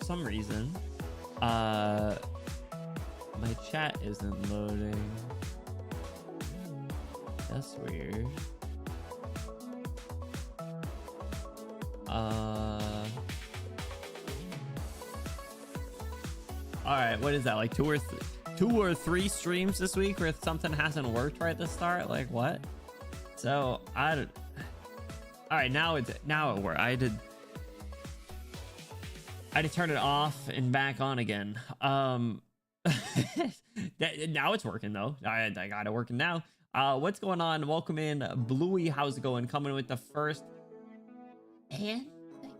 some reason, my chat isn't loading. That's weird. All right, what is that? Like two or three streams this week where something hasn't worked right at the start? Like what? So all right, now it worked. I had to turn it off and back on again. Now it's working though. I got it working now. What's going on? Welcome in, Bluey. How's it going? Coming with the first and the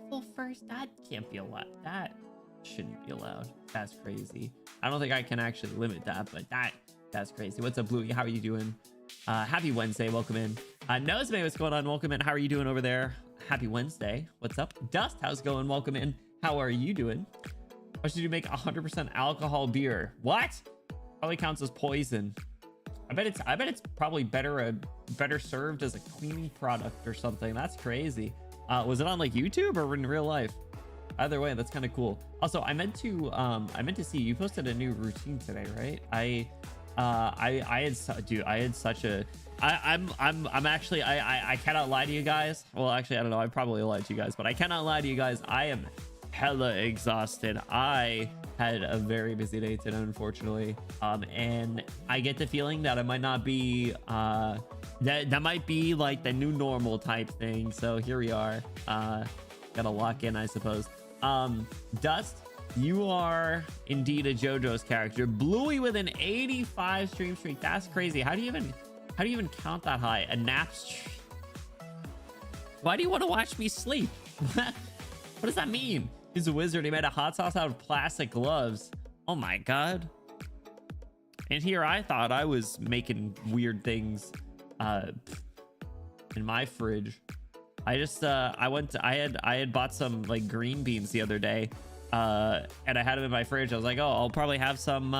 evil first. That can't be allowed. That shouldn't be allowed. That's crazy. I don't think I can actually limit that, but that's crazy. What's up, Bluey? How are you doing? Happy Wednesday. Welcome in. Nozme, what's going on? Welcome in. How are you doing over there? Happy Wednesday. What's up? Dust, how's it going? Welcome in. How are you doing? How should you make 100% alcohol beer? What? Probably counts as poison. I bet it's probably better served as a cleaning product or something. That's crazy. Was it on like YouTube or in real life? Either way, that's kind of cool. Also, I meant to see you posted a new routine today, right? I cannot lie to you guys. Well, actually, I don't know. I probably lied to you guys, but I cannot lie to you guys. I am hella exhausted. I had a very busy day today, unfortunately. And I get the feeling that it might not be, that might be like the new normal type thing. So here we are. Gotta lock in, I suppose. Dust, you are indeed a JoJo's character. Bluey with an 85 stream streak. That's crazy. How do you even count that high? A nap streak? Why do you want to watch me sleep? What does that mean? He's a wizard. He made a hot sauce out of plastic gloves. Oh my god. And here I thought I was making weird things in my fridge. I had bought some like green beans the other day, and I had them in my fridge. I was like, oh, I'll probably have some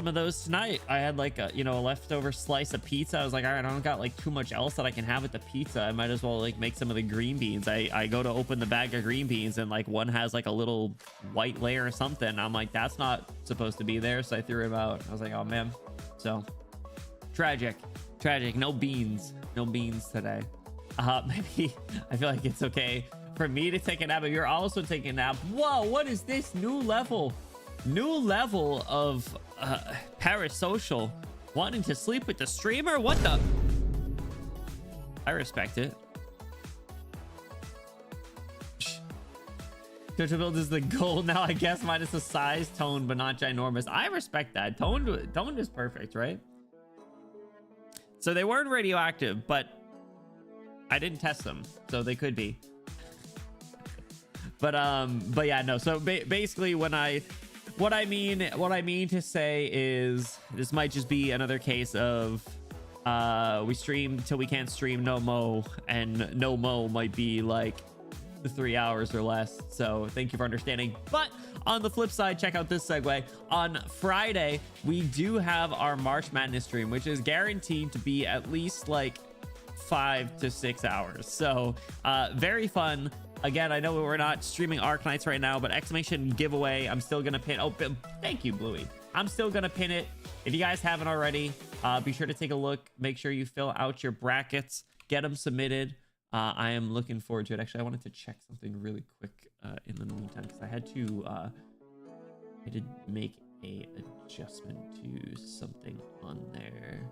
of those tonight. I had like a leftover slice of pizza. I was like, all right, I don't got like too much else that I can have with the pizza. I might as well like make some of the green beans. I go to open the bag of green beans and like one has like a little white layer or something. I'm like, that's not supposed to be there, so I threw him out. I was like, oh man. So tragic. No beans today. Maybe I feel like it's okay for me to take a nap, but you're also taking a nap. Whoa, what is this new level of parasocial wanting to sleep with the streamer? What the? I respect it. JoJo build is the goal now, I guess, minus the size, tone, but not ginormous. I respect that. Tone is perfect, right? So they weren't radioactive, but I didn't test them, so they could be. But yeah, no. So basically, what I mean to say is this might just be another case of we stream till we can't stream no mo, and no mo might be like 3 hours or less. So thank you for understanding. But on the flip side, check out this segue. On Friday, we do have our March Madness stream, which is guaranteed to be at least like 5 to 6 hours. So very fun. Again, I know we're not streaming Arknights right now, but exclamation giveaway, I'm still gonna pin. Oh, thank you, Bluey. I'm still gonna pin it. If you guys haven't already, be sure to take a look. Make sure you fill out your brackets, get them submitted. I am looking forward to it. Actually, I wanted to check something really quick in the meantime, because I did make a adjustment to something on there.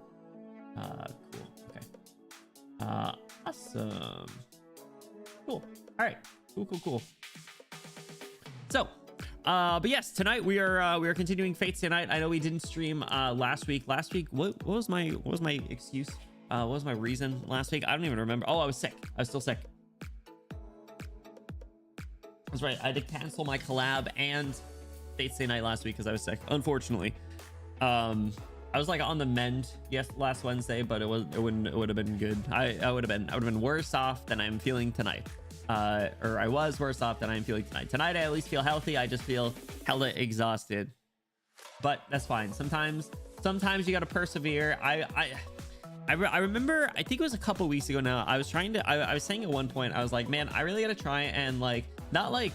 Cool. Okay. Awesome. Cool. All right. Cool. So, but yes, tonight we are continuing Fates tonight. I know we didn't stream last week. What was my excuse? What was my reason last week? I don't even remember. Oh, I was sick. I was still sick. That's right. I had to cancel my collab and Fates Day night last week because I was sick, unfortunately. I was like on the mend last Wednesday, but it would have been good. I would have been worse off than I'm feeling tonight. Or I was worse off than I'm feeling tonight. Tonight I at least feel healthy. I just feel hella exhausted, but that's fine. Sometimes you gotta persevere. I remember, I think it was a couple weeks ago now, I was saying at one point, I was like, man, I really gotta try and like not like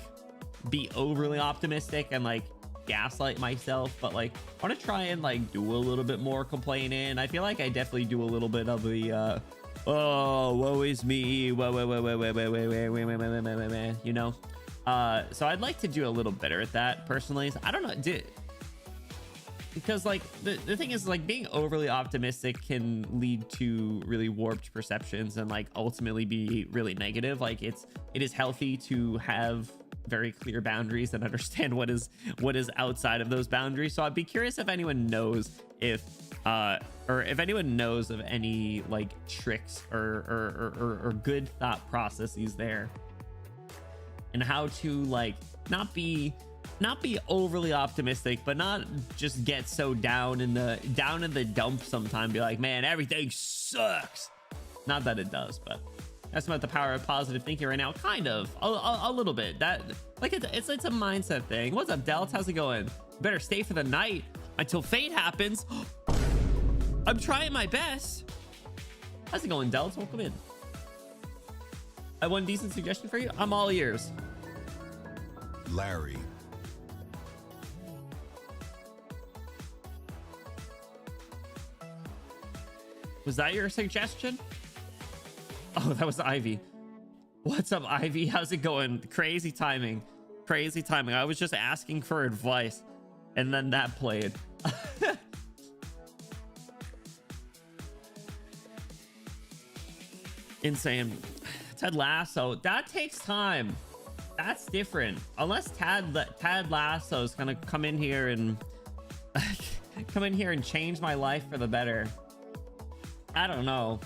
be overly optimistic and like gaslight myself, but like I want to try and like do a little bit more complaining. I feel like I definitely do a little bit of the oh, woe is me, wait, you know. So I'd like to do a little better at that personally. I don't know, because like the thing is, like, being overly optimistic can lead to really warped perceptions and like ultimately be really negative. Like it is healthy to have very clear boundaries and understand what is outside of those boundaries. So I'd be curious if anyone knows if or if anyone knows of any like tricks or good thought processes there, and how to like not be overly optimistic, but not just get so down in the dump sometime, be like, man, everything sucks. Not that it does, but that's about the power of positive thinking right now. Kind of a little bit. That like it's a mindset thing. What's up, Delta? How's it going? Better stay for the night until fate happens. I'm trying my best. How's it going, Delta? Welcome in. I have one decent suggestion for you. I'm all ears. Larry. Was that your suggestion? Oh, that was Ivy. What's up, Ivy? How's it going? Crazy timing. Crazy timing. I was just asking for advice, and then that played. Insane. Ted Lasso. That takes time. That's different. Unless Ted Lasso is gonna come in here and change my life for the better. I don't know.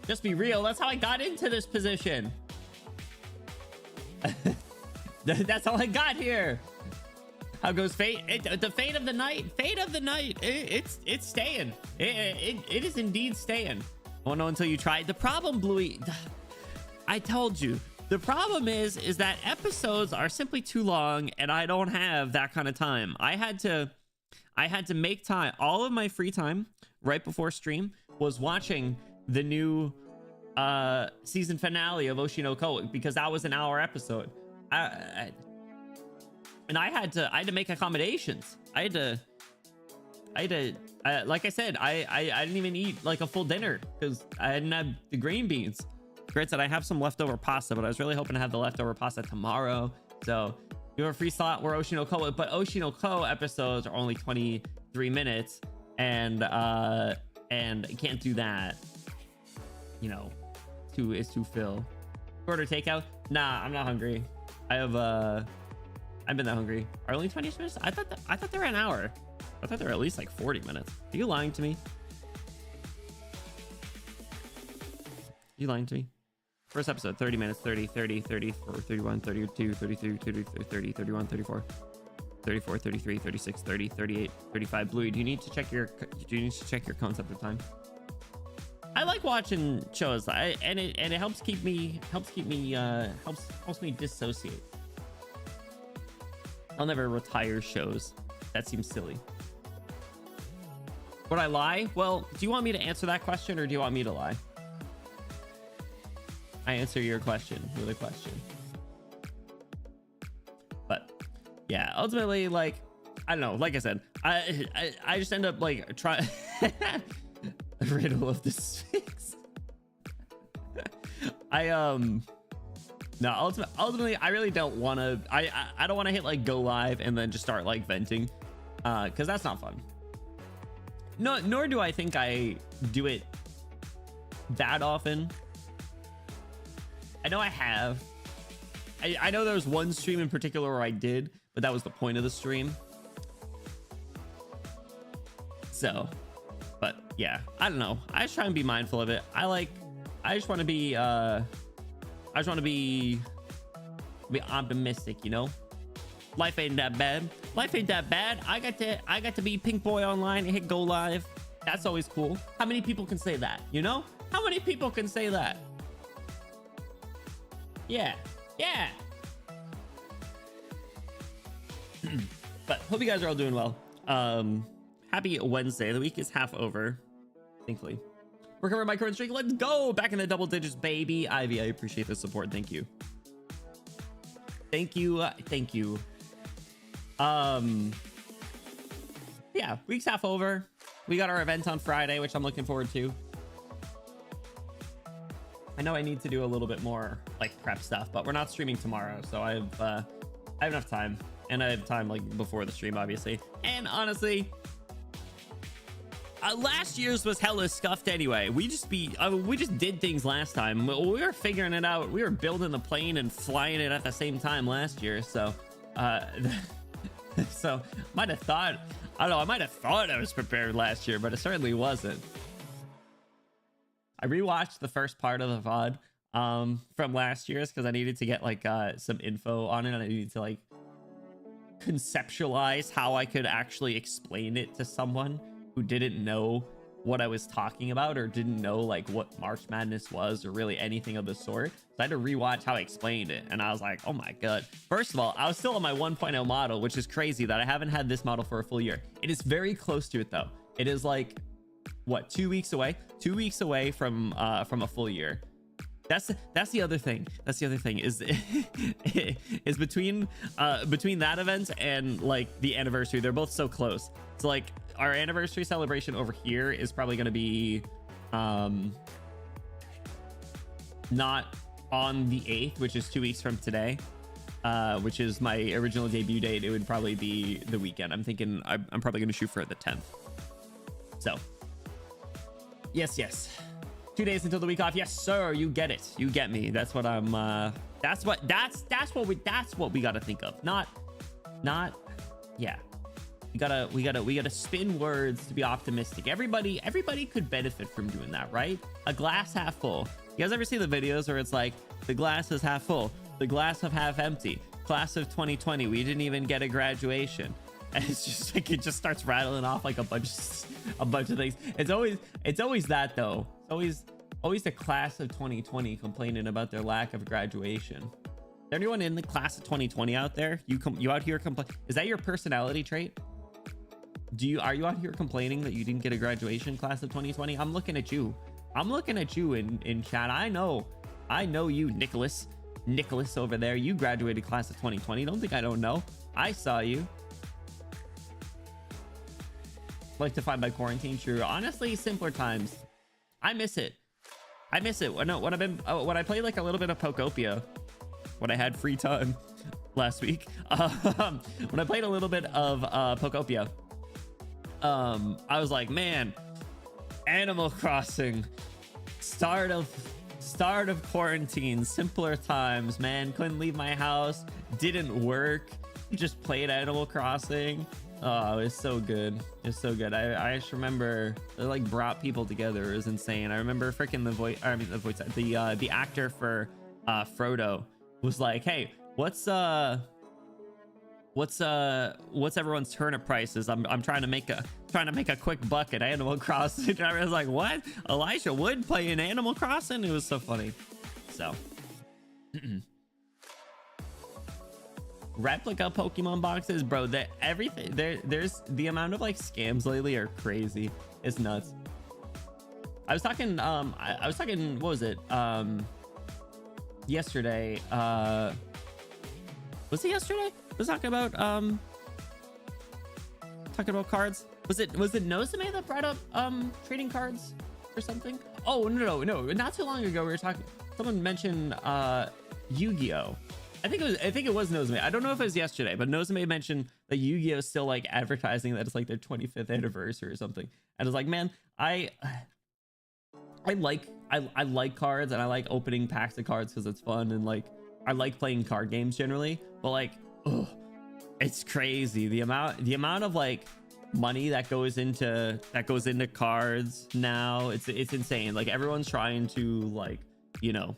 Just be real. That's how I got into this position. That's how I got here. How goes fate? The fate of the night. Fate of the night. It's staying. It is indeed staying. Won't know until you try it. The problem, Bluey, I told you. The problem is that episodes are simply too long, and I don't have that kind of time. I had to make time. All of my free time right before stream was watching the new season finale of Oshinoko, because that was an hour episode. And I had to make accommodations. I had to like I said, I didn't even eat like a full dinner because I hadn't had the green beans. Granted, I have some leftover pasta, but I was really hoping to have the leftover pasta tomorrow. So you have a free slot where Oshinoko, but Oshinoko episodes are only 23 minutes, and can't do that. You know, it's too fill. Order takeout? Nah, I'm not hungry. I've been that hungry. Are only 20 minutes? I thought they were an hour. I thought they were at least like 40 minutes. Are you lying to me? You lying to me? First episode, 30 minutes, 30, 30, 34, 31, 32, 33, 30, 31, 34, 34, 33, 36, 30, 38, 35. Bluey, do you need to check your concept of time? I like watching shows, and it helps me dissociate. I'll never retire shows. That seems silly. Would I lie? Well, do you want me to answer that question, or do you want me to lie? I answer your question with a question. But yeah, ultimately, like, I don't know. Like I said, I just end up like trying riddle of the Sphinx. No, ultimately, I really don't want to. I don't want to hit like go live and then just start like venting, because that's not fun. No, nor do I think I do it that often. I know I have. I know there was one stream in particular where I did, but that was the point of the stream. So, but yeah, I don't know. I just try and be mindful of it. I just want to be optimistic, you know? Life ain't that bad. Life ain't that bad. I got to be Pink Boy online and hit go live. That's always cool. How many people can say that, you know? How many people can say that? Yeah. Yeah. But hope you guys are all doing well. Happy Wednesday. The week is half over, thankfully. Recover my current streak. Let's go back in the double digits, baby. Ivy, I appreciate the support. Thank you. Thank you. Thank you. Yeah, week's half over. We got our event on Friday, which I'm looking forward to. I know I need to do a little bit more like prep stuff, but we're not streaming tomorrow, so I have enough time, and I have time like before the stream, obviously. And honestly, last year's was hella scuffed anyway. We just did things last time. We were figuring it out. We were building the plane and flying it at the same time last year. So, so might have thought, I don't know, I might have thought I was prepared last year, but it certainly wasn't. I rewatched the first part of the VOD from last year's because I needed to get like some info on it, and I needed to like conceptualize how I could actually explain it to someone who didn't know what I was talking about or didn't know like what March Madness was or really anything of the sort. So I had to rewatch how I explained it, and I was like, oh my god. First of all, I was still on my 1.0 model, which is crazy that I haven't had this model for a full year. It is very close to it though. It is like, what, 2 weeks away? 2 weeks away from a full year. That's the other thing. That's the other thing is is between that event and like the anniversary, they're both so close. So like our anniversary celebration over here is probably going to be not on the 8th, which is 2 weeks from today, which is my original debut date. It would probably be the weekend. I'm thinking I'm probably going to shoot for the 10th. So yes, 2 days until the week off. Yes sir, you get it, you get me. That's what I'm that's what we gotta think of. Not yeah, we gotta spin words to be optimistic. Everybody could benefit from doing that, right? A glass half full. You guys ever see the videos where it's like the glass is half full, the glass of half empty, class of 2020, we didn't even get a graduation? And it's just like, it just starts rattling off like a bunch of things. It's always that though. It's always the class of 2020 complaining about their lack of graduation. Is there anyone in the class of 2020 out there? You out here complain? Is that your personality trait? Are you out here complaining that you didn't get a graduation, class of 2020? I'm looking at you. I'm looking at you in chat. I know you, Nicholas over there. You graduated class of 2020. Don't think I don't know. I saw you. Like to find my quarantine true. Honestly, simpler times. I miss it. When I played like a little bit of Pokopia, when I had free time last week, when I played a little bit of Pokopia, I was like, man, Animal Crossing, start of quarantine, simpler times, man. Couldn't leave my house, didn't work, just played Animal Crossing. Oh, it's so good. It's so good. I just remember it like brought people together. It was insane. I remember freaking the actor for Frodo was like, hey, what's everyone's turnip prices? I'm trying to make a quick buck at Animal Crossing. I was like, what? Elijah Wood playing Animal Crossing? It was so funny. So replica Pokemon boxes, bro, that everything there's the amount of like scams lately are crazy. It's nuts. I was talking what was it, yesterday, was it yesterday? I was talking about cards. Was it Nozomi that brought up trading cards or something? Oh no, not too long ago we were talking, someone mentioned Yu-Gi-Oh. I think it was Nozomi. I don't know if it was yesterday, but Nozomi mentioned that Yu-Gi-Oh is still like advertising that it's like their 25th anniversary or something. And I was like, man, I like cards, and I like opening packs of cards because it's fun, and like I like playing card games generally. But like, it's crazy the amount of like money that goes into cards now. It's insane. Like everyone's trying to like, you know,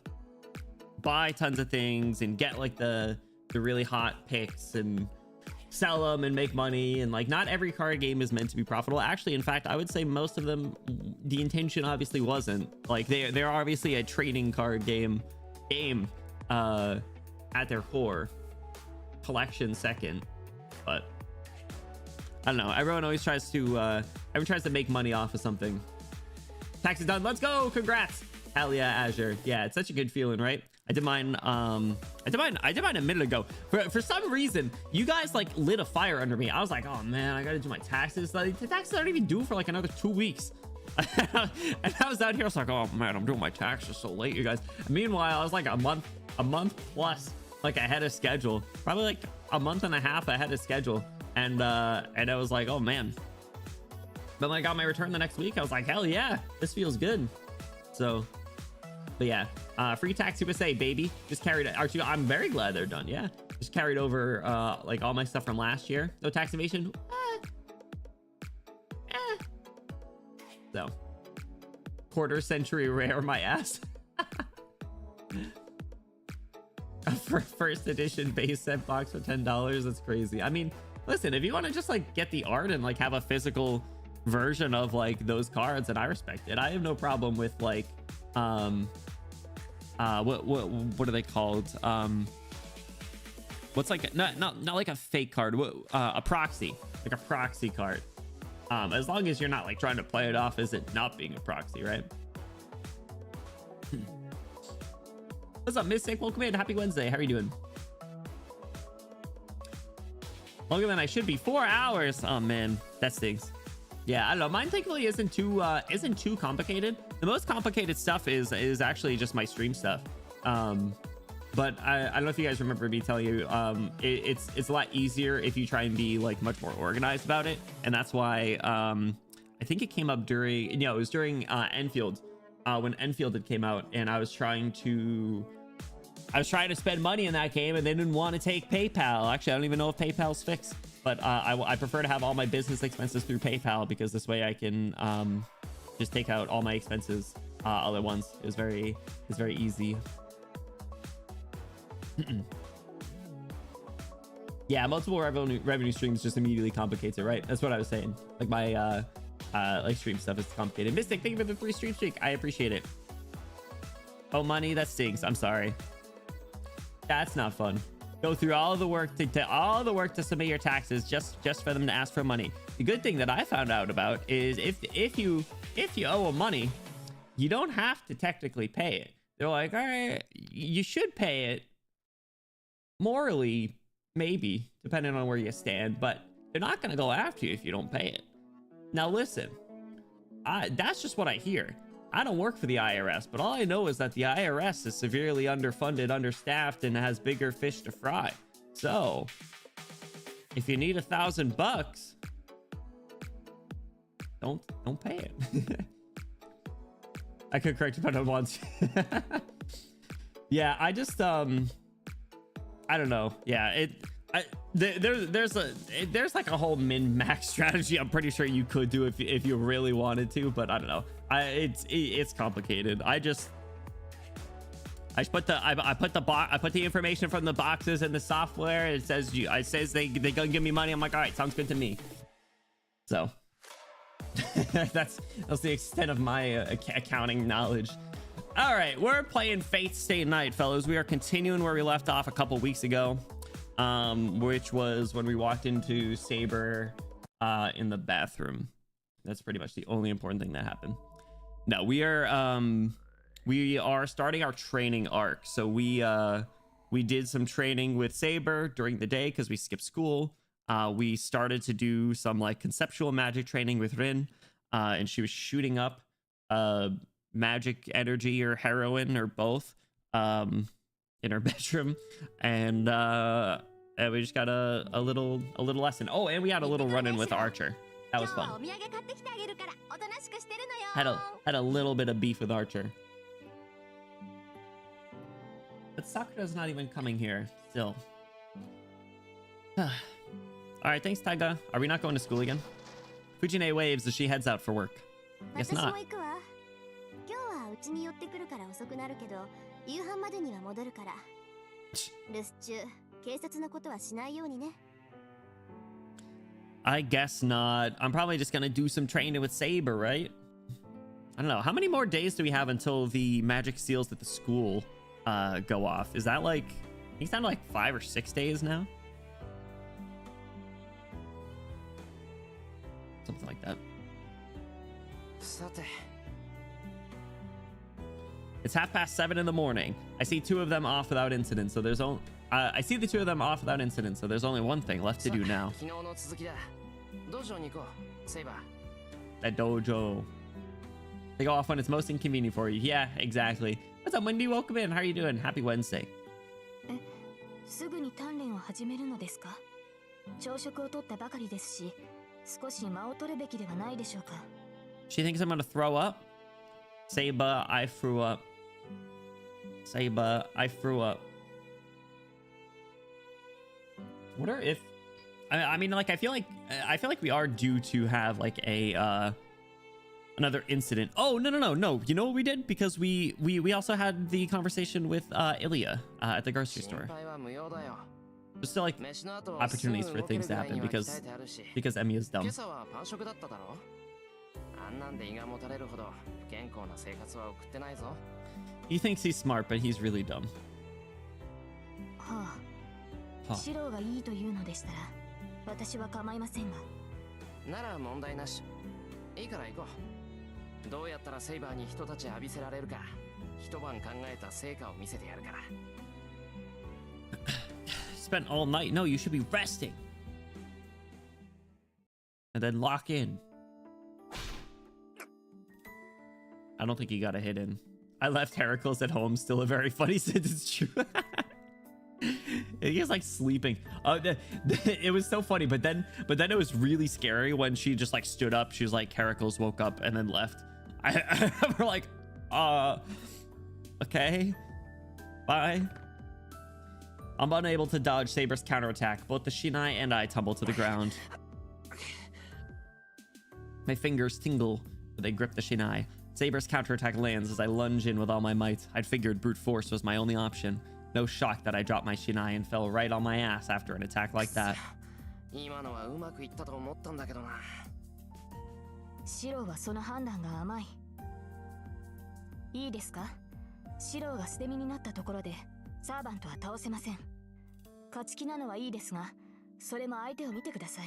buy tons of things and get like the really hot picks and sell them and make money, and like not every card game is meant to be profitable. Actually, in fact, I would say most of them, the intention obviously wasn't. Like they're obviously a trading card game at their core, collection second. But I don't know, everyone always tries to make money off of something. Tax is done, let's go, congrats. Hell yeah, Azure. Yeah, it's such a good feeling, right? I did mine a minute ago. For some reason, you guys like lit a fire under me. I was like, oh man, I gotta do my taxes. Like, the taxes aren't even due for like another 2 weeks. And I was out here, I was like, oh man, I'm doing my taxes so late, you guys. Meanwhile, I was like a month plus like ahead of schedule, probably like a month and a half ahead of schedule. And I was like, oh man. But when I got my return the next week, I was like, hell yeah, this feels good. So, but yeah, free tax USA, baby. Just carried it. I'm very glad they're done. Yeah, just carried over like all my stuff from last year. No tax evasion. So, quarter century rare, my ass. For first edition base set box for $10. That's crazy. I mean, listen, if you want to just like get the art and like have a physical version of like those cards, and I respect it. I have no problem with like what are they called? What's like not like a fake card, a proxy, like a proxy card. As long as you're not like trying to play it off as it not being a proxy, right? What's up, Mystic? Welcome in. Happy Wednesday. How are you doing? Longer than I should be. 4 hours. Oh man, that stinks. Yeah, I don't know. Mine thankfully isn't too complicated. The most complicated stuff is actually just my stream stuff. But I don't know if you guys remember me telling you, it's a lot easier if you try and be like much more organized about it. And that's why I think it came up during, you know, it was during Enfield, when Enfield had came out, and I was trying to spend money in that game, and they didn't want to take PayPal. Actually, I don't even know if PayPal's fixed, but I prefer to have all my business expenses through PayPal, because this way I can just take out all my expenses all at once. It's very easy. Yeah, multiple revenue streams just immediately complicates it, right? That's what I was saying. Like my like stream stuff is complicated. Mystic, thank you for the 3 stream streak. I appreciate it. Oh, money, that stinks. I'm sorry. That's not fun. Go through all the work to submit your taxes just for them to ask for money. The good thing that I found out about is if you owe them money, you don't have to technically pay it. They're like, all right, you should pay it. Morally, maybe, depending on where you stand, but they're not going to go after you if you don't pay it. Now listen, that's just what I hear. I don't work for the IRS, but all I know is that the IRS is severely underfunded, understaffed, and has bigger fish to fry. So if you need $1,000, don't pay it. I could correct you if I don't want to. Yeah, I just I don't know. Yeah, there's like a whole min-max strategy I'm pretty sure you could do if you really wanted to, but I don't know. It's complicated. I put the information from the boxes in the software. It says they gonna give me money. I'm like, all right, sounds good to me. So that's the extent of my accounting knowledge. All right, we're playing Fate Stay Night, fellas. We are continuing where we left off a couple weeks ago, which was when we walked into Saber in the bathroom. That's pretty much the only important thing that happened. No, we are starting our training arc. So we did some training with Saber during the day because we skipped school. We started to do some like conceptual magic training with Rin, and she was shooting up magic energy or heroin or both in her bedroom, and we just got a little lesson. Oh, and we had a little run-in with Archer. That was fun. Had a little bit of beef with Archer, but Sakura's not even coming here still. All right, thanks, Taiga. Are we not going to school again? Fujine waves as she heads out for work. Guess not. I guess not. I'm probably just gonna do some training with Saber, right? I don't know. How many more days do we have until the magic seals at the school go off? Is that like, I think it's down to like 5 or 6 days now? Something like that. It's 7:30 in the morning. I see two of them off without incident, so there's only I see the two of them off without incident, so there's only one thing left to do now. 昨日の続きだ。道場に行こう、セイバー。 That dojo. They go off when it's most inconvenient for you. Yeah, exactly. What's up, Wendy? Welcome in. How are you doing? Happy Wednesday. すぐに鍛錬を始めるのですか？朝食をとったばかりですし、少し間を取るべきではないでしょうか。 She thinks I'm gonna throw up. Seiba, I threw up. Seiba, I threw up. Wonder if I mean, like, I feel like we are due to have like a another incident. Oh, no. You know what we did? Because we also had the conversation with Ilya at the grocery 心 store. 配は無用だよ。 There's still like 飯の後はすぐ opportunities for 動ける things ぐ to らい happen には because 鍛えてあるし。 Emmy is 今 dumb. 朝はパン食だっただろ。あんなんで胃がもたれるほど不健康な生活は送ってないぞ。 He thinks he's smart, but he's really dumb. はあ、はあ白がいいというのでしたら、私は構いませんが。なら問題なし。いいから行こう。どうやったらセイバーに人たち浴びせられるか、一晩考えた成果を見せてやるから。 Spent all night. No, you should be resting. And then lock in. I don't think he got a hit in. I left Heracles at home. Still a very funny sentence. True. He was like sleeping. It was so funny, but then it was really scary when she just like stood up. She was like, Heracles woke up and then left. We're like, okay, bye. I'm unable to dodge Saber's counterattack. Both the Shinai and I tumble to the ground. My fingers tingle when they grip the Shinai. Saber's counterattack lands as I lunge in with all my might. I'd figured brute force was my only option. No shock that I dropped my Shinai and fell right on my ass after an attack like that. 今のはうまくいったと思ったんだけどな。白はその判断が甘い。いいですか？白が捨て身になったところで、サーバントは倒せません。勝ち気なのはいいですが、それも相手を見てください。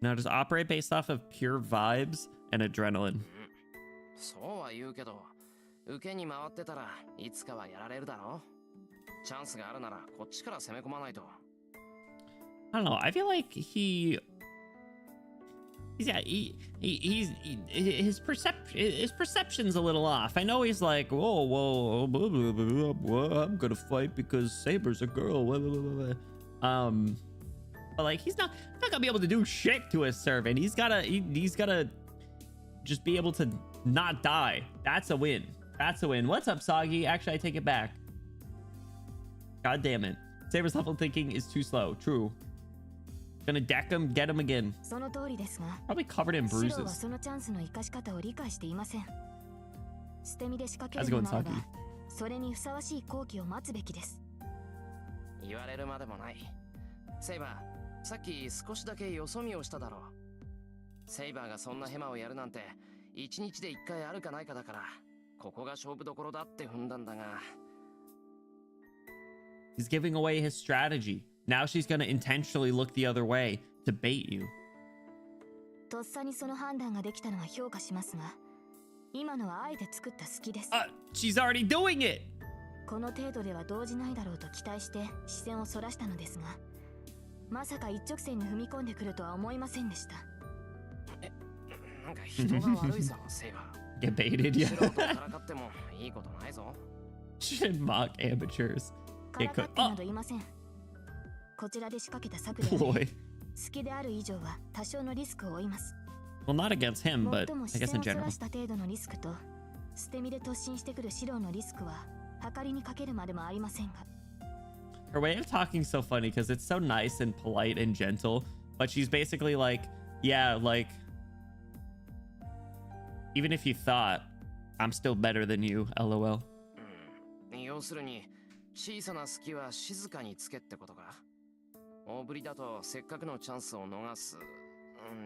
Now, does operate based off of pure vibes and adrenaline? そうは言うけど、受けに回ってたらいつかはやられるだろ。チャンスがあるならこっちから攻め込まないと。 I don't know. I feel like his perception's a little off. I know he's like, whoa, blah, blah, blah, blah, I'm gonna fight because Saber's a girl. Blah, blah, blah, blah. But like he's not gonna be able to do shit to his servant. He's gotta just be able to not die. That's a win. That's a win. What's up, Soggy? Actually, I take it back. God damn it. Saber's level thinking is too slow. True. Gonna deck him, get him again. その通りですが、 Probably covered in 白は bruises. そのチャンスの生かし方を理解していません。捨て身で仕掛け How's る it の going, ならば Saki?、それにふさわしい好機を待つべきです。言われるまでもない。セイバー、さっき少しだけよそ見をしただろう。セイバーがそんなヘマをやるなんて、一日で一回あるかないかだから、ここが勝負どころだって踏んだんだが。He's giving away his strategy. Now she's gonna intentionally look the other way to bait you. とっさにその判断ができたのは評価しますが、今のはあえて作った隙です。 She's already doing it! この程度では動じないだろうと期待して視線をそらしたのですが、まさか一直線に踏み込んでくるとは思いませんでした。なんか人が悪いぞ、セイバー。 Get baited, 素人 yeah. をからかってもいいことないぞ。 Shouldn't mock amateurs. からかってなど言いません。こちらで仕掛けた策であれ、 Boy. 好きである以上は多少のリスクを負います。 Well, not against him, も but っとも I 視 guess 線 in をそ general. らした程度のリスクと、捨て身で突進してくる白のリスクは計りにかけるまでもありませんが。 Her way of talking is so funny because it's so nice and polite and gentle, but she's basically like, yeah, like, even if you thought, I'm still better than you, lol. 要するに、小さな隙は静かにつけってことか。大振りだとせっかくのチャンスを逃す、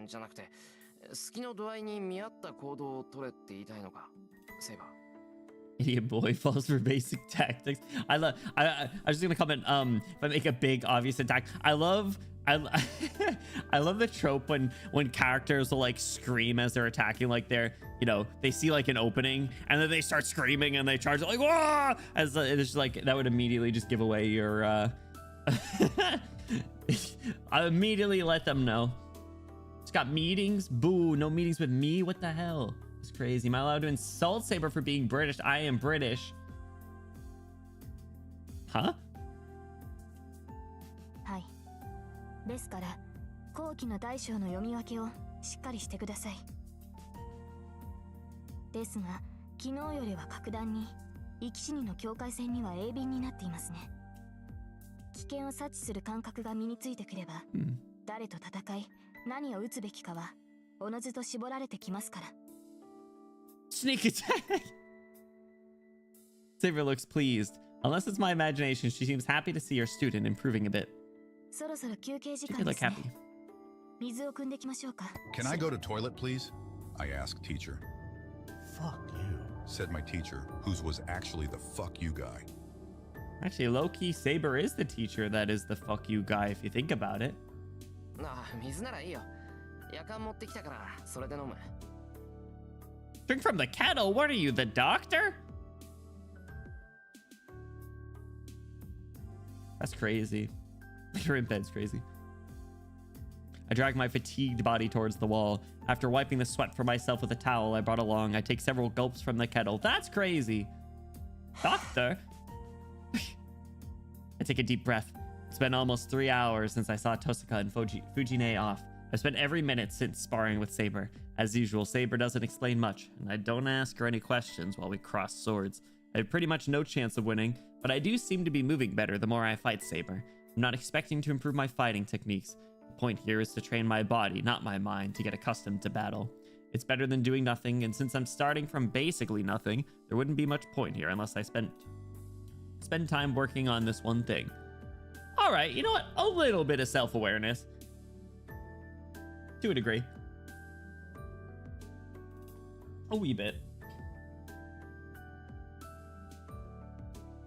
じゃなくて、隙の度合いに見合った行動を取れって言いたいのか、セイバー。 Idiot boy falls for basic tactics. I was just gonna comment, if I make a big obvious attack, I love I I love the trope when characters will like scream as they're attacking, like they're, you know, they see like an opening and then they start screaming and they charge like, whoa, as it's just like that would immediately just give away your I immediately let them know. It's got meetings. Boo, no meetings with me. What the hell? It's crazy. Am I allowed to insult Saber for being British? I am British. Huh? はい。ですから、後期の大小の読み分けをしっかりしてください。ですが、昨日よりは格段に、生き死にの境界線には鋭敏になっていますね。危険を察知する感覚が身についてくれば、誰と戦い、何を打つべきかは、おのずと絞られてきますから。Sneak attack! Saber looks pleased. Unless it's my imagination, she seems happy to see her student improving a bit. そろそろ休憩時 She 間 could で look すね。 happy. 水を汲んできましょうか。 Can I go to toilet, please? I asked teacher. Fuck you. Said my teacher, whose was actually the fuck you guy. Actually, low-key, Saber is the teacher that is the fuck you guy if you think about it. ああ、水ならいいよ。夜間持ってきたから、それで飲む。Drink from the kettle? What are you, the doctor? That's crazy. Your in bed's crazy. I drag my fatigued body towards the wall. After wiping the sweat from myself with a towel I brought along, I take several gulps from the kettle. That's crazy. Doctor? I take a deep breath. It's been almost 3 hours since I saw Tosaka and Fujine off. I've spent every minute since sparring with Saber. As usual, Saber doesn't explain much, and I don't ask her any questions while we cross swords. I have pretty much no chance of winning, but I do seem to be moving better the more I fight Saber. I'm not expecting to improve my fighting techniques. The point here is to train my body, not my mind, to get accustomed to battle. It's better than doing nothing, and since I'm starting from basically nothing, there wouldn't be much point here unless I spend time working on this one thing. All right, you know what? A little bit of self-awareness. To a degree. A wee bit.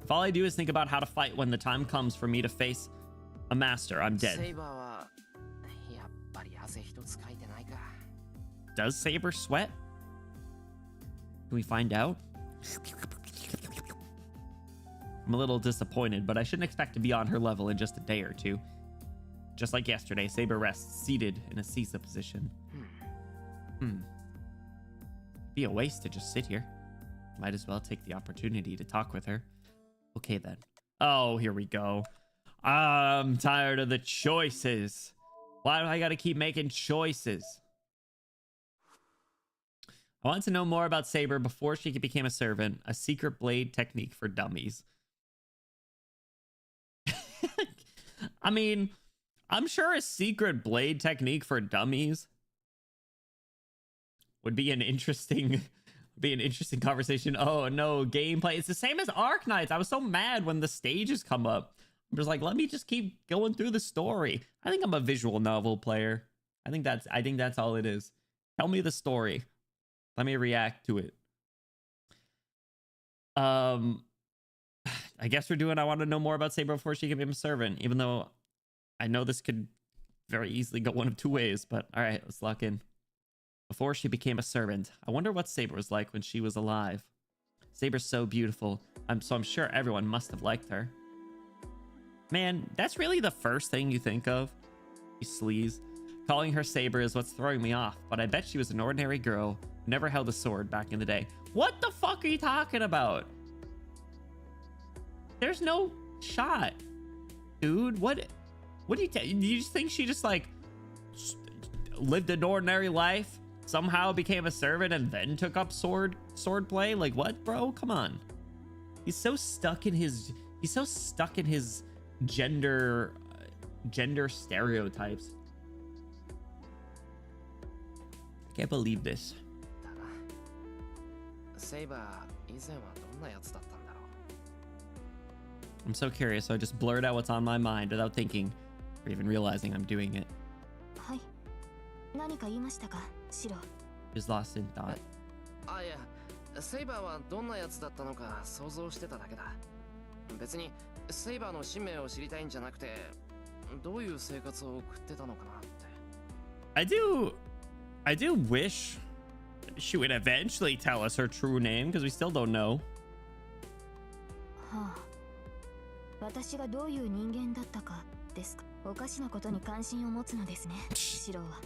If all I do is think about how to fight when the time comes for me to face a master, I'm dead. セイバーはやっぱり汗一つかいてないか。 Does Saber sweat? Can we find out? I'm a little disappointed, but I shouldn't expect to be on her level in just a day or two. Just like yesterday, Saber rests seated in a Sisa position. Be a waste to just sit here. Might as well take the opportunity to talk with her. Okay then. Oh, here we go. I'm tired of the choices. Why do I gotta keep making choices? I want to know more about Saber before she became a servant. A secret blade technique for dummies. I mean, I'm sure a secret blade technique for dummies would be an interesting conversation. Oh no, gameplay. It's the same as Arknights. I was so mad when the stages come up. I'm just like, let me just keep going through the story. I think I'm a visual novel player. I think that's all it is. Tell me the story. Let me react to it. I guess we're doing I want to know more about Saber before she can become a servant, even though I know this could very easily go one of two ways, but all right, let's lock in. Before she became a servant, I wonder what Saber was like when she was alive. Saber's so beautiful. I'm sure everyone must have liked her. Man, that's really the first thing you think of? You sleaze. Calling her Saber is what's throwing me off, but I bet she was an ordinary girl who never held a sword back in the day. What the fuck are you talking about? There's no shot. Dude, what do you you just think she just like lived an ordinary life, somehow became a servant, and then took up sword play? Like what, bro? Come on. He's so stuck in his gender stereotypes. I can't believe this. セイバー以前はどんなやつだったんだろう。 I'm so curious, so I just blurt out what's on my mind without thinking or even realizing I'm doing it. はい。何か言いましたか、シロ。 Just lost in thought. あ、いや、セイバーはどんなやつだったのか想像してただけだ。別にセイバーの使命を知りたいんじゃなくて、どういう生活を送ってたのかなって。I do wish she would eventually tell us her true name because we still don't know. はあ、私がどういう人間だったかですか。おかしなことに関心を持つのですね、シローは。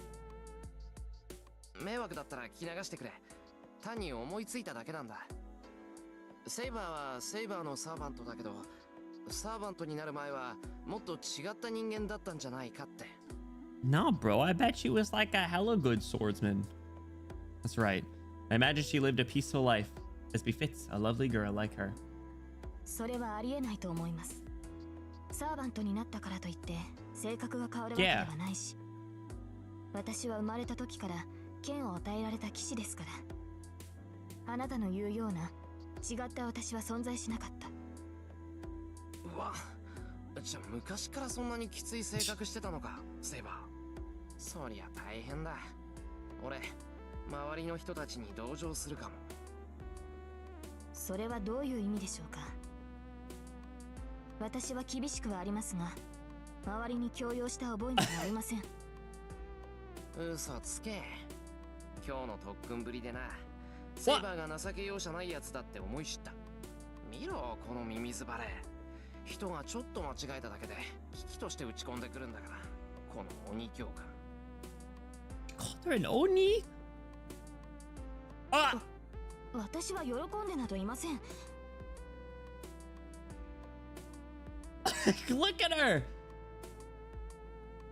迷惑だったら聞き流してくれ。単に思いついただけなんだ。セイバーはセイバーのサーバントだけど、サーバントになる前はもっと違った人間だったんじゃないかって。No, bro, I bet she was like a hella good swordsman. That's right. I imagine she lived a peaceful life, as befits a lovely girl like her. それはありえないと思います。サーバントになったからといって性格が変わるわけではないし、私は生まれた時から剣を与えられた騎士ですから。あなたの言うような違った私は存在しなかった。うわ、じゃあ昔からそんなにきつい性格してたのか、セイバー。そりゃ大変だ。俺、周りの人たちに同情するかも。それはどういう意味でしょうか。私は厳しくはありますが、周りに強要した覚えなどありません。嘘つけ。今日の特訓ぶりでな、セイバーが情け容赦ないやつだって思い知った。見ろ、このミミズバレー。人がちょっと間違えただけで危機として打ち込んでくるんだから、この鬼教官。Called her an oni? あ、私は喜んでなどいません。Look at her.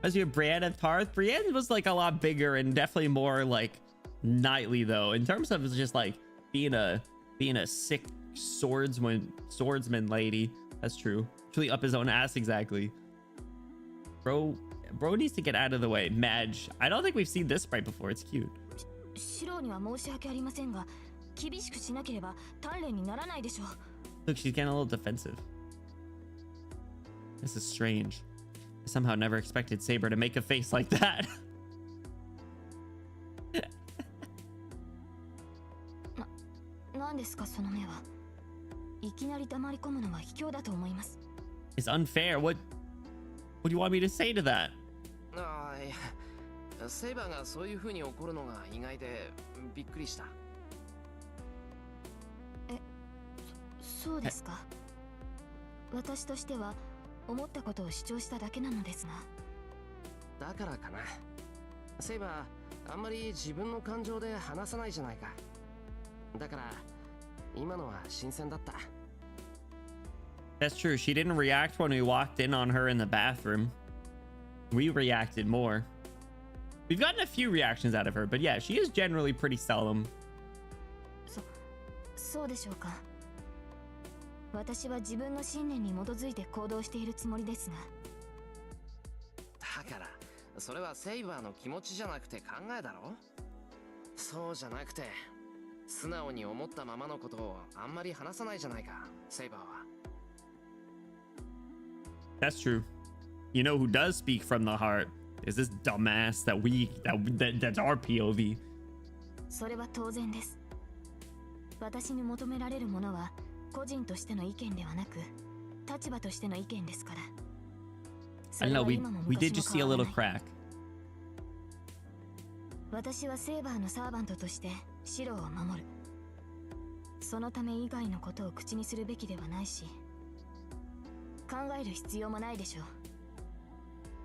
As your Brienne of Tarth, Brienne was like a lot bigger and definitely more like knightly though. In terms of just like being a sick swordsman lady. That's true. Really up his own ass exactly. Bro needs to get out of the way. Madge. I don't think we've seen this sprite before. It's cute. シローには申し訳ありませんが、厳しくしなければ鍛錬にならないでしょう。Look, she's getting a little defensive. This is strange. I somehow never expected Saber to make a face like that. 何ですかその目は。いきなり黙り込むのは卑怯だと思います。It's unfair. What do you want me to say to that? ああ、いや、セイバーがそういう風に怒るのが意外でびっくりした。そうですか。私としては思ったことを主張しただけなのですが。だからかな。セイバー、あんまり自分の感情で話さないじゃないか。だから今のは新鮮だった。That's true. She didn't react when we walked in on her in the bathroom. We reacted more. We've gotten a few reactions out of her, but yeah, she is generally pretty solemn. そうでしょうか。私は自分の信念に基づいて行動しているつもりですが。だからそれはセイバーの気持ちじゃなくて考えだろ。そうじゃなくて素直に思ったままのことをあんまり話さないじゃないか、セイバーは。That's true. You know who does speak from the heart is this dumbass that's our POV. それは当然です。私に求められるものは個人としての意見ではなく立場としての意見ですから。 I know we did just see a little crack. 私はセイバーのサーバントとしてシローを守る。そのため以外のことを口にするべきではないし、考える必要もないでしょう。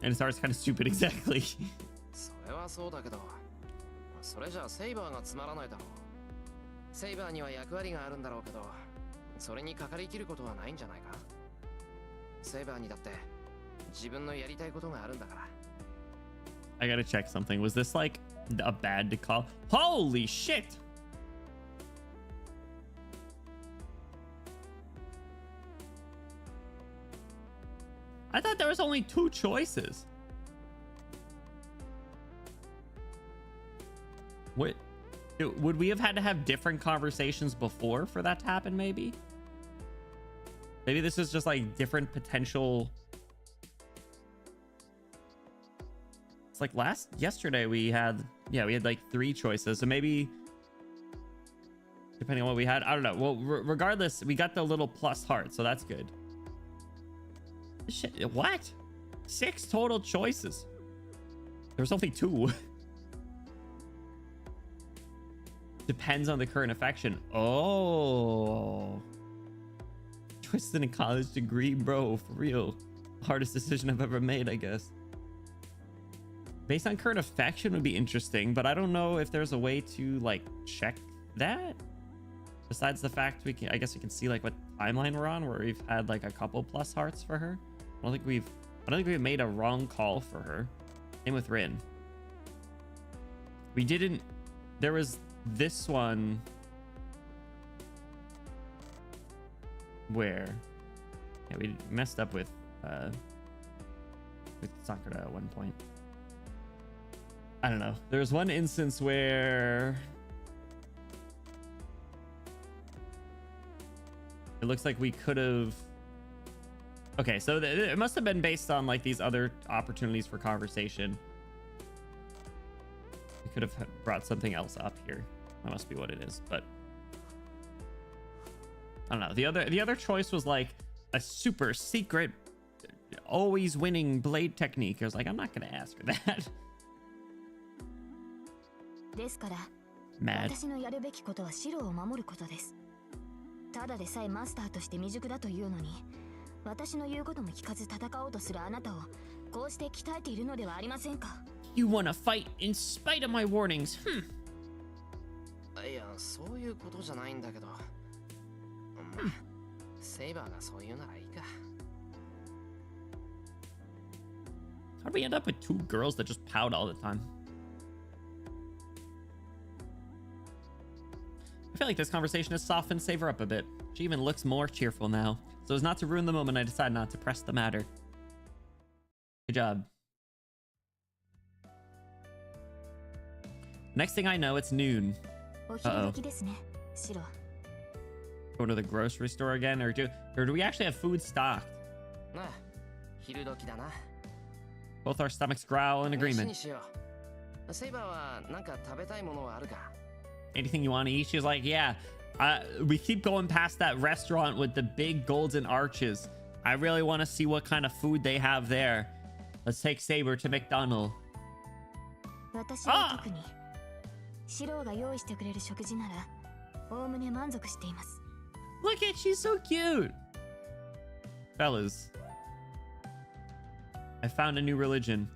And it starts kind of stupid, exactly. それはそうだけど、それじゃあセイバーがつまらないだろう。セイバーには役割があるんだろうけど、それにかかりきることはないんじゃないか。セイバーにだって自分のやりたいことがあるんだから。 I gotta check something. Was this like a bad to call? Holy shit! I thought there was only 2 choices. What? Would we have had to have different conversations before for that to happen, maybe? Maybe this is just like different potential... It's like yesterday we had like 3 choices. So maybe depending on what we had, I don't know. Well, regardless, we got the little plus heart, so that's good. Shit, what? 6 total choices. There's only 2. Depends on the current affection. Oh. Choices in a college degree, bro. For real. Hardest decision I've ever made, I guess. Based on current affection would be interesting, but I don't know if there's a way to like check that. Besides the fact we can, I guess we can see like what timeline we're on, where we've had like a couple plus hearts for her. I don't think we've made a wrong call for her. Same with Rin. We didn't. There was this one where, yeah, we messed up with Sakura at one point. I don't know. There was one instance where it looks like we could have. Okay, so it must have been based on like these other opportunities for conversation. We could have brought something else up here. That must be what it is. But I don't know. The other choice was like a super secret, always winning blade technique. I was like, I'm not gonna ask her that. ですから、 Mad. 私のやるべきことはシロを守ることです。ただでさえマスターとして未熟だというのに、私の言うことも聞かず戦おうとするあなたをこうして鍛えているのではありませんか。You wanna fight in spite of my warnings? いや、そういうことじゃないんだけど。まあ、セイバーがそう言うならいいか。How do we end up with 2 girls that just pout all the time? I feel like this conversation has softened Saber up a bit. She even looks more cheerful now. So as not to ruin the moment, I decide not to press the matter. Good job. Next thing I know, it's noon. Uh-oh. Going to the grocery store again? Or do we actually have food stocked? なあ、昼時だな。 Both our stomachs growl in 飯 agreement. にしよう。セイバーはなんか食べたいものはあるか？ Anything you want to eat? She was like, yeah. We keep going past that restaurant with the big golden arches. I really want to see what kind of food they have there. Let's take Saber to McDonald's. 私は特にシロが用意してくれる食事ならおおむね満足しています。 Look at, she's so cute. Fellas, I found a new religion.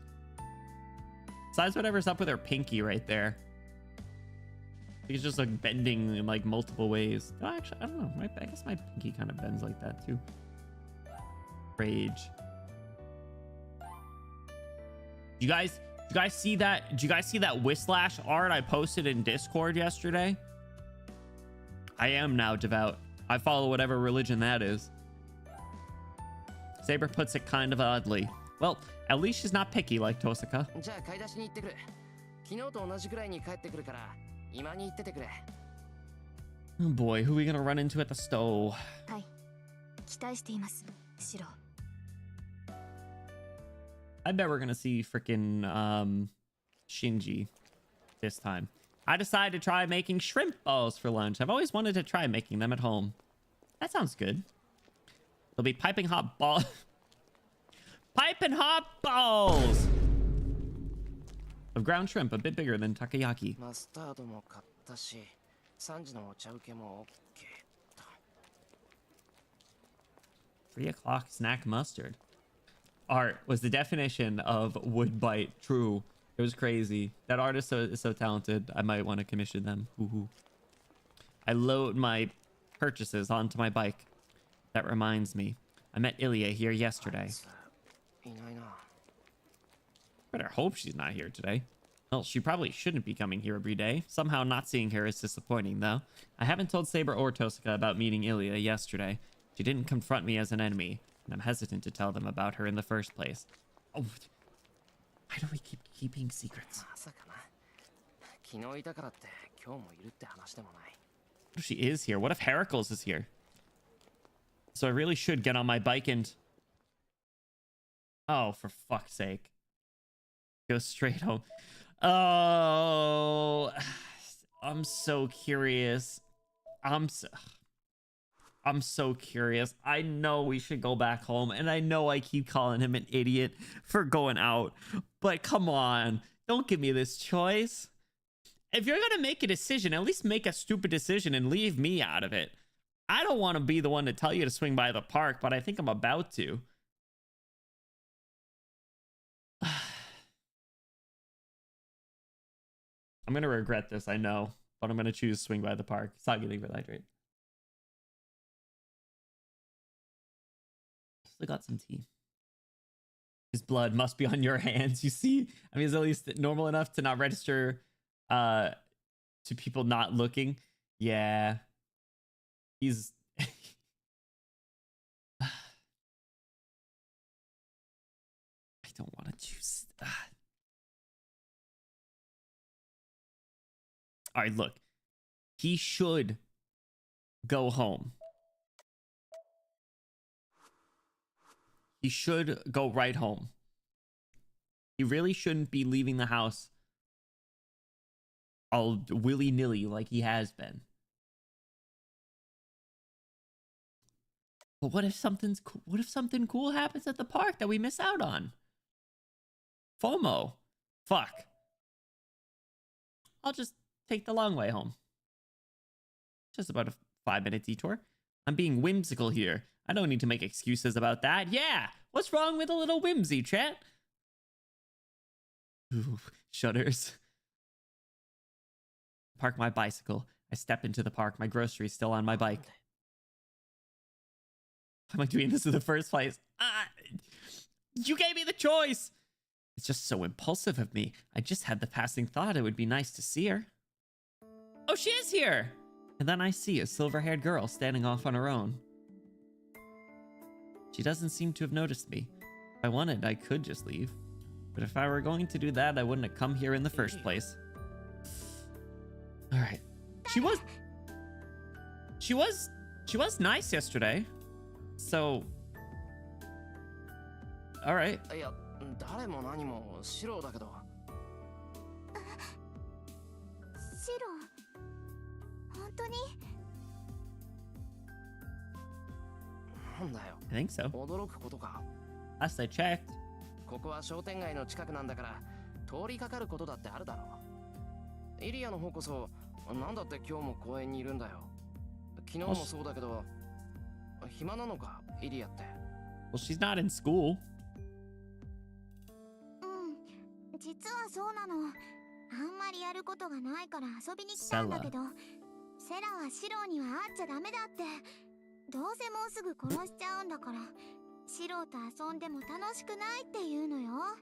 Besides whatever's up with her pinky right there. He's just like bending in like multiple ways. Oh, actually, I don't know. I guess my pinky kind of bends like that too. Rage. You guys see that? Did you guys see that Whislash art I posted in Discord yesterday? I am now devout. I follow whatever religion that is. Saber puts it kind of oddly. Well, at least she's not picky like Tosaka. じゃあ買い出しに行ってくる。昨日と同じくらいに帰ってくるから今に行っててくれ。 Oh boy, who are we gonna run into at the stove? はい、期待しています、シロ。 I bet we're gonna see freaking Shinji this time. I decided to try making shrimp balls for lunch. I've always wanted to try making them at home. That sounds good. They'll be piping hot balls. Piping hot balls of ground shrimp, a bit bigger than takoyaki. マスタードも買ったし、3時のお茶受けも OK と。 3 o'clock snack mustard. Art was the definition of wood bite. True. It was crazy. That artist is so talented. I might want to commission them. Hoo-hoo. I load my purchases onto my bike. That reminds me. I met Ilya here yesterday. いないな。 Better hope she's not here today. Well, she probably shouldn't be coming here every day. Somehow not seeing her is disappointing, though. I haven't told Saber or Tosaka about meeting Ilya yesterday. She didn't confront me as an enemy, and I'm hesitant to tell them about her in the first place. Oh, why do we keep keeping secrets? まさかな。昨日いたからって今日もいるって話でもない。 What if she is here? What if Heracles is here? So I really should get on my bike and... Oh, for fuck's sake. Go straight home. Oh, I'm so curious. I'm so curious. I know we should go back home, and I know I keep calling him an idiot for going out, but come on, don't give me this choice. If you're gonna make a decision, at least make a stupid decision and leave me out of it. I don't want to be the one to tell you to swing by the park, but I think I'm about to. I'm gonna regret this, I know, but I'm gonna choose swing by the park. It's not getting rehydrate. Still got some tea. His blood must be on your hands. You see, I mean, it's at least normal enough to not register to people not looking. Yeah, he's I don't want to choose. All right, look, he should go home. He should go right home. He really shouldn't be leaving the house all willy-nilly like he has been. But what if something cool happens at the park that we miss out on? FOMO. Fuck. I'll just take the long way home. Just about a 5-minute detour. I'm being whimsical here. I don't need to make excuses about that. Yeah! What's wrong with a little whimsy, chat? Ooh, shudders. Park my bicycle. I step into the park. My groceries still on my bike. Why am I doing this in the first place? You gave me the choice! It's just so impulsive of me. I just had the passing thought it would be nice to see her. Oh, she is here! And then I see a silver-haired girl standing off on her own. She doesn't seem to have noticed me. If I wanted, I could just leave. But if I were going to do that, I wouldn't have come here in the first place. All right. She was nice yesterday. So, all right. いや、誰も何もシロだけど。シロ、本当に？なんだよ。I think so. 驚くことか。Last I checked. ここは商店街の近くなんだから、通りかかることだってあるだろう。イリアの方こそ、なんだって今日も公園にいるんだよ。昨日もそうだけど、暇なのか、イリアって。Well, she's not in school. 実はそうなの。あんまりやることがないから遊びに来たんだけど、セラはシロには会っちゃダメだって。どうせもうすぐ殺しちゃうんだから、シロと遊んでも楽しくないって言うのよ。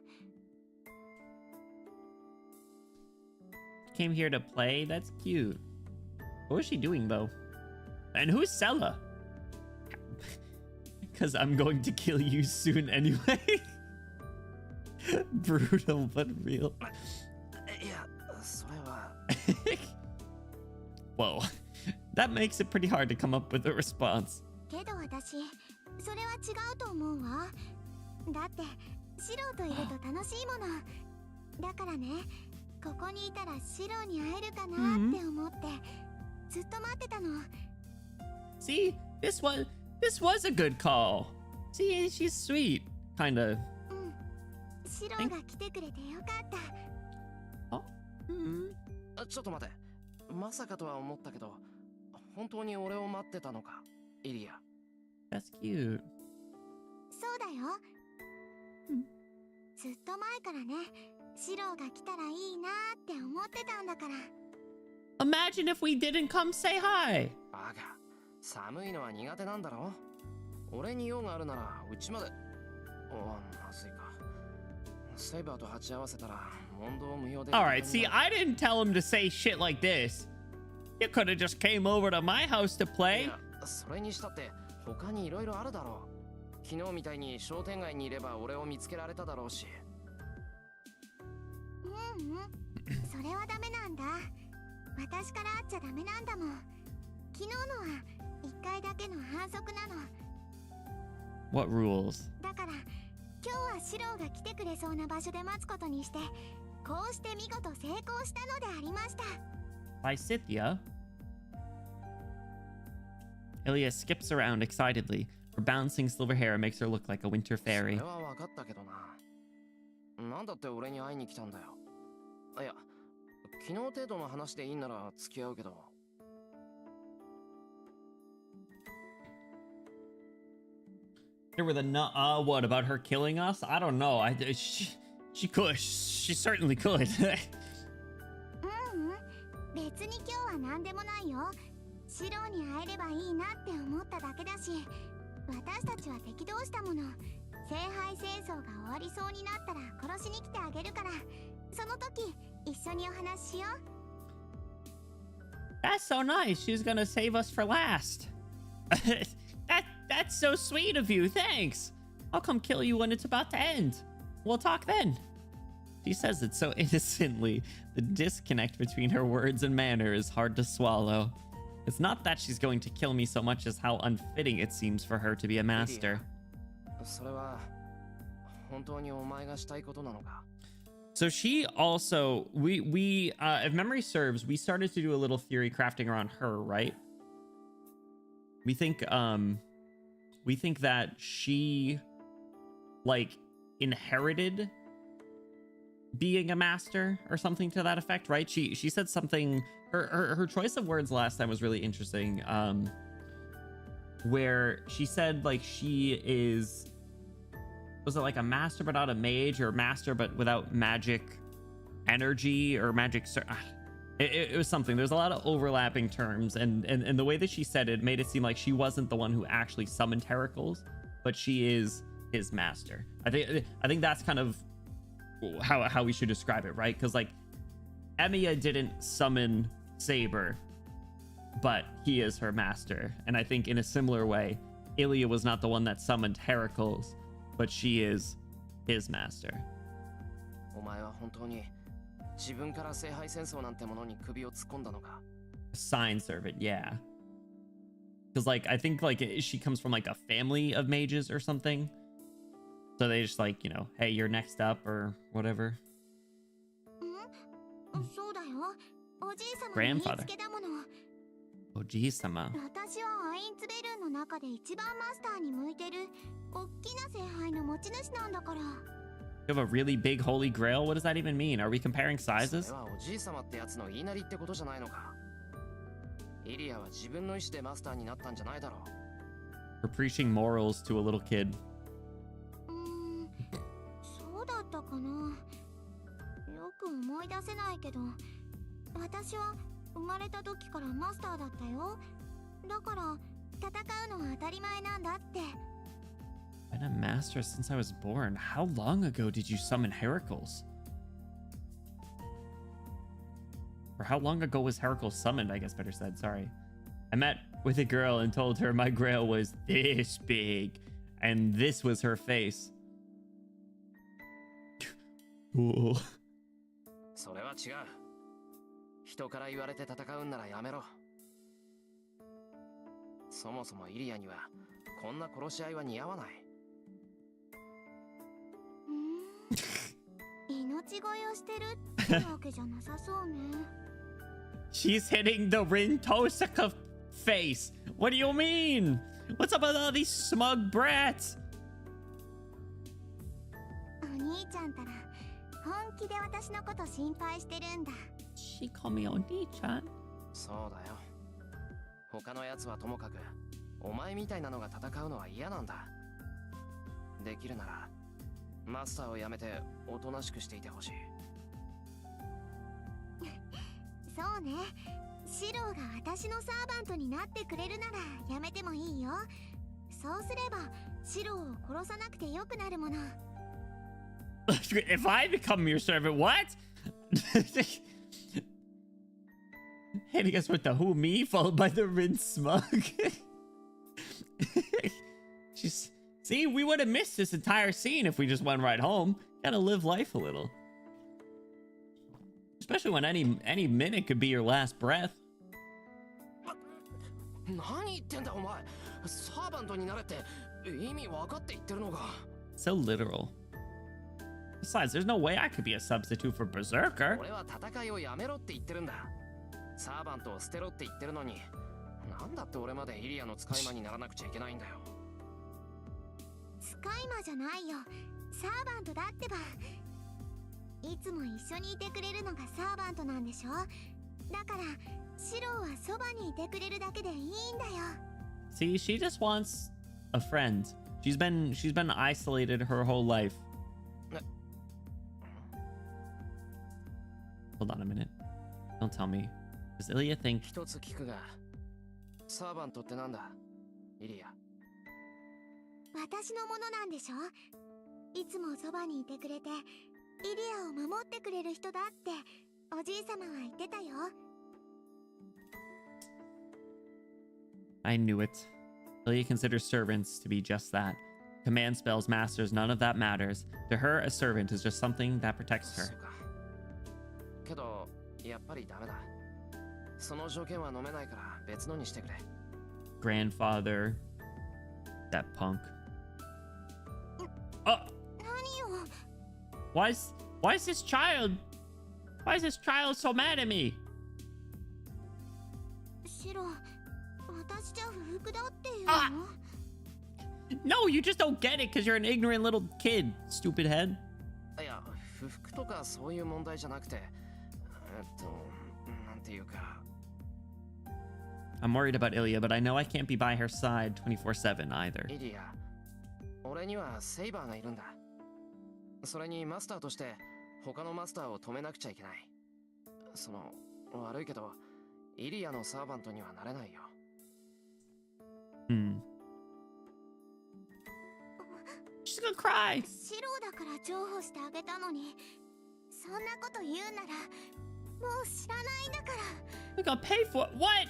Came here to play? That's cute. What was she doing though? And who's Sella? Because I'm going to kill you soon anyway. Brutal but real. いや、それは。Whoa. That makes it pretty hard to come up with a response. けど私、それは違うと思うわ。だって、シロといると楽しいもの。だからね、ここにいたらシロに会えるかなって思って、ずっと待ってたの。See, this was a good call. See, she's sweet, kinda. シロが来てくれてよかった。ちょっと待て。まさかとは思ったけど、本当に俺を待ってたのか、イリア。That's cute. そうだよ。ずっと前からね、シロが来たらいいなって思ってたんだから。Imagine if we didn't come say hi. バカ、寒いのは苦手なんだろ。俺に用があるならうちまで。まずいか。セイバーと鉢合わせたら問答無用で。All right, see, I didn't tell him to say shit like this. You could have just came over to my house to play. いや、それにしたって他にいろいろあるだろう。昨日みたいに商店街にいれば俺を見つけられただろうし。それはダメなんだ。私から会っちゃダメなんだもん。昨日のは1回だけの反則なの。What rules? だから今日はシロが来てくれそうな場所で待つことにして、こうして見事成功したのでありました。By Scythia. Ilya skips around excitedly. Her bouncing silver hair makes her look like a winter それ fairy. は分かったけどな。なんだって俺に会いに来たんだよ。いや、昨日程度の話でいいんなら付き合うけど。There were the what about her killing us? I don't know. She could. She certainly could. 別に今日は何でもないよ。シロに会えればいいなって思っただけだし、私たちは敵同士だもの。聖杯戦争が終わりそうになったら殺しに来てあげるから、その時一緒にお話ししよう。That's so nice. She's gonna save us for last. That's so sweet of you. Thanks. I'll come kill you when it's about to end. We'll talk then. She says it so innocently. The disconnect between her words and manner is hard to swallow. It's not that she's going to kill me so much as how unfitting it seems for her to be a master. それは本当にお前がしたいことなのか? So she also, we if memory serves, we started to do a little theory crafting around her, right? We think that she like inherited being a master or something to that effect, right? She said something, her choice of words last time was really interesting, where she said like she is, was it like a master but not a mage, or master but without magic energy, or magic it was something. There's a lot of overlapping terms, and the way that she said it made it seem like she wasn't the one who actually summoned Heracles, but she is his master. I think that's kind of how we should describe it, right? Because like Emiya didn't summon Saber, but he is her master. And I think in a similar way, Ilya was not the one that summoned Heracles, but she is his master. お前は本当に自分から聖杯戦争なんてものに首を突っ込んだのか? Sign servant, yeah. Because like I think like she comes from like a family of mages or something. So they just like, you know, hey, you're next up or whatever. そうだよ。おじいさまの Grandfather. 言いつけだもの。 Oji-sama. 私はアインツベルンの中で一番マスターに向いてるおっきな聖杯の持ち主なんだから。 You have a really big holy grail? What does that even mean? Are we comparing そ sizes? れはおじいさまってやつの言いなりってことじゃないのか? イリアは自分の意志でマスターになったんじゃないだろう? We're preaching morals to a little kid. そうだったかな。よく思い出せないけど、私は生まれた時からマスターだったよ。だから戦うのは当たり前なんだって。 Been a master since I was born. How long ago did you summon Heracles? Or how long ago was Heracles summoned, I guess better said, sorry. I met with a girl and told her my grail was this big, and this was her face. Cool. それは違う。人から言われて戦うんならやめろ。そもそもイリアにはこんな殺し合いは似合わない。命乞いをしてるってわけじゃなさそうね。She's hitting the Rintosaka face. What do you mean? What's up with all these smug brats? お兄ちゃんたら本気で私のこと心配してるんだ。 She called me Oni-chan. そうだよ。他のやつはともかく、お前みたいなのが戦うのは嫌なんだ。できるなら、マスターを辞めておとなしくしていてほしい。そうね。シローが私のサーバントになってくれるならやめてもいいよ。そうすればシローを殺さなくてよくなるもの。If I become your servant, what? Hitting us with the who me followed by the Rin smug. She's, see, we would have missed this entire scene if we just went right home. Gotta live life a little. Especially when any minute could be your last breath. 何言ってんだお前。サーバントになれって意味分かって言ってるのか。 So literal. Besides, there's no way I could be a substitute for Berserker. 俺は戦いをやめろって言ってるんだ。サーバントを捨てろって言ってるのに、なんだって俺までイリアの使い魔にならなくちゃいけないんだよ。使い魔じゃないよ、サーバントだってば。いつも一緒にいてくれるのがサーバントなんでしょ。だからシローはそばにいてくれるだけでいいんだよ。 See, she just wants a friend. She's been isolated her whole life. Hold on a minute. Don't tell me. Does Ilya think 一つ聞くが、サーバントってなんだ、イリア。私のものなんでしょ。いつもそばにいてくれてイリアを守ってくれる人だっておじいさまは言ってたよ。 I knew it. Ilya considers servants to be just that. Command spells, masters, none of that matters. To her, a servant is just something that protects そ her. うか。けどやっぱりダメだ。その条件は飲めないから別のにしてくれ。 Grandfather. That punk. Oh! 何よ。 Why is this child so mad at me? シロ、私じゃ不服だっていうの。あ No, you just don't get it because you're an ignorant little kid, stupid head. いや、不服とかそういう問題じゃなくて、なんていうか。I'm worried about Ilya, but I know I can't be by her side 24/7 either. イリア、俺にはセイバーがいるんだ。それにマスターとして他のマスターを止めなくちゃいけない。その、悪いけど、イリアのサーバントにはなれないよ。She's gonna cry. シロだから譲歩してあげたのに、そんなこと言うならもう知らないんだから。 We're gonna pay for it. What?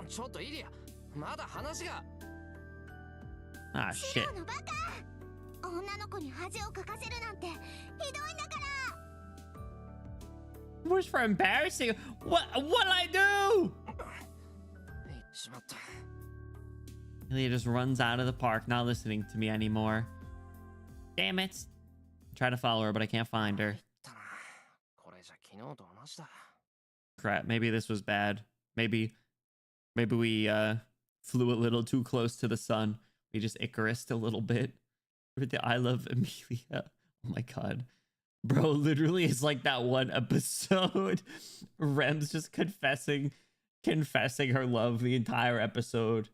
ちょっとイリア、まだ話が。Ah, シ shit. ロのバカ、女の子に恥をかかせるなんてひどいんだから。 Worse for embarrassing. What'd I do? 言ってしまった。Ilya just runs out of the park, not listening to me anymore. Damn it. I try to follow her, but I can't find her. だな。これじゃ昨日と同じだ。 Crap, maybe this was bad. Maybe we flew a little too close to the sun. We just Icarused a little bit. With the I love Amelia. Oh my god. Bro, literally it's like that one episode. Rem's just confessing her love the entire episode.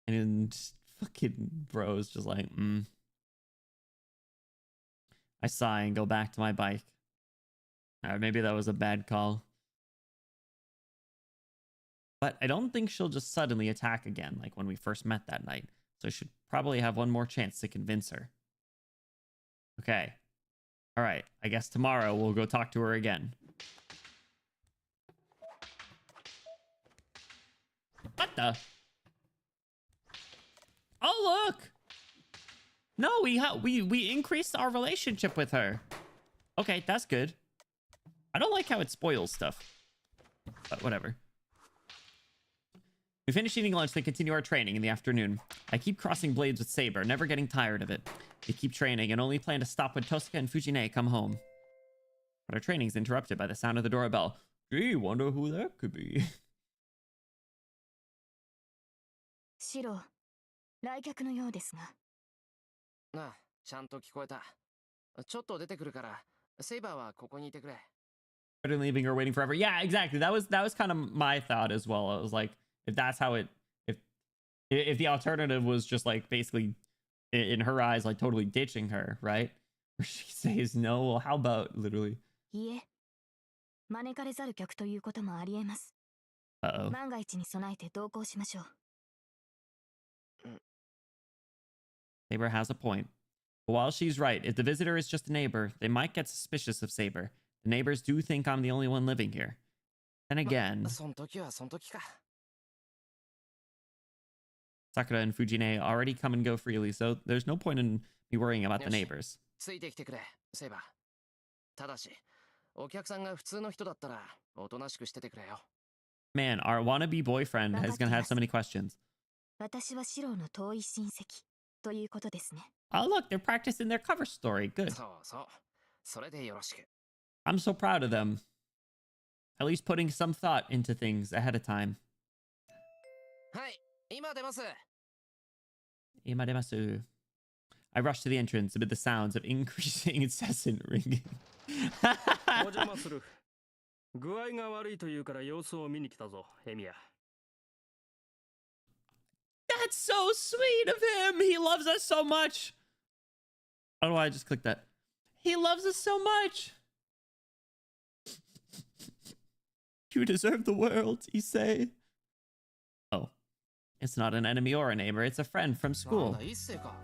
And fucking bro's just like, I sigh and go back to my bike. Alright, maybe that was a bad call. But I don't think she'll just suddenly attack again like when we first met that night. So I should probably have one more chance to convince her. Okay. Alright, I guess tomorrow we'll go talk to her again. What the? Oh, look! No, we increased our relationship with her. Okay, that's good. I don't like how it spoils stuff. But whatever. We finish eating lunch, then continue our training in the afternoon. I keep crossing blades with Saber, never getting tired of it. We keep training and only plan to stop when Tosuka and Fujine come home. But our training is interrupted by the sound of the doorbell. Gee, wonder who that could be. シロ、来客のようですが。なあ、ちゃんと聞こえた。ちょっと出てくるから、セイバーはここにいてくれ。And leaving her waiting forever. Yeah, exactly. That was kind of my thought as well. I was like, if that's how it, if the alternative was just like basically in her eyes like totally ditching her, right? Where she says no, well, how about literally? いえ、招かれざる客ということもありえます。Uh-oh. 万が一に備えて同行しましょう。Saber has a point. But while she's right, if the visitor is just a neighbor, they might get suspicious of Saber. The neighbors do think I'm the only one living here. Then again, そん時はそん時か。Sakura and Fujine already come and go freely, so there's no point in me worrying about the neighbors. ついてきてくれ、セイバー。ただし、お客さんが普通の人だったら、おとなしくしててくれよ。Man, our wannabe boyfriend is gonna have so many questions. 私はシロの遠い親戚ということですね。Oh, look, they're practicing their cover story. Good. そうそう。それでよろしく。I'm so proud of them. At least putting some thought into things ahead of time. はい、今出ます。 Imademasu. I rush to the entrance amid the sounds of increasing incessant ringing. お邪魔する。具合が悪いというから様子を見に来たぞ、エミヤ。That's so sweet of him. He loves us so much. I don't know why I just clicked that. He loves us so much. You deserve the world, you say. Oh, it's not an enemy or a neighbor. It's a friend from なん school. だ、一世か。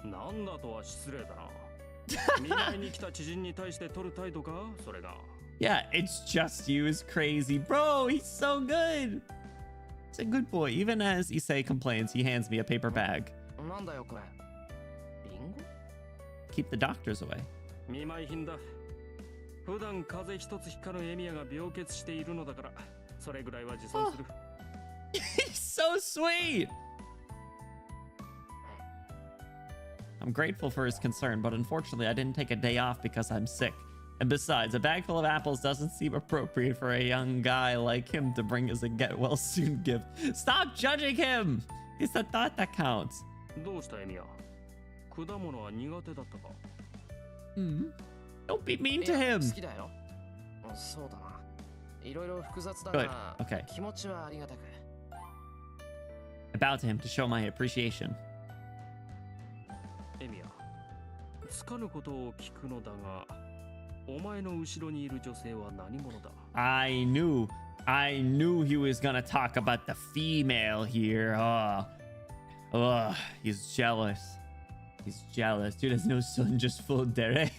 なんだとは失礼だな。見舞いに来た知人に対して取る態度か、それが。Yeah, it's just you is crazy. Bro, he's so good. He's a good boy. Even as Issei complains, he hands me a paper bag. なんだよこれ。リンゴ？ Keep the doctors away. 見舞い品だ。普段風邪一つひかぬエミヤが病欠しているのだから、それぐらいは持参する。He's so sweet. I'm grateful for his concern, but unfortunately I didn't take a day off because I'm sick. And besides, a bag full of apples doesn't seem appropriate for a young guy like him to bring as a get-well-soon gift. Stop judging him! It's the thought that counts. どうしたエミヤ？果物は苦手だったか？ Don't be mean い to や him. 好きだよ。そうだな。いろいろ複雑だ Good. が、 Okay. 気持ちはありがたく。 I bow to him to show my appreciation. エミヤ、つかぬことを聞くのだが、お前の後ろにいる女性は何者だ？ I knew he was gonna talk about the female here. He's jealous. He's jealous. Dude has no son, just full Dere.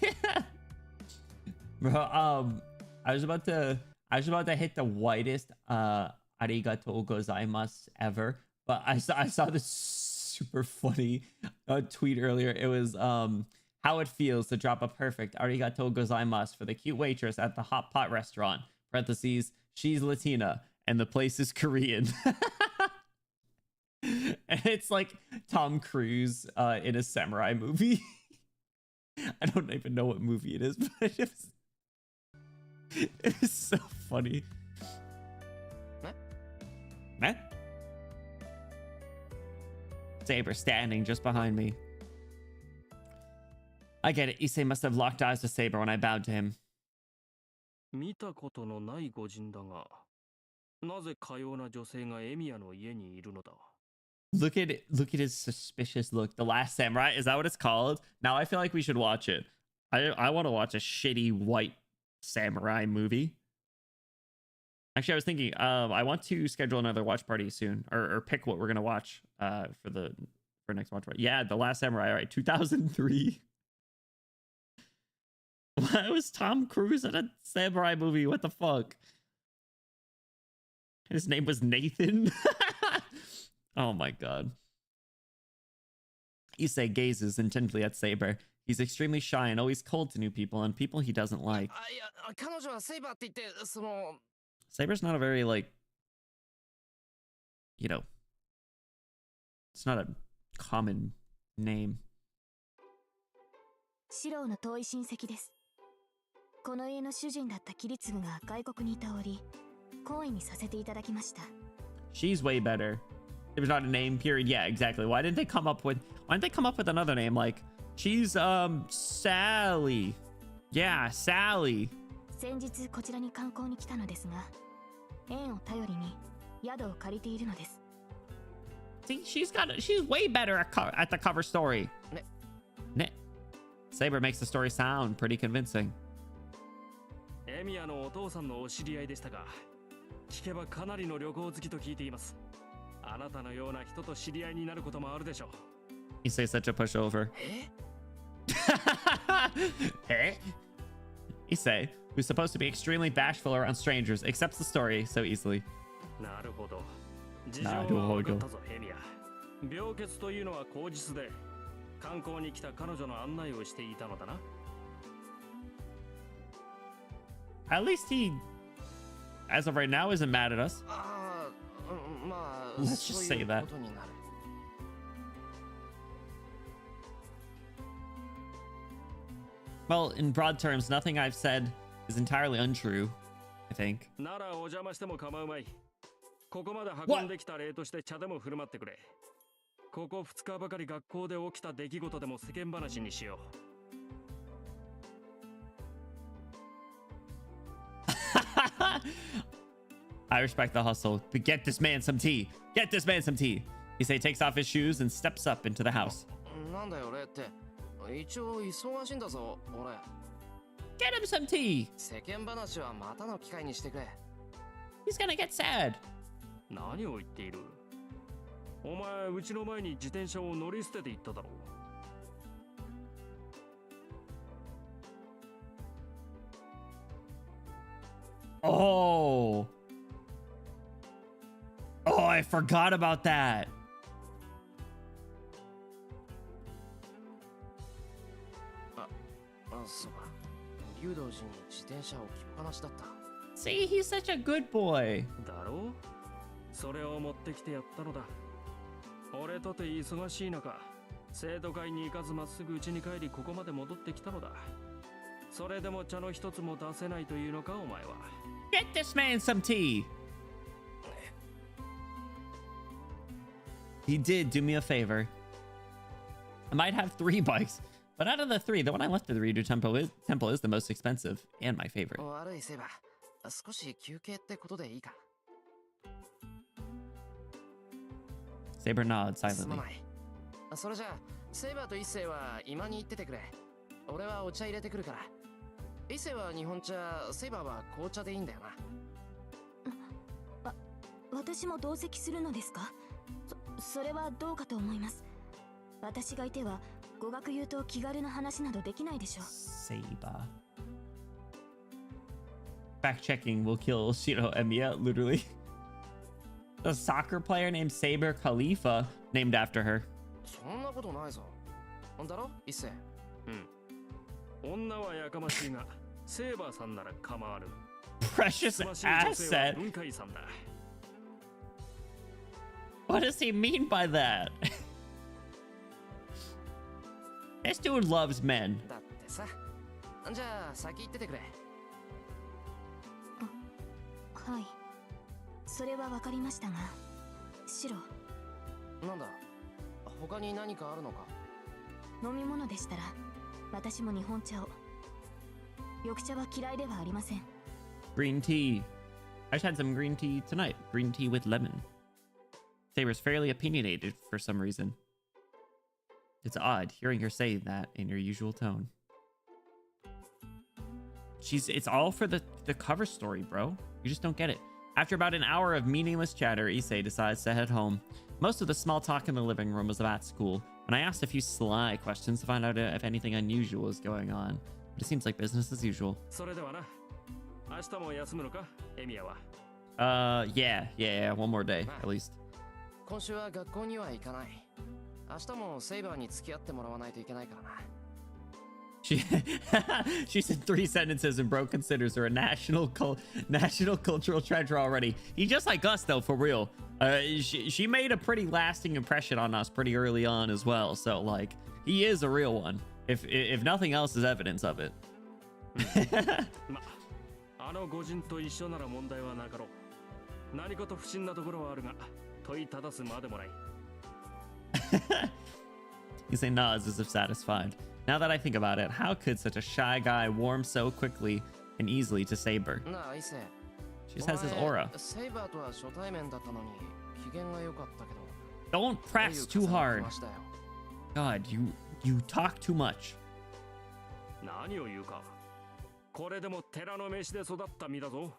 Bro, I was about to hit the whitest arigatou gozaimasu ever, but I saw this super funny tweet earlier. It was how it feels to drop a perfect arigatou gozaimasu for the cute waitress at the hot pot restaurant. Parentheses, she's Latina and the place is Korean. And it's like Tom Cruise in a samurai movie. I don't even know what movie it is, but it was so funny. Meh? Saber standing just behind me. I get it. Issei must have locked eyes with Saber when I bowed to him. 見たことのない御人だが、なぜかような女性がエミヤの家にいるのだ？ Look at his suspicious look. The Last Samurai, is that what it's called? Now I feel like we should watch it. I want to watch a shitty white samurai movie. Actually, I was thinking, I want to schedule another watch party soon, or pick what we're gonna watch for next watch party. Yeah, The Last Samurai. All right, 2003. Why was Tom Cruise in a samurai movie? What the fuck? His name was Nathan. Oh my god. Issei gazes intently at Saber. He's extremely shy and always cold to new people and people he doesn't like. あ、いや、彼女はセイバーって言って、その。 Saber's not a very, like, you know, it's not a common name. 四郎の遠い親戚です。この家の主人だった桐次が外国にいた折、懇意にさせていただきました。 She's way better. There's not a name, period. Yeah, exactly. Why didn't they come up with another name? Like, she's, Sally. Yeah, Sally. 先日こちらに観光に来たのですが、縁を頼りに宿を借りているのです。 See, she's way better at the cover story. Ne. Saber makes the story sound pretty convincing. エミヤのお父さんのお知り合いでしたが、聞けばかなりの旅行好きと聞いています。あなたのような人と知り合いになることもあるでしょう。 You say such a pushover. Hey? Issei, who's supposed to be extremely bashful around strangers, accepts the story so easily. なるほど。事情は分かったぞ、エミヤ。病欠というのは口実で、観光に来た彼女の案内をしていたのだな。At least he, as of right now, isn't mad at us. ああ、まあ、 Let's just そう say いう that. ことになる。 Well, in broad terms, nothing I've said is entirely untrue, I think. ならお邪魔しても構うまい。ここまで運んできた礼として茶でも振る舞ってくれ。ここ2日ばかり学校で起きた出来事でも世間話にしよう。I respect the hustle, but get this man some tea. Get this man some tea. Issei takes off his shoes and steps up into the house. なんだよレイって。一応忙しいんだぞ俺。 Get him some tea. 世間話はまたの機会にしてくれ。 He's gonna get sad. 何を言っている？お前うちの前に自転車を乗り捨てて行っただろう。 Oh. Oh, I forgot about that. そうか。竜道寺に自転車を置きっぱなしだった。 See, he's such a good boy. だろう？それを持ってきてやったのだ。俺とて忙しい中、生徒会に行かずまっすぐ家に帰りここまで戻ってきたのだ。それでも茶の一つも出せないというのかお前は。 Get this man some tea. He did do me a favor. I might have 3 bikes, but out of the 3, the one I left at the Reader Temple is the most expensive and my favorite. 悪いセイバー。少し休憩ってことでいいか。 Saber nods すま silently. ない。それじゃあセイバーと一星は今に行っててくれ。俺はお茶入れてくるから。一星は日本茶、セイバーは紅茶でいいんだよな。私も同席するのですか？それはどうかと思います。私がいては語学言うと気軽な話などできないでしょう。 Saber. Fact checking will kill Shiro Emiya, literally. A soccer player named Saber Khalifa, named after her. そんなことないぞ。だろ一星。うん。女はやかましいが、セーバーさんなら構わぬ。 Precious つましい女性は asset. 文化遺産だ。 What does he mean by that? This dude loves men. だってさ。じゃあ先行っててくれ。はい。それはわかりましたが、シロ、なんだ他に何かあるのか。飲み物でしたら私も日本茶を。緑茶は嫌いではありません。 Green tea. I just had some green tea tonight. Green tea with lemon. Saber's fairly opinionated for some reason. It's odd hearing her say that in your usual tone. It's all for the cover story, bro. You just don't get it. After about an hour of meaningless chatter, Issei decides to head home. Most of the small talk in the living room was about school, and I asked a few sly questions to find out if anything unusual is going on. But it seems like business as usual. それではな。明日も休むのか、エミヤは。Yeah. One more day, at least. 今週は学校には行かない。明日もセイバーに付き合ってもらわないといけないからな。She said 3 sentences and bro considers her a national cultural treasure already. He just like us though, for real. She made a pretty lasting impression on us pretty early on as well. So like he is a real one. If nothing else is evidence of it. ま、あの御人と一緒なら問題はなかろう。何かと不審なところはあるが、問いただすまでもない。Issei nods as if satisfied. Now that I think about it, how could such a shy guy warm so quickly and easily to Saber? なあ、イセ。 She just has his aura. セイバーとは初対面だったのに機嫌が良かったけど。 Don't press too hard. God, you talk too much. 何を言うか。これでも寺の飯で育った身だぞ。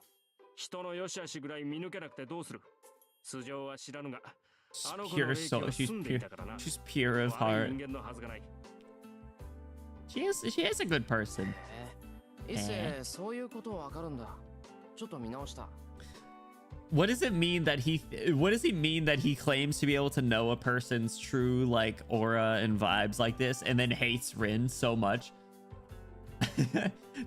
人の良し悪しぐらい見抜けなくてどうする。素性は知らぬが、あの子の Pure 霊気 soul. は住んでいたからな。 She's pure of 悪い heart. 人間のはずがない。She is a good person. イセ、そういうことわかるんだ。ちょっと見直した。What does it mean that what does he mean that he claims to be able to know a person's true like aura and vibes like this and then hates Rin so much?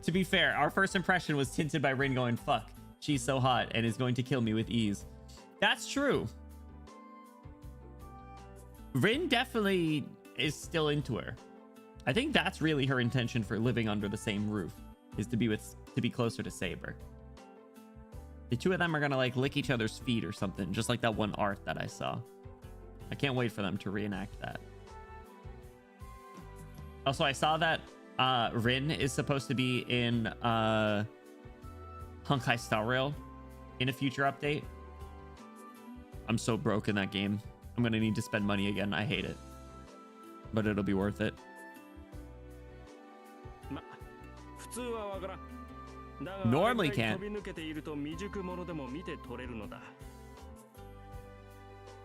To be fair, our first impression was tinted by Rin going, fuck, she's so hot and is going to kill me with ease. That's true. Rin definitely is still into her. I think that's really her intention for living under the same roof, is to be closer to Saber. The two of them are gonna like lick each other's feet or something, just like that one art that I saw. I can't wait for them to reenact that. Also, I saw that Rin is supposed to be in Honkai Star Rail in a future update. I'm so broke in that game. I'm gonna need to spend money again. I hate it, but it'll be worth it. 普通はわからん。だが Normally あれぐらい can't. 飛び抜けていると未熟者でも見て取れるのだ。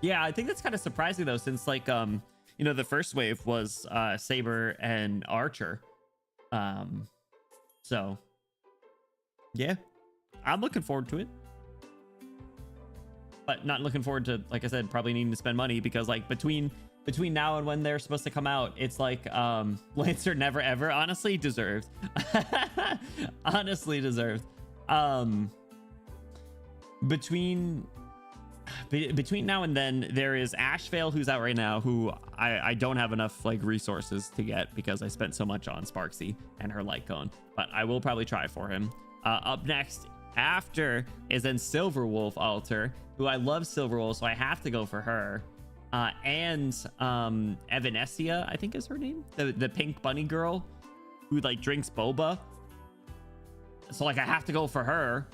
Yeah, I think that's kind of surprising though, since like you know, the first wave was Saber and Archer. So yeah, I'm looking forward to it. But not looking forward to, like I said, probably needing to spend money because like between now and when they're supposed to come out, it's like Lancer Never Ever honestly deserved. Honestly deserved. Between now and then, there is Ashvale, who's out right now, who I don't have enough like resources to get because I spent so much on Sparksy and her light cone, but I will probably try for him. Up next after is then Silverwolf Alter, who I love Silverwolf, so I have to go for her. And Evanesia, I think is her name, the pink bunny girl who like drinks boba. So like I have to go for her.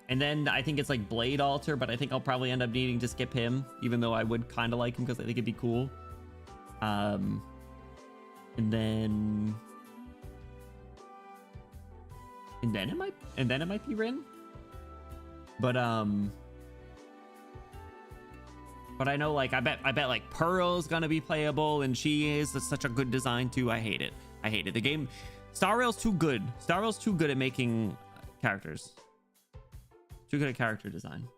And then I think it's like Blade Alter, but I think I'll probably end up needing to skip him, even though I would kind of like him because I think it'd be cool. And then it might be Rin. But I know like I bet like Pearl's gonna be playable, and she is such a good design too. I hate it. The game Star Rail's too good. Star Rail's too good at making characters. Too good at character design.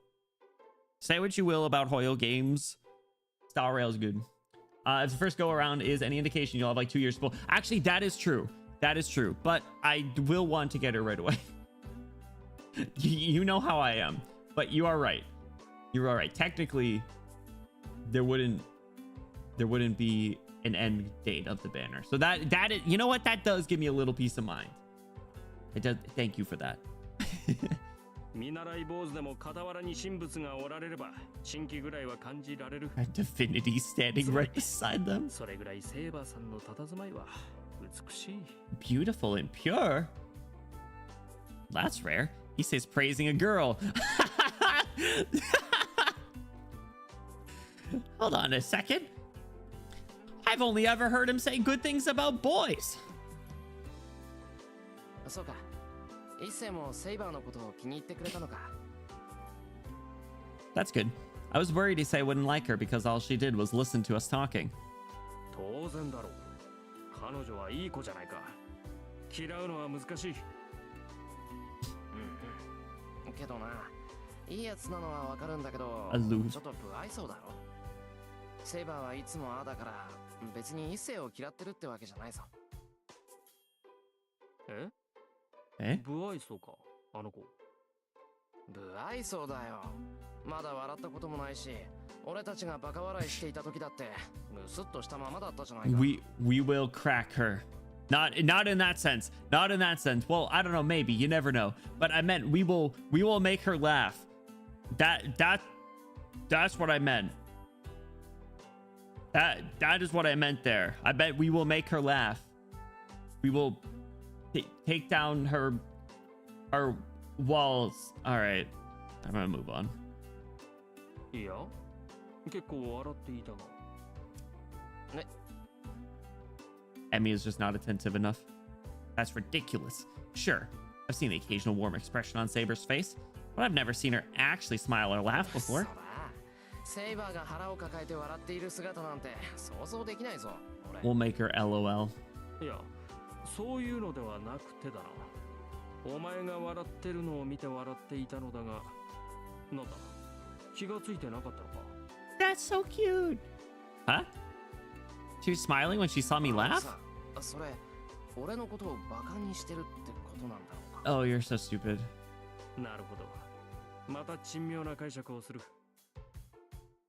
Say what you will about Hoyo games, Star Rail's good. If the first go around is any indication, you'll have like 2 years to pull. Actually, that is true. But I will want to get her right away. You know how I am. But you are right. Technically, there wouldn't be an end date of the banner. So that is, you know what? That does give me a little peace of mind. It does. Thank you for that. 見習い坊主でも傍らに神仏がおられれば新規ぐらいは感じられる。 Divinity standing right beside them. それぐらいセーバーさんの佇まいは美しい。 Beautiful and pure. That's rare. He says praising a girl. Hold on a second. I've only ever heard him say good things about boys. そうか。一世もセイバーのことを気に入ってくれたのか。 That's good. I was worried he said I wouldn't like her because all she did was listen to us talking. 当然だろう。彼女はいい子じゃないか。嫌うのは難しい。けどな、いいやつなのはわかるんだけど、 Aloof. ちょっと不愛想だろ。セイバーはいつもああだから別に一世を嫌ってるってわけじゃないぞ。え？不愛想か、あの子。不愛想だよ。まだ笑ったこともないし、俺たちがバカ笑いしていた時だってムスッとしたままだったじゃないか。 We will crack her. Not in that sense. Not in that sense. Well, I don't know, maybe. You never know. But I meant we will make her laugh. That's what I meant. That is what I meant there. I bet we will make her laugh. We will take down her walls. All right. I'm gonna move on. いや、結構笑っていたが。 Emmy is just not attentive enough. That's ridiculous. Sure, I've seen the occasional warm expression on Saber's face, but I've never seen her actually smile or laugh before. セイバーが腹を抱えて笑っている姿なんて想像できないぞ。 We'll make her LOL. いや、そういうのではなくてだな。お前が笑ってるのを見て笑っていたのだが、なんだ、気がついてなかったのか。 That's so cute. Huh? She was smiling when she saw me laugh? それ、俺のことをバカにしてるってことなんだろうか。 Oh, you're so stupid. なるほど。また珍妙な解釈をする。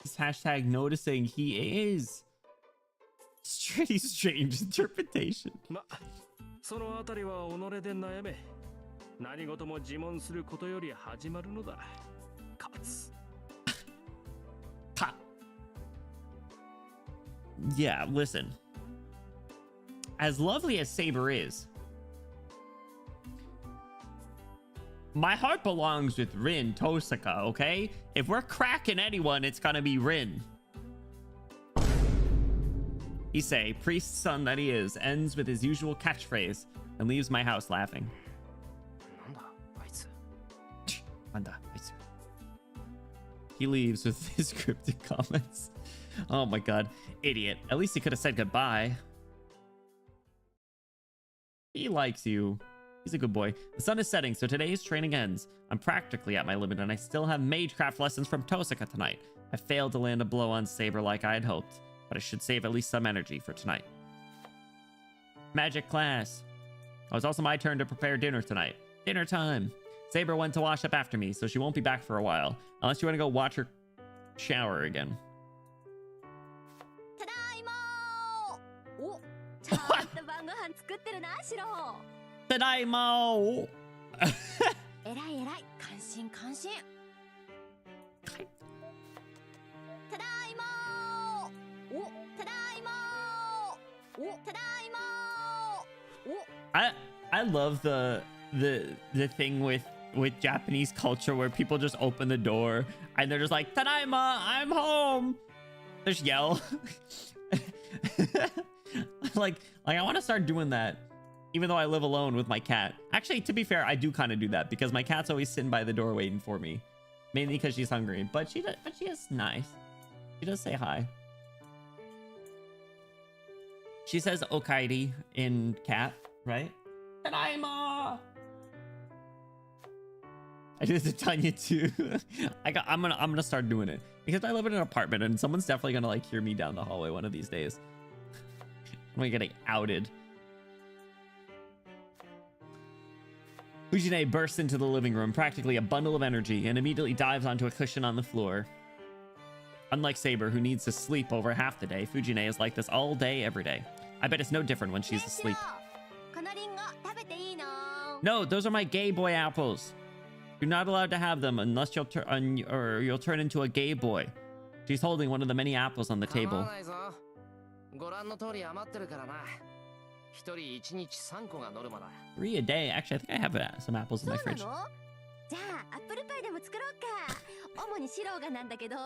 This hashtag noticing he is. Pretty strange interpretation. ま、そのあたりは己で悩め。何事も自問することより始まるのだ。勝つ。Ha. Yeah, listen. As lovely as Saber is, my heart belongs with Rin Tosaka, okay? If we're cracking anyone, it's gonna be Rin. Issei, priest son that he is, ends with his usual catchphrase and leaves my house laughing. なんだあいつ。 Anda, he leaves with his cryptic comments. Oh my god. Idiot. At least he could have said goodbye. He likes you. He's a good boy. The sun is setting, so today's training ends. I'm practically at my limit, and I still have magecraft lessons from Tosaka tonight. I failed to land a blow on Saber like I had hoped, but I should save at least some energy for tonight. Magic class. Oh, it's also my turn to prepare dinner tonight. Dinner time. Saber went to wash up after me, so she won't be back for a while. Unless you want to go watch her shower again. ただいまー。お、ちゃんと晩ご飯作ってるな、シロ。 Tadaimo! えらいえらい、感心感心。ただいまー。お、ただいまー。お、ただいまー。お。 I love the thing with Japanese culture where people just open the door and they're just like, Tadaima, I'm home. They just yell. like I want to start doing that, even though I live alone with my cat. Actually, to be fair, I do kind of do that because my cat's always sitting by the door waiting for me, mainly because she's hungry. But she is nice. She does say hi. She says okairi in cat, right? Tadaima. I did it to Tanya too. I'm gonna start doing it because I live in an apartment and someone's definitely gonna like hear me down the hallway one of these days. I'm getting outed. Fujine bursts into the living room, practically a bundle of energy, and immediately dives onto a cushion on the floor. Unlike Saber, who needs to sleep over half the day, Fujine is like this all day, every day. I bet it's no different when she's asleep. No, those are my gay boy apples. You're not allowed to have them unless you'll turn into a gay boy. She's holding one of the many apples on the table. ご覧の通り余ってるからな。一人一日3個がノルマだ。 3 a day. Actually, I think I have some apples in my fridge. じゃあアップルパイでも作ろうか。主にシロがなんだけど。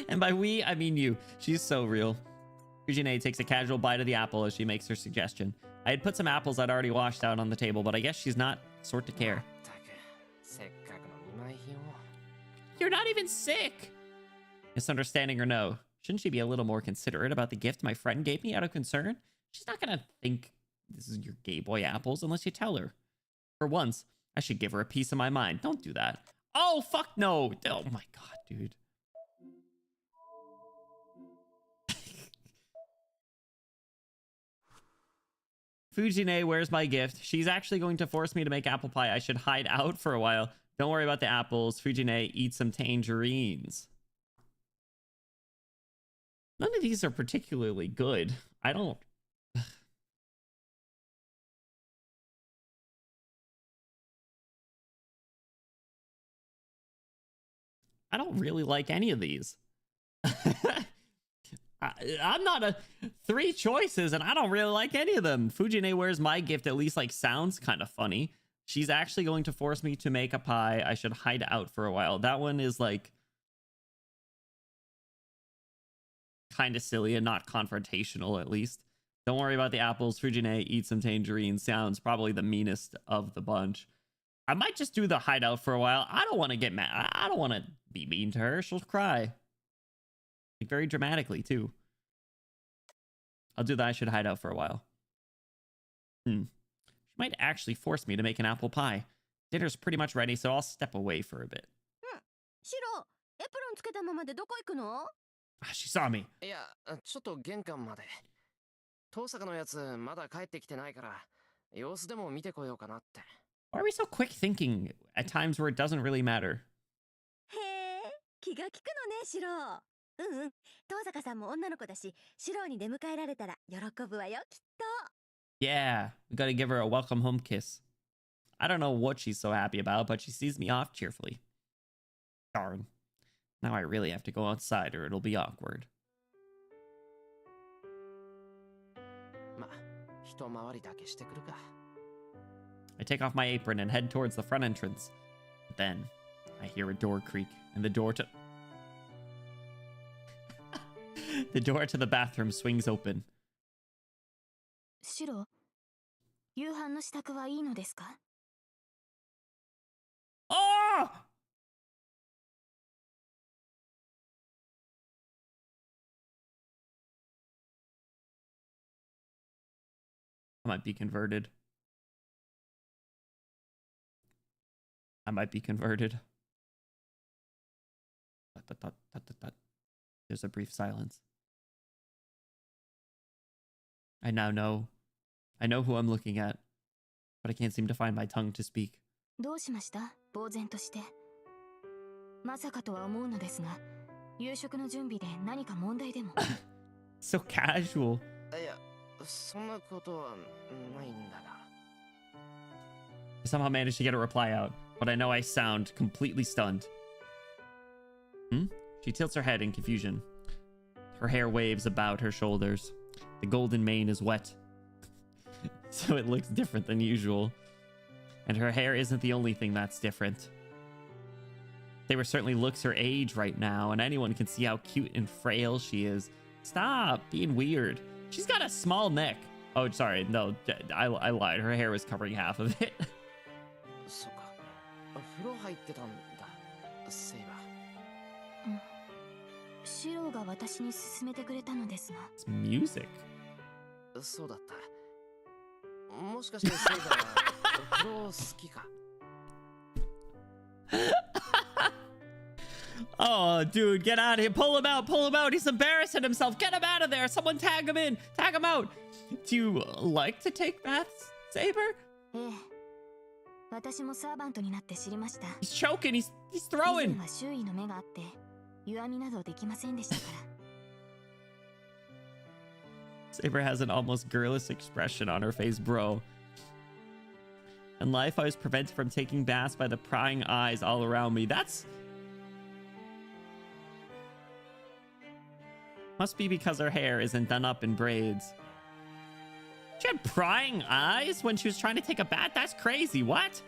And by we, I mean you. She's so real. Fujine takes a casual bite of the apple as she makes her suggestion. I had put some apples I'd already washed out on the table, but I guess she's not sort to care. ったくせっかくの見舞い品を。 You're not even sick! Misunderstanding or no, shouldn't she be a little more considerate about the gift my friend gave me out of concern? She's not gonna think this is your gay boy apples unless you tell her. For once, I should give her a piece of my mind. Don't do that. Oh, fuck no! Oh my god, dude. Fujine, where's my gift? She's actually going to force me to make apple pie. I should hide out for a while. Don't worry about the apples. Fujine, eat some tangerines. None of these are particularly good. I don't... I don't really like any of these. I'm not a 3 choices and I don't really like any of them. Fujine, where's my gift? At least like sounds kind of funny. She's actually going to force me to make a pie. I should hide out for a while. That one is like kind of silly and not confrontational, at least. Don't worry about the apples. Fujine, eat some tangerines. Sounds probably the meanest of the bunch. I might just do the hideout for a while. I don't want to get mad. I don't want to be mean to her. She'll cry. Like very dramatically, too. I'll do that. I should hide out for a while. She might actually force me to make an apple pie. Dinner's pretty much ready, so I'll step away for a bit. シロ、エプロンつけたままでどこ行くの？ She saw me. いや、ちょっと玄関まで。遠坂のやつまだ帰ってきてないから、様子でも見てこようかなって。Why are we so quick thinking at times where it doesn't really matter? へえ、気が利くのね、シロ。うんうん。遠坂さんも女の子だし、シロに出迎えられたら喜ぶわよ、きっと。 Yeah, we gotta give her a welcome home kiss. I don't know what she's so happy about, but she sees me off cheerfully. Darn. Now I really have to go outside or it'll be awkward. ま、一回りだけしてくるか。 I take off my apron and head towards the front entrance. Then, I hear a door creak, and the door to... the door to the bathroom swings open. シロ、夕飯の支度はいいのですか？ Oh! I might be converted. I might be converted. There's a brief silence. I now know. I know who I'm looking at, but I can't seem to find my tongue to speak. どうしました？呆然として。まさかとは思うのですが、夕食の準備で何か問題でも。So casual. いや、そんなことはないんだが。 I somehow managed to get a reply out, but I know I sound completely stunned. Hmm? She tilts her head in confusion. Her hair waves about her shoulders. The golden mane is wet, so it looks different than usual. And her hair isn't the only thing that's different. Saber certainly looks her age right now, and anyone can see how cute and frail she is. Stop being weird. She's got a small neck. Oh, sorry. No, I lied. Her hair was covering half of it. そうか。風呂入ってたんだ。セイバー。シロが私に勧めてくれたのですが。It's music. そうだった。もしかしてセイバーは風呂好きか。Oh, dude, get out of here. Pull him out. Pull him out. He's embarrassing himself. Get him out of there. Someone tag him in. Tag him out. Do you like to take baths, Saber? ええ。私もサーバントになって知りました。He's choking. He's 以 throwing. 前は周囲の目があって、弱みなどできませんでしたから。Saber has an almost girlish expression on her face, bro. In life, I was prevented from taking baths by the prying eyes all around me. That's... must be because her hair isn't done up in braids. She had prying eyes when she was trying to take a bath? That's crazy. What?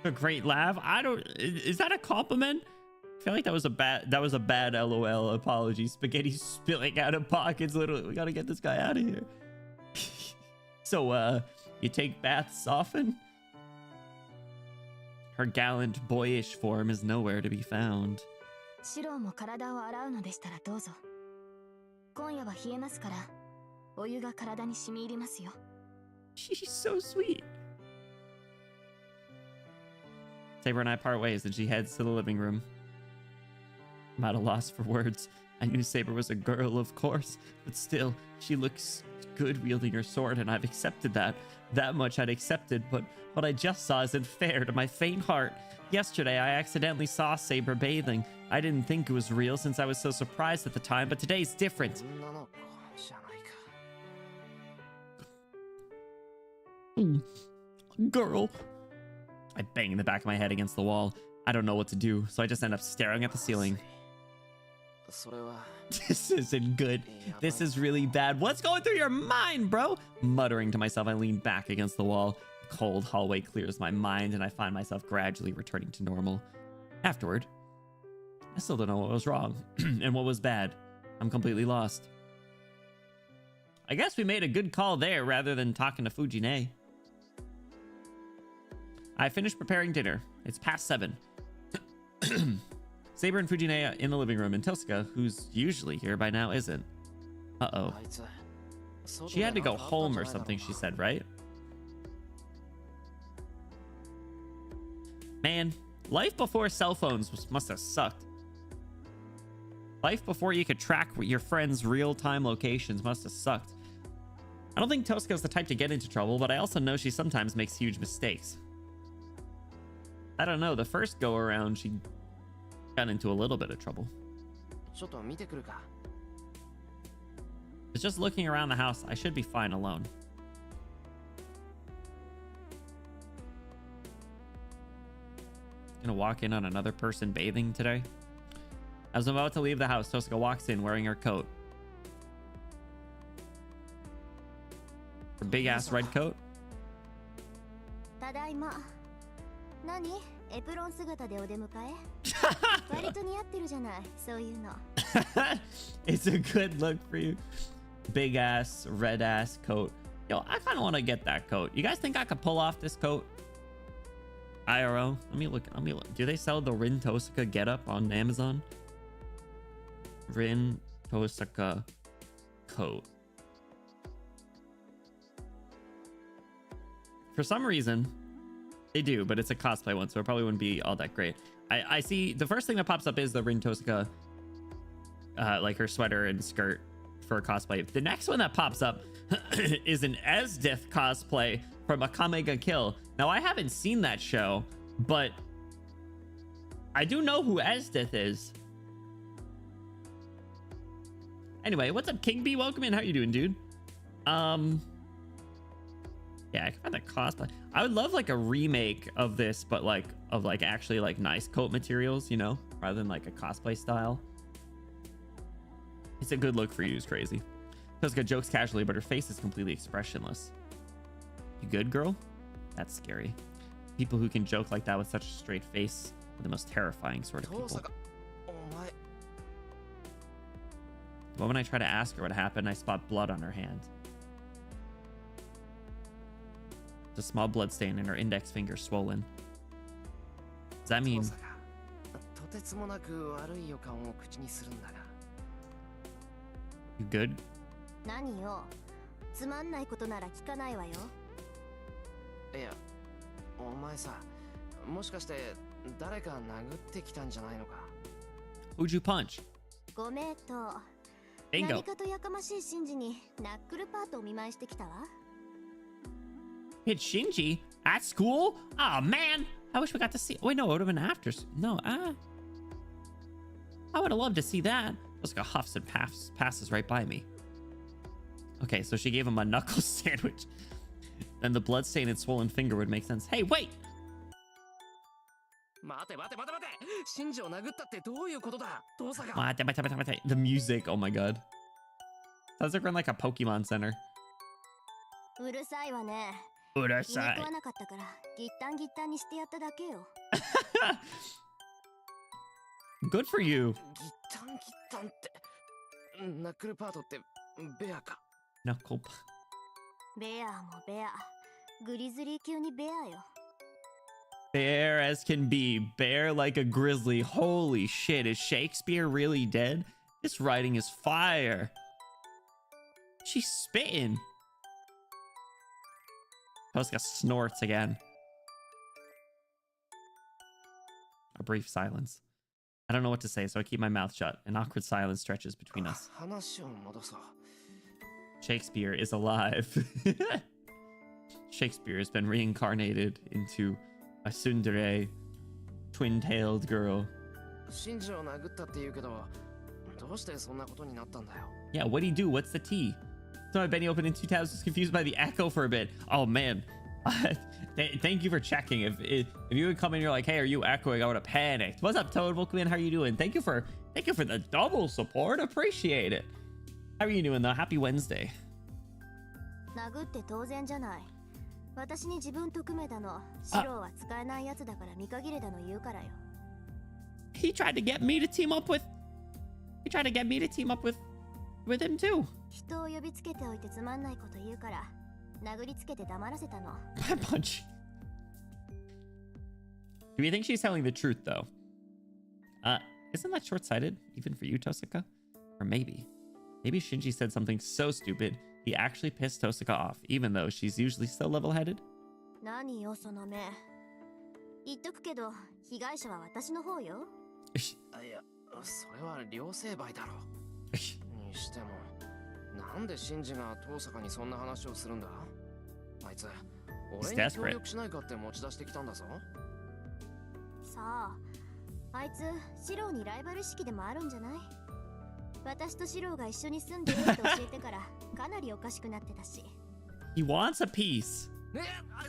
A great laugh. I don't... is that a compliment? I feel like that was a bad LOL. Apology. Spaghetti spilling out of pockets. Literally, we gotta get this guy out of here. So, you take baths often? Her gallant, boyish form is nowhere to be found. シロも体を洗うのでしたらどうぞ。今夜は冷えますから、お湯が体に染み入りますよ。She's so sweet. Saber and I part ways and she heads to the living room. I'm at a loss for words. I knew Saber was a girl, of course, but still, she looks good wielding her sword, and I've accepted that. That much I'd accepted, but what I just saw isn't fair to my faint heart. Yesterday, I accidentally saw Saber bathing. I didn't think it was real since I was so surprised at the time, but today's different. 女の子じゃないか。Girl. I bang the back of my head against the wall. I don't know what to do, so I just end up staring at the ceiling. それは。 This isn't good. This is really bad. What's going through your mind, bro? Muttering to myself, I lean back against the wall. The cold hallway clears my mind, and I find myself gradually returning to normal. Afterward, I still don't know what was wrong and what was bad. I'm completely lost. I guess we made a good call there rather than talking to Fujine. I finished preparing dinner. It's past 7. Saber and Fujine in the living room, and Tosuka, who's usually here by now, isn't. Uh-oh. She had to go home or something, she said, right? Man, life before cell phones must have sucked. Life before you could track your friends' real-time locations must have sucked. I don't think Tosuka's the type to get into trouble, but I also know she sometimes makes huge mistakes. I don't know, the first go-around, she got into a little bit of trouble. ちょっと見てくるか。 It's just looking around the house. I should be fine alone. Gonna walk in on another person bathing today. As I'm about to leave the house, Tosaka walks in wearing her coat. Her big ass red coat. ただいま。何？エプロン姿でお出迎え？割と似合ってるじゃない、そういうの。It's a good look for you. Big ass, red ass coat. Yo, I kind of want to get that coat. You guys think I could pull off this coat? IRL? Let me look. Do they sell the Rin Tosaka getup on Amazon? Rin Tosaka coat. For some reason, they do, but it's a cosplay one, so it probably wouldn't be all that great. I see the first thing that pops up is the Rin Tosaka, like her sweater and skirt for a cosplay. The next one that pops up is an Esdith cosplay from Akame ga Kill. Now, I haven't seen that show, but I do know who Esdith is. Anyway, what's up, King B? Welcome in. How you doing, dude? Yeah, I can find that cosplay. I would love like a remake of this, but like of like actually like nice coat materials, you know, rather than like a cosplay style. It's a good look for you. It's crazy. Tosaka jokes casually, but her face is completely expressionless. You good, girl? That's scary. People who can joke like that with such a straight face are the most terrifying sort of people. The moment I try to ask her what happened, I spot blood on her hand. A small blood stain and her index finger swollen. Does that mean... You good? 何よ。つまんないことなら聞かないわよ。いや、お前さ、もしかして誰か殴ってきたんじゃないのか。Who'd you punch? ご名答。 Bingo. 何かとやかましいシンジにナックルパートを見舞いしてきたわ。Hit Shinji at school? Oh man, I wish we got to see. Wait, no, it would have been after. No, I would have loved to see that. Just got huffs and passes right by me. Okay, so she gave him a knuckle sandwich. Then the bloodstained and swollen finger would make sense. Hey, wait! 待て待て待て待て、シンジを殴ったってどういうことだ、父さんが。Mate. The music, oh my god. Sounds like we're in like a Pokemon Center. うるさいわね。うるさい。気に食わなかったからギッタンギッタンにしてやっただけよ。Good for you. ギッタンギッタンって、ナックルパートってベアか。Knuckle. ベアもベア。グリズリー級にベアよ。Bear as can be. Bear like a grizzly. Holy shit, is Shakespeare really dead? This writing is fire. She's spitting. Tosaka snorts again. A brief silence. I don't know what to say, so I keep my mouth shut. An awkward silence stretches between us. 話を戻そう。 Shakespeare is alive. Shakespeare has been reincarnated into a tsundere, twin-tailed girl. シンジを殴ったって言うけど、どうしてそんなことになったんだよ。 Yeah, what'd he do? What's the tea? So my Benny opened in 2000 was confused by the echo for a bit. Oh man. Thank you for checking. If you would come in, you're like, hey, are you echoing? I would have panicked. What's up, Toad? Welcome in. How are you doing? Thank you for the double support. Appreciate it. How are you doing though? Happy Wednesday. 殴って当然じゃない。私に自分と組めだの。シロは使えないやつだから見限れだの言うからよ。He tried to get me to team up with. He tried to get me to team up with him too. 人を呼びつけておいてつまんないこと言うから、殴りつけて黙らせたの。Punch. Do you think she's telling the truth though? Isn't that short-sighted even for you, Tosaka? Or maybe Shinji said something so stupid he actually pissed Tosaka off, even though she's usually so level-headed. 何よその目。言っとくけど、被害者は私の方よ。いや、それは両成敗だろ。にしても、なんでシンジが遠坂にそんな話をするんだ？あいつ、俺に協力しないかって持ち出してきたんだぞ。さあ、あいつ、シローにライバル意識でもあるんじゃない？私とシローが一緒に住んでるって教えてから、かなりおかしくなってたし。He wants a piece. ね、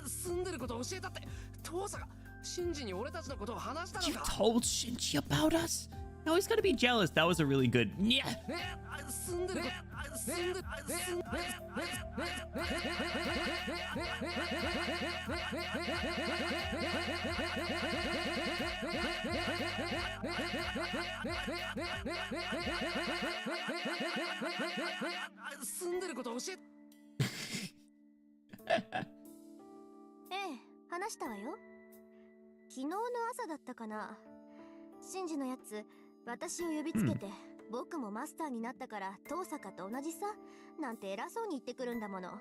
住んでること教えたって、遠坂、シンジに俺たちのことを話したの You か told Shinji about us? Now he's gonna be jealous. That was a really good. Yeah. 住んでる住んでる住んでること教えええ、話したわよ。昨日の朝だったかな。シンジのやつ、私を呼びつけて、僕もマスターになったから遠坂と同じさ、なんて偉そうに言ってくるんだもの。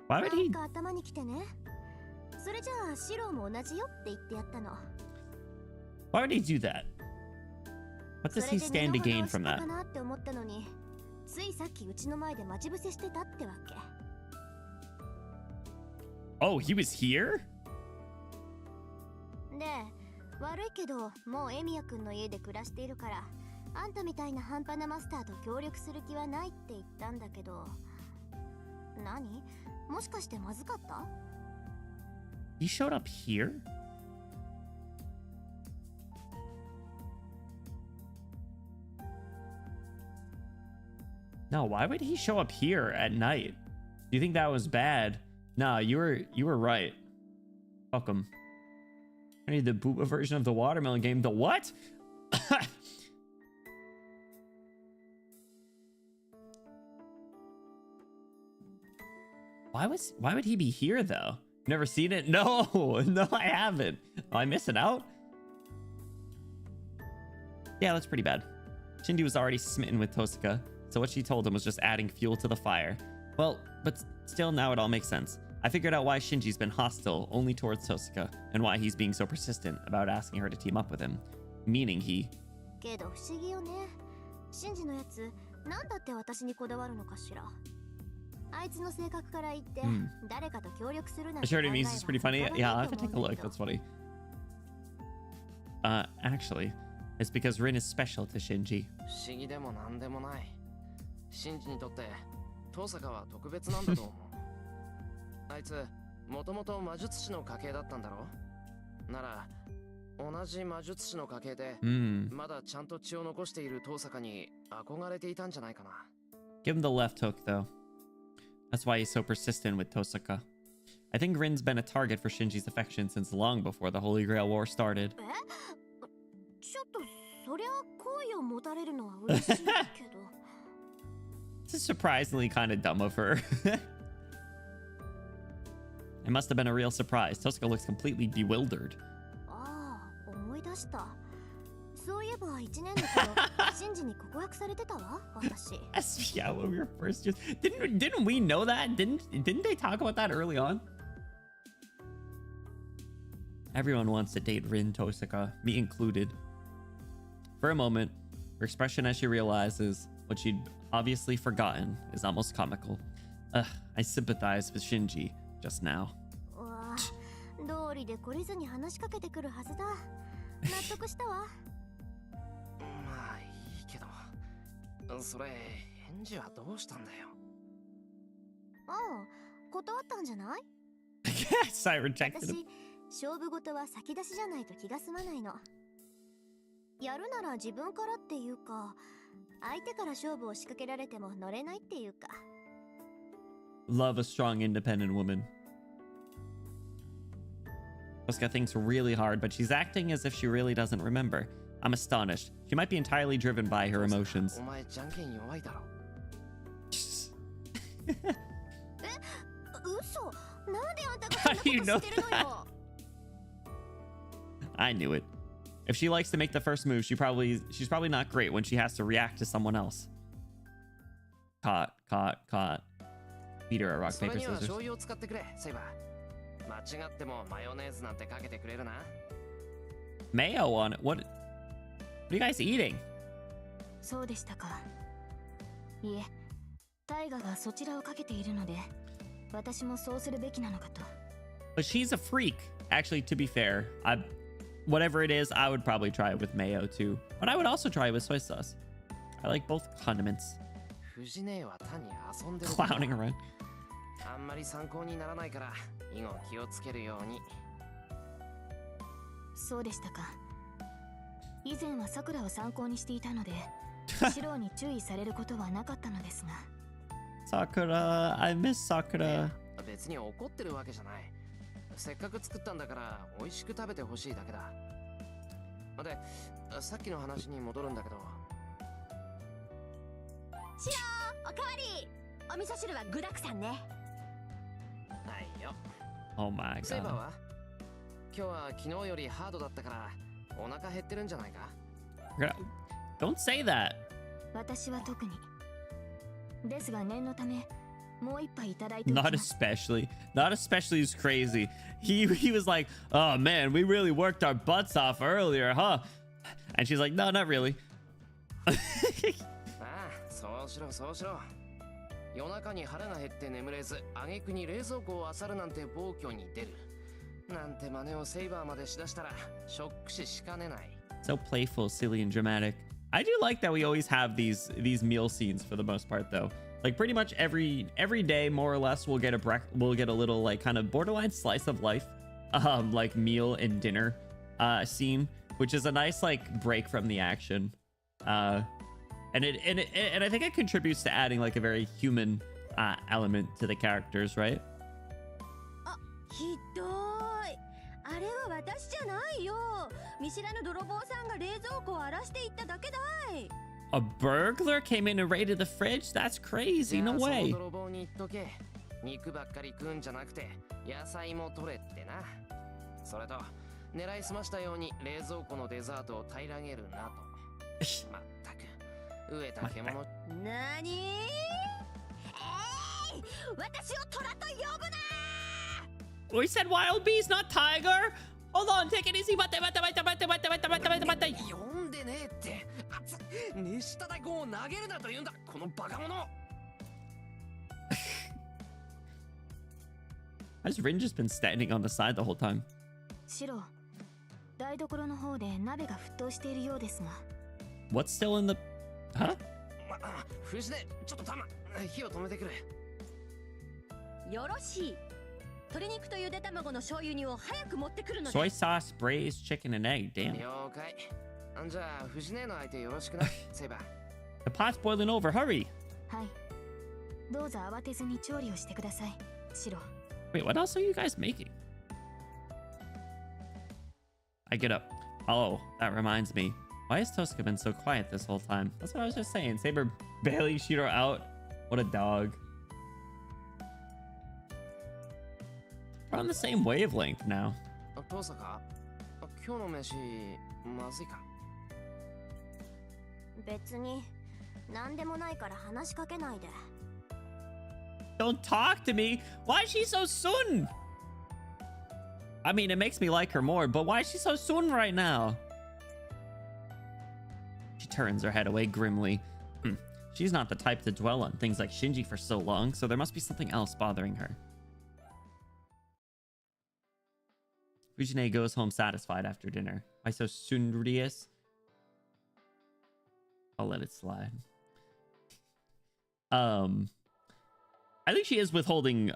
Why would なん he? か頭にきてね。それじゃあシロも同じよって言ってやったの。 Why would he do that? What does he stand to gain from か that? なって思ったのに、ついさっきうちの前で待ち伏せしてたってわけ。 Oh, he was here? で、悪いけどもうエミヤくんの家で暮らしているから、あんたみたいな半端なマスターと協力する気はないって言ったんだけど。何？もしかしてまずかった？ He showed up here? No, why would he show up here at night? Do you think that was bad? Nah, you were right. Fuck him. I need the booba version of the watermelon game. The what? Why would he be here though? Never seen it? No, no, I haven't. Am I missing out? Yeah, that's pretty bad. Shinji was already smitten with Tosaka, so what she told him was just adding fuel to the fire. Well, but still now it all makes sense. I figured out why Shinji's been hostile only towards Tosaka, and why he's being so persistent about asking her to team up with him. Meaning he... けど不思議よね。シンジのやつ、なんだって私にこだわるのかしら。あいつの性格から言って、誰かと協力するなん I て sure 考 it え means は it's pretty funny. 浮かば Yeah, な I'll い have to と take a 思うん look. だけど。 That's funny. Actually, it's because Rin is special to Shinji. 不思議でもなんでもない。シンジにとって遠坂は特別なんだと思う。あいつもともと魔術師の家系だったんだろ。なら同じ魔術師の家系で、まだちゃんと血を残している遠坂に憧れていたんじゃないかな。Give him the left hook, though. That's why he's so persistent with Tosaka. I think Rin's been a target for Shinji's affection since long before the Holy Grail War started. ちょっとそりゃ好意を持たれるのは嬉しいけど。This is surprisingly kind of dumb of her. It must have been a real surprise. Tosaka looks completely bewildered. ああ、思い出した。そういえば1年の頃、シンジに告白されてたわ、私。Yes, yeah, when we were first just didn't we know that? Didn't they talk about that early on? Everyone wants to date Rin Tosaka, me included. For a moment, her expression as she realizes what she'd obviously forgotten is almost comical. I sympathize with Shinji just now. わあ、道理で懲りずに話しかけてくるはずだ。納得したわ。まあいいけど、それ返事はどうしたんだよ。ああ、断ったんじゃない？ Yes, I rejected him. 私、勝負事は先出しじゃないと気が済まないの。やるなら自分からっていうか、相手から勝負を仕掛けられても乗れないっていうか。Love a strong, independent woman. Tosaka thinks really hard, but she's acting as if she really doesn't remember. I'm astonished. She might be entirely driven by her emotions. お前じゃんけん弱いだろ。嘘、なんであんたがそんなこと知ってるのよ。I knew it. If she likes to make the first move, she's probably not great when she has to react to someone else. Caught. Peter at rock, それ paper, には scissors. 醤油を使ってくれ、セイバー。間違ってもマヨネーズなんてかけてくれるな。Mayo on it? What are you guys eating? そうでしたか。いえ、タイガがそちらをかけているので、私もそうするべきなのかと。But she's a freak. Actually, to be fair, whatever it is, I would probably try it with mayo too. But I would also try it with soy sauce. I like both condiments. 藤姉は単に遊んでる。Clowning around. あんまり参考にならないから以後気をつけるように。そうでしたか。以前はさくらを参考にしていたのでシロに注意されることはなかったのですが。 Sakura, I miss Sakura. 別に怒ってるわけじゃない。せっかく作ったんだから美味しく食べてほしいだけだ。で、さっきの話に戻るんだけど。シロおかわり。お味噌汁は具だくさんね。はいよ。 Oh my セイバー god. は今日は昨日よりハードだったからお腹減ってるんじゃないか。 Don't say that. 私は特にですが念のためもう一杯いただいておき Not ます。 especially. Not especially is crazy. He was like, oh man, we really worked our butts off earlier, huh? And she's like, no, not really. ああ、そうしろそうしろ。夜中に腹が減って眠れず挙句に冷蔵庫を漁るなんて暴挙に出るなんて真似をセイバーまでしだしたらショック死しかねない。 So playful, silly, and dramatic. I do like that we always have these meal scenes for the most part, though. Like pretty much every day, more or less, we'll get a little like kind of borderline slice of life, like meal and dinner, scene, which is a nice like break from the action, and I think it contributes to adding like a very human element to the characters, right? ひどい。あれは私じゃないよ。見知らぬ泥棒さんが冷蔵庫を荒らしていっただけだい。 A burglar came in and raided the fridge? That's crazy. No じゃあ way. その泥棒に言っとけ。肉ばっかり食うんじゃなくて野菜も取れってな。それと狙いすましたように冷蔵庫のデザートを平らげるなと。まったく飢えた獣。なに私を虎と呼ぶな。 We said wild beast, not tiger. Hold on, take it easy. 待って。呼んでねえって。熱っ。熱した大根を投げるなと言うんだ。このバカ者。Has Rin just been standing on the side the whole time? シロ、台所の方で鍋が沸騰しているようですが。 What's still in the... Huh? 藤根、ちょっとたま、火を止めてくれ。よろしい。鶏肉とゆで卵の醤油煮を早く持ってくるので。 Soy sauce, braised chicken, and egg. Damn. 了解。じゃあ藤根の相手よろしくな、セイバー。 The pot's boiling over. Hurry. はい。どうぞ慌てずに調理をしてください、シロ。 Wait, what else are you guys making? I get up. Oh, that reminds me. Why has Tosca been so quiet this whole time? That's what I was just saying. Saber barely shoot her out. What a dog. We're on the same wavelength now. 父さか、今日の飯まずいか。別に何でもないから話しかけないで。 Don't talk to me. Why is she so soon? I mean, it makes me like her more, but why is she so soon right now? She turns her head away grimly. She's not the type to dwell on things like Shinji for so long, so there must be something else bothering her. Fujine goes home satisfied after dinner. Why so soon, I'll let it slide. I think she is withholding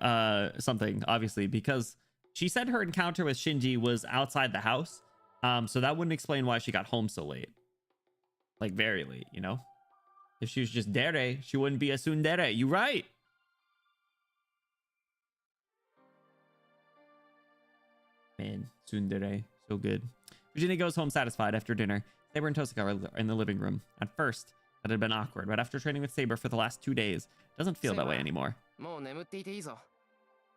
something, obviously, because she said her encounter with Shinji was outside the house. So that wouldn't explain why she got home so late. Like, very late, you know? If she was just dere, she wouldn't be a tsundere. You right. Man, tsundere. So good. Virginia goes home satisfied after dinner. Saber and Tosaka are in the living room. At first, that had been awkward, but after training with Saber for the last 2 days, it doesn't feel that way anymore. もう眠っていていいぞ。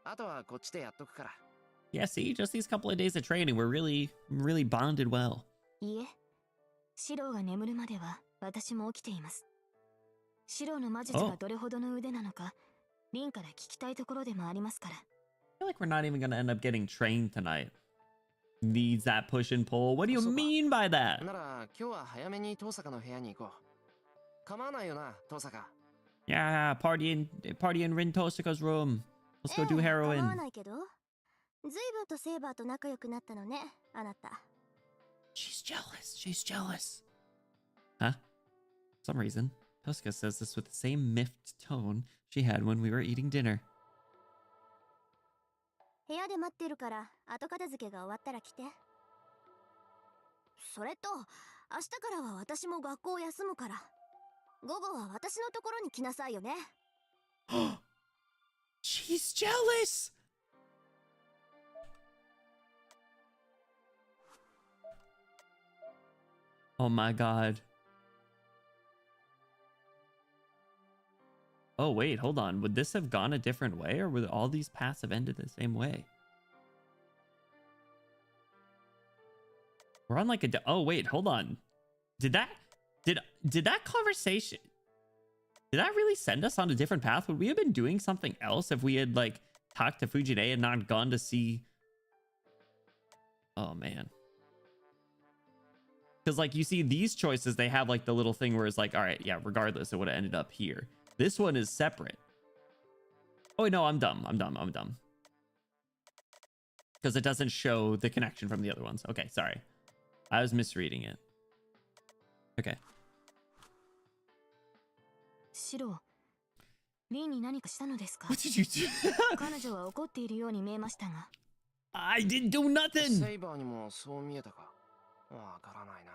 あとはこっちでやっとくから。 Yeah, see, just these couple of days of training, we're really bonded well. いいえ、シロが眠るまでは私も起きています。シロの魔術がどれほどの腕なのか、リンから聞きたいところでもありますから。I feel like we're not even gonna end up getting trained tonight. Needs that push and pull. What do you mean by that? なら今日は早めに遠坂の部屋に行こう。構わないよな、遠坂。Yeah, party in Rin Tosaka's room. Let's go do 構わ heroin. ないけど。随分とセイバーと仲良くなったのね、あなた。 She's jealous. Huh? For some reason, Tosaka says this with the same miffed tone she had when we were eating dinner. 部屋で待ってるから後片付けが終わったら来て。それと明日からは私も学校を休むから、午後は私のところに来なさいよね。She's jealous. Oh my god. Oh wait, hold on. Would this have gone a different way, or would all these paths have ended the same way? We're on like a... Oh wait, hold on. Did that conversation... Did that really send us on a different path? Would we have been doing something else if we had like talked to Fujine and not gone to see... Oh man. Because like you see these choices, they have like the little thing where it's like, all right, yeah, regardless, it would have ended up here. This one is separate. Oh no, I'm dumb. Because it doesn't show the connection from the other ones. Okay, sorry. I was misreading it. Okay. シロ、リンに何かしたのですか？ What did you do? 彼女は怒っているように見えましたが。I didn't do nothing. セイバーにもそう見えたか。わからないな。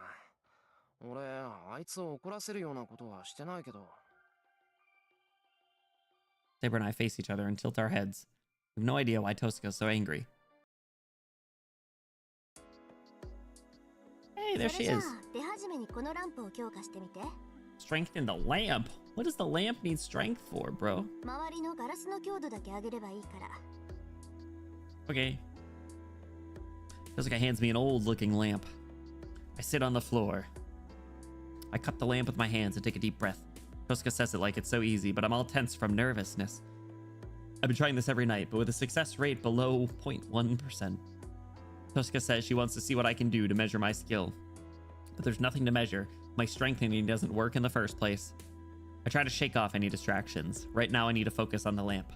俺、あいつを怒らせるようなことはしてないけど。Saber and I face each other and tilt our heads. We have no idea why Tosuka is so angry. Hey, there she is. 出始めにこのランプを強化してみて。 Strengthen the lamp? What does the lamp need strength for, bro? 周りのガラスの強度だけ上げればいいから。 Okay. Tosuka hands me an old-looking lamp. I sit on the floor. I cup the lamp with my hands and take a deep breath. Tosuka says it like it's so easy, but I'm all tense from nervousness. I've been trying this every night, but with a success rate below 0.1%. Tosuka says she wants to see what I can do to measure my skill. But there's nothing to measure. My strengthening doesn't work in the first place. I try to shake off any distractions. Right now I need to focus on the lamp.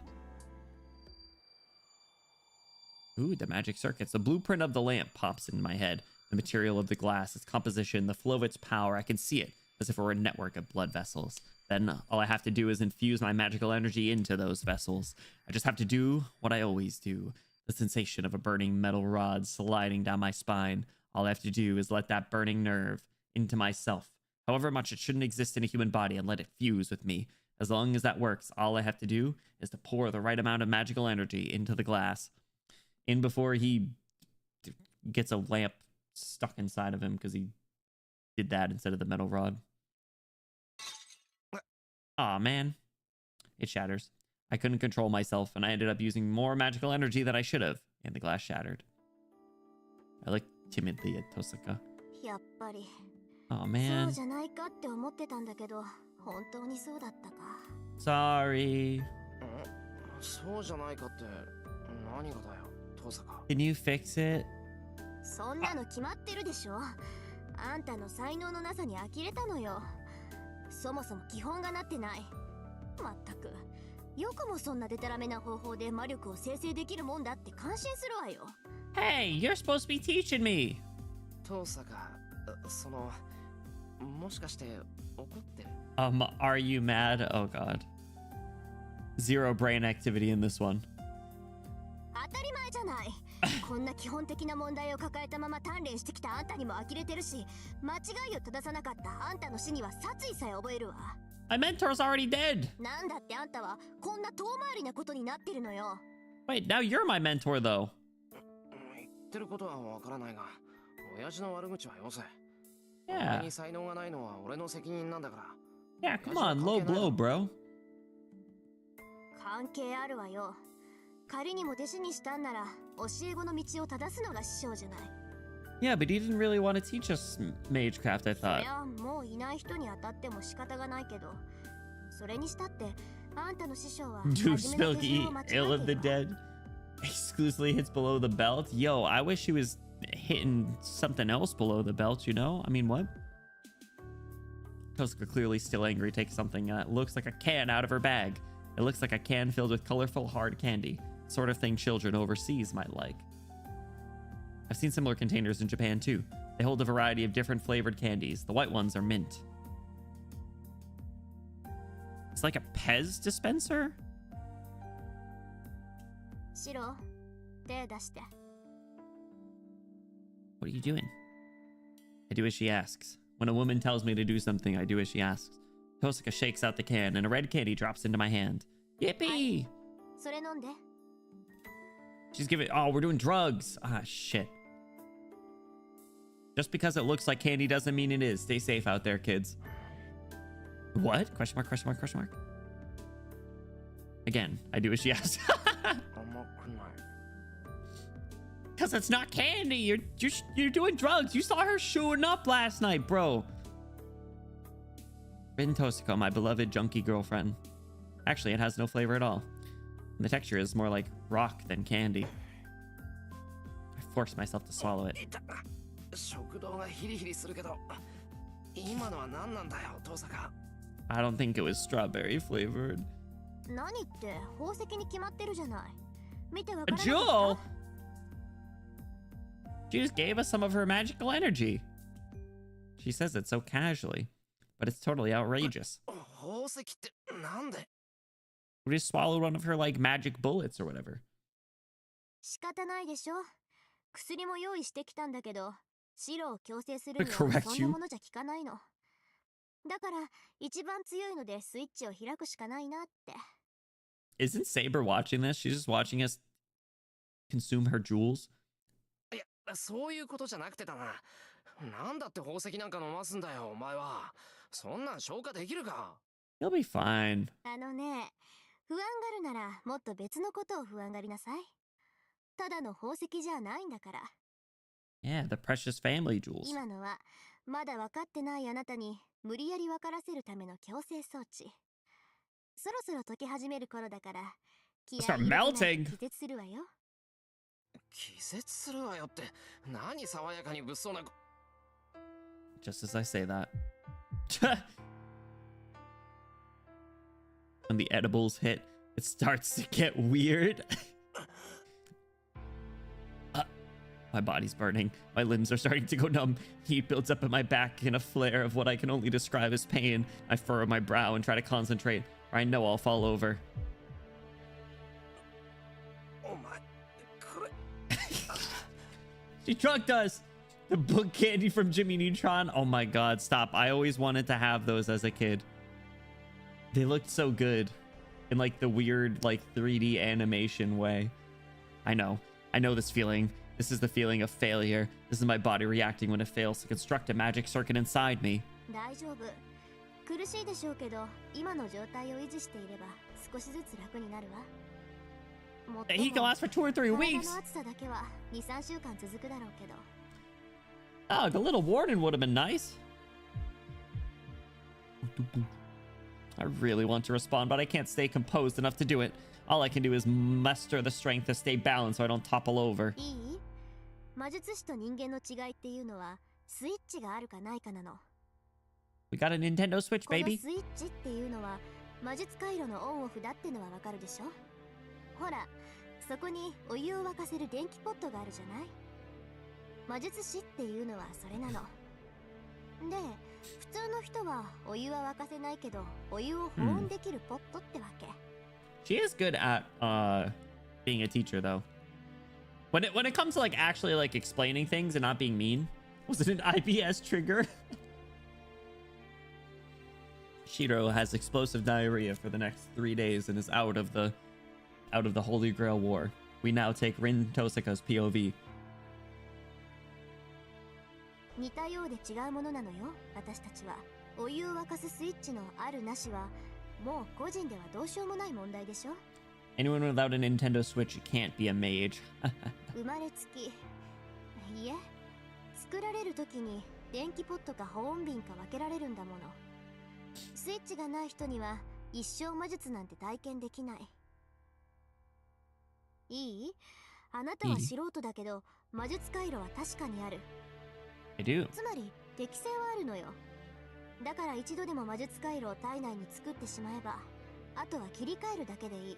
Ooh, the magic circuits. The blueprint of the lamp pops in my head. The material of the glass, its composition, the flow of its power. I can see it as if it were a network of blood vessels. Then all I have to do is infuse my magical energy into those vessels. I just have to do what I always do. The sensation of a burning metal rod sliding down my spine. All I have to do is let that burning nerve into myself. However much it shouldn't exist in a human body, and let it fuse with me. As long as that works, all I have to do is to pour the right amount of magical energy into the glass. In before he gets a lamp stuck inside of him because he did that instead of the metal rod. Aw, man. It shatters. I couldn't control myself, and I ended up using more magical energy than I should have, and the glass shattered. I looked timidly at Tosuka. やっぱり。 Aw, そ man. うじゃないかって思ってたんだけど、本当にそうだったか。 Sorry. そうじゃないかって何がだよ、トサカ。 Can you fix it? そんなの決まってるでしょ。あんたの才能のなさに呆れたのよ。そもそも基本がなってない。まったく。よくもそんなデタラメな方法で魔力を生成できるもんだって感心するわよ。 Hey, you're supposed to be teaching me. トサカ、その、もしかして怒ってる？ Are you mad? Oh god. Zero brain activity in this one. 当たり前じゃない。こんな基本的な問題を抱えたまま鍛錬してきたあんたにも呆れてるし、間違いを正さなかったあんたの死には殺意さえ覚えるわ。 My mentor's already dead. なんだってあんたはこんな遠回りなことになってるのよ。 Wait, now you're my mentor though. 言ってることはわからないが、親父の悪口はよせ。 Yeah. 俺に才能がないのは俺の責任なんだから。 Yeah, come on, low blow, bro. 関係あるわよ。仮にも弟子にしたんなら教え子の道を正すのが師匠じゃない。 Yeah, but he didn't really want to teach us magecraft, I い thought. や、もういない人に当たっても仕方がないけど、それにしたってあんたの師匠は Do 初めの手順 Spilky を間違 ill え of て the るわ。 dead? Exclusively hits below the belt? Yo, I wish he was hitting something else below the belt, you know? I mean, what? Tosuka, clearly still angry, takes something that looks like a can out of her bag. It looks like a can filled with colorful hard candy. Sort of thing children overseas might like. I've seen similar containers in Japan too. They hold a variety of different flavored candies. The white ones are mint. It's like a Pez dispenser? シロ、手出して。 What are you doing? I do as she asks. When a woman tells me to do something, I do as she asks. Tosaka shakes out the can, and a red candy drops into my hand. Yippee! それ飲んで。 She's giving... Oh, we're doing drugs. Ah, shit. Just because it looks like candy doesn't mean it is. Stay safe out there, kids. What? Question mark, question mark, question mark. Again, I do as she asks. Because it's not candy. You're doing drugs. You saw her shooting up last night, bro. Rin Tosako, my beloved junkie girlfriend. Actually, it has no flavor at all. And the texture is more like rock than candy. I forced myself to swallow it. 食道がヒリヒリするけど、今のは何なんだよ、遠坂。I don't think it was strawberry flavored. 何って宝石に決まってるじゃない。見てわからな A かった。 jewel? She just gave us some of her magical energy. She says it so casually, but it's totally outrageous. 宝石ってなんで？ We just swallowed one of her like magic bullets or whatever. 仕方ないでしょ。薬も用意してきたんだけど、白を強制するには Correct そんなものじゃ効かないの。だから一番強いのでスイッチを開くしかないなって。 Isn't Saber watching this? She's just watching us consume her jewels. いや、そういうことじゃなくてだな。なんだって宝石なんか飲ますんだよ、お前は。そんなん消化できるか？ You'll be fine. あのね、不安がるならもっと別のことを不安がりなさい。ただの宝石じゃないんだから。 Yeah, the precious family jewels. 今のはまだ分かってないあなたに無理やり分からせるための強制装置。そろそろ解き始める頃だから気合い Start 入れてないと melting. 気絶するわよ。気絶するわよって、何爽やかに物騒な。 Just as I say that. When the edibles hit, it starts to get weird. My body's burning. My limbs are starting to go numb. Heat builds up in my back in a flare of what I can only describe as pain. I furrow my brow and try to concentrate, or I know I'll fall over. お前、これ。 She drugged us! The book candy from Jimmy Neutron. Oh my god, stop. I always wanted to have those as a kid. They looked so good. In like the weird, like 3D animation way. I know this feeling. This is the feeling of failure. This is my body reacting when it fails to construct a magic circuit inside me. 大丈夫。苦しいでしょうけど、今の状態を維持していれば少しずつ楽になるわ。もっとも He can last for 2 or 3体 weeks. の暑さだけは2、3週間続くだろうけど。 Oh, a little warning would have been nice. I really want to respond, but I can't stay composed enough to do it. All I can do is muster the strength to stay balanced so I don't topple over. いい？魔術師と人間の違いっていうのはスイッチがあるかないかなの。 We got a Nintendo Switch, この baby. スイッチっていうのは魔術回路のオンオフだってのはわかるでしょ？ほら、そこにお湯を沸かせる電気ポットがあるじゃない？魔術師っていうのはそれなの。で、普通の人はお湯は沸かせないけど、お湯を保温できるポットってわけ。She is good at being a teacher though. When it comes to like actually like explaining things and not being mean. Was it an IBS trigger? Shiro has explosive diarrhea for the next 3 days and is out of the Holy Grail War. We now take Rin Tosaka's POV. 似たようで違うものなのよ、私たちは。お湯を沸かすスイッチのあるなしは、もう個人ではどうしようもない問題でしょ？ Anyone without a Nintendo Switch can't be a mage. 生まれつき。いえ、作られる時に電気ポットか保温瓶か分けられるんだもの。スイッチがない人には一生魔術なんて体験できない。いい？あなたは素人だけど、魔術回路は確かにある。I do. つまり適性はあるのよ。だから一度でも魔術回路を体内に作ってしまえば、あとは切り替えるだけでいい。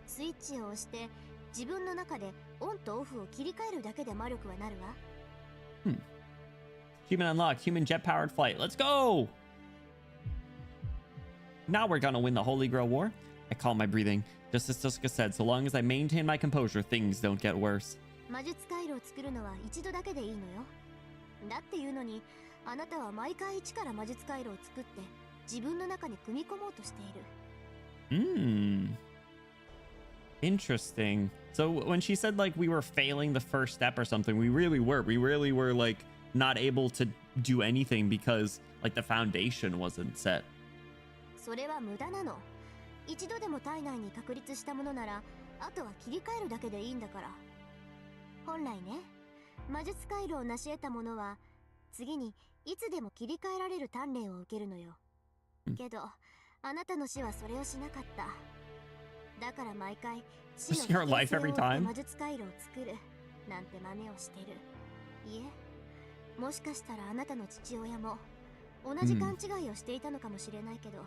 スイッチを押して自分の中でオンとオフを切り替えるだけで魔力はなるわ。Human unlocked. Human jet-powered flight. Let's go! Now we're gonna win the Holy Grail War. I calm my breathing. Just as Tosaka said, so long as I maintain my composure, things don't get worse. 魔術回路を作るのは一度だけでいいのよ。だっていうのに、あなたは毎回一から魔術回路を作って自分の中に組み込もうとしている。Interesting. So when she said like we were failing the first step or something, we really were. We really were like not able to do anything because like the foundation wasn't set. それは無駄なの。一度でも体内に確立したものなら、あとは切り替えるだけでいいんだから。本来ね、魔術回路を成し得た者は次にいつでも切り替えられる鍛錬を受けるのよ。けどあなたの死はそれをしなかった。だから毎回死の危険性を負って魔術回路を作るなんて真似をしてる。いえ、もしかしたらあなたの父親も同じ勘違いをしていたのかもしれないけど。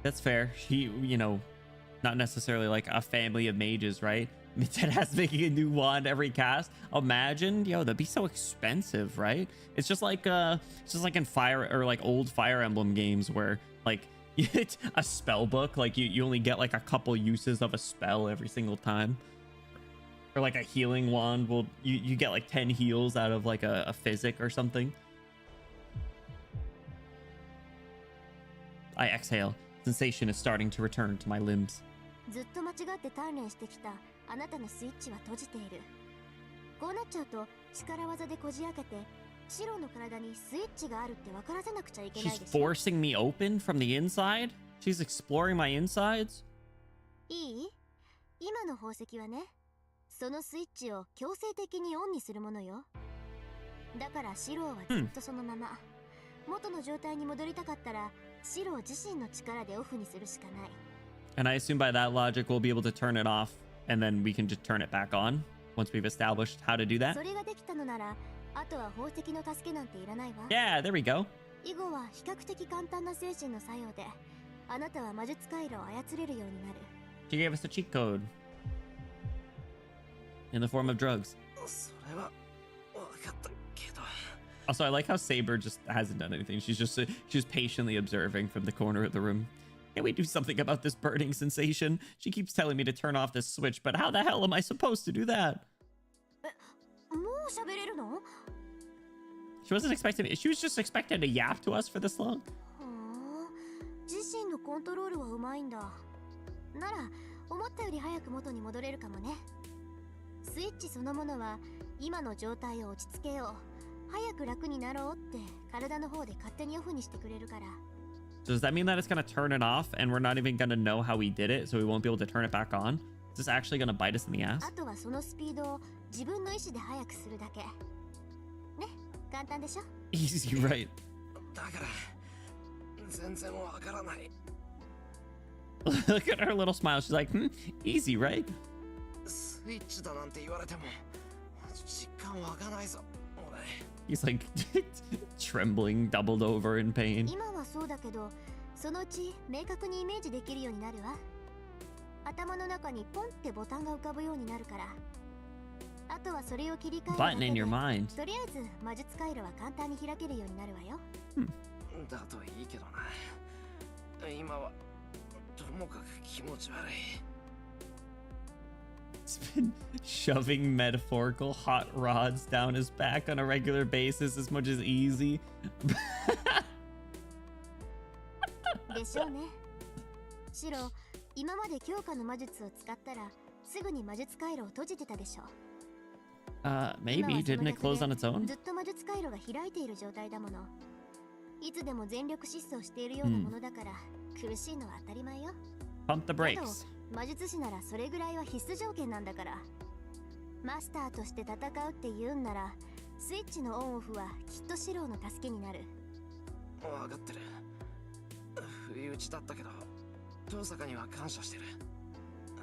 That's fair. He, you know, not necessarily like a family of mages, right? Deadass making a new wand every cast. Imagine, yo, that'd be so expensive, right? It's just like in Fire or like old Fire Emblem games where like it's a spell book, like you only get like a couple uses of a spell every single time. Or like a healing wand will you get like 10 heals out of like a physic or something. I exhale. Sensation is starting to return to my limbs. ずっと間違って鍛錬してきたあなたのスイッチは閉じている。こうなっちゃうと力技でこじ開けてシロの体にスイッチがあるって分からせなくちゃいけない She's でしょ。 forcing me open from the inside? She's exploring my insides? いい？今の宝石はね、そのスイッチを強制的にオンにするものよ。だからシロはずっとそのまま、元の状態に戻りたかったらシロ自身の力でオフにするしかない。And I assume by that logic we'll be able to turn it off and then we can just turn it back on once we've established how to do that. それができたのなら、あとは宝石の助けなんていらないわ。Yeah, there we go. 以後は比較的簡単な精神の作用で、あなたは魔術回路を操れるようになる。She gave us a cheat code in the form of drugs. それは分かったけど。 Also, I like how Saber just hasn't done anything. She's patiently observing from the corner of the room. Can we do something about this burning sensation? She keeps telling me to turn off this switch, but how the hell am I supposed to do that? もう喋れるの？ She wasn't expecting it. She was just expecting to yap to us for this long. 自身のコントロールはうまいんだ。なら思ったより早く元に戻れるかもね。スイッチそのものは今の状態を落ち着けよう、早く楽になろうって体の方で勝手にオフにしてくれるから。 So does that mean that it's going to turn it off and we're not even going to know how we did it, so we won't be able to turn it back on? Is this actually going to bite us in the ass? あとはそのスピードを自分の意思で速くするだけ。ね、簡単でしょ？ Easy, right? だから全然わからない。 Look at her little smile. She's like, easy, right? スイッチだなんて言われても実感わかないぞ。俺。 He's like trembling, doubled over in pain. 今はそうだけど、そのうち明確にイメージできるようになるわ。頭の中にポンってボタンが浮かぶようになるから。あとはそれを切り替えるだけ Button で、 in your mind. とりあえず魔術回路は簡単に開けるようになるわよ。だといいけどな。今はともかく気持ち悪い。 It's been shoving metaphorical hot rods down his back on a regular basis as much as easy. でしょうね。シロ、今まで強化の魔術を使ったらすぐに魔術回路を閉じてたでしょ。 Maybe. Didn't it close on its own? ずっと魔術回路が開いている状態だもの。いつでも全力疾走しているようなものだから、苦しいのは当たり前よ。 Pump the けど brakes. 魔術師ならそれぐらいは必須条件なんだから。マスターとして戦うって言うんなら、スイッチのオンオフはきっとシロの助けになる。わかってる。不意打ちだったけど、遠坂には感謝してる。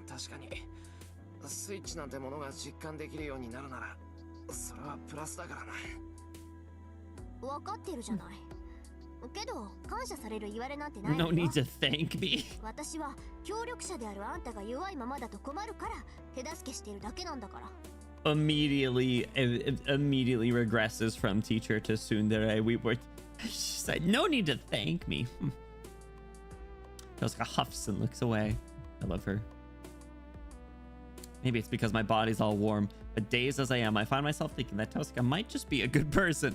確かにスイッチなんてものが実感できるようになるなら、それはプラスだからな。わかってるじゃない。けど感謝される言われなんてないわ No よ。 need to thank me. 私は協力者であるあんたが弱いままだと困るから手助けしているだけなんだから。Immediately regresses from teacher to tsundere. She said, no need to thank me. Tosaka huffs and looks away. I love her. Maybe it's because my body's all warm. But dazed as I am, I find myself thinking that Tosca might just be a good person.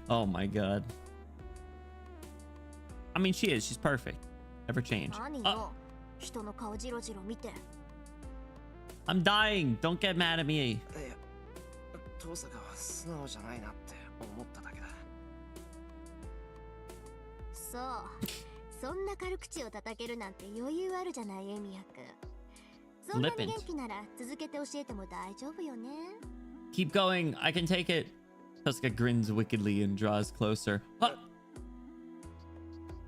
Oh my god. I mean, she is. She's perfect. Never change. 何 Oh, よ人の顔ジロジロ見て I'm dying. Don't get mad at me. いや遠坂は素直じゃないなって思っただけだ。そうそんな軽口を叩けるなんて余裕あるじゃないエミヤくんそんなに Flippant. 元気なら続けて教えても大丈夫よね Keep going. I can take it. Tosca grins wickedly and draws closer. Ah!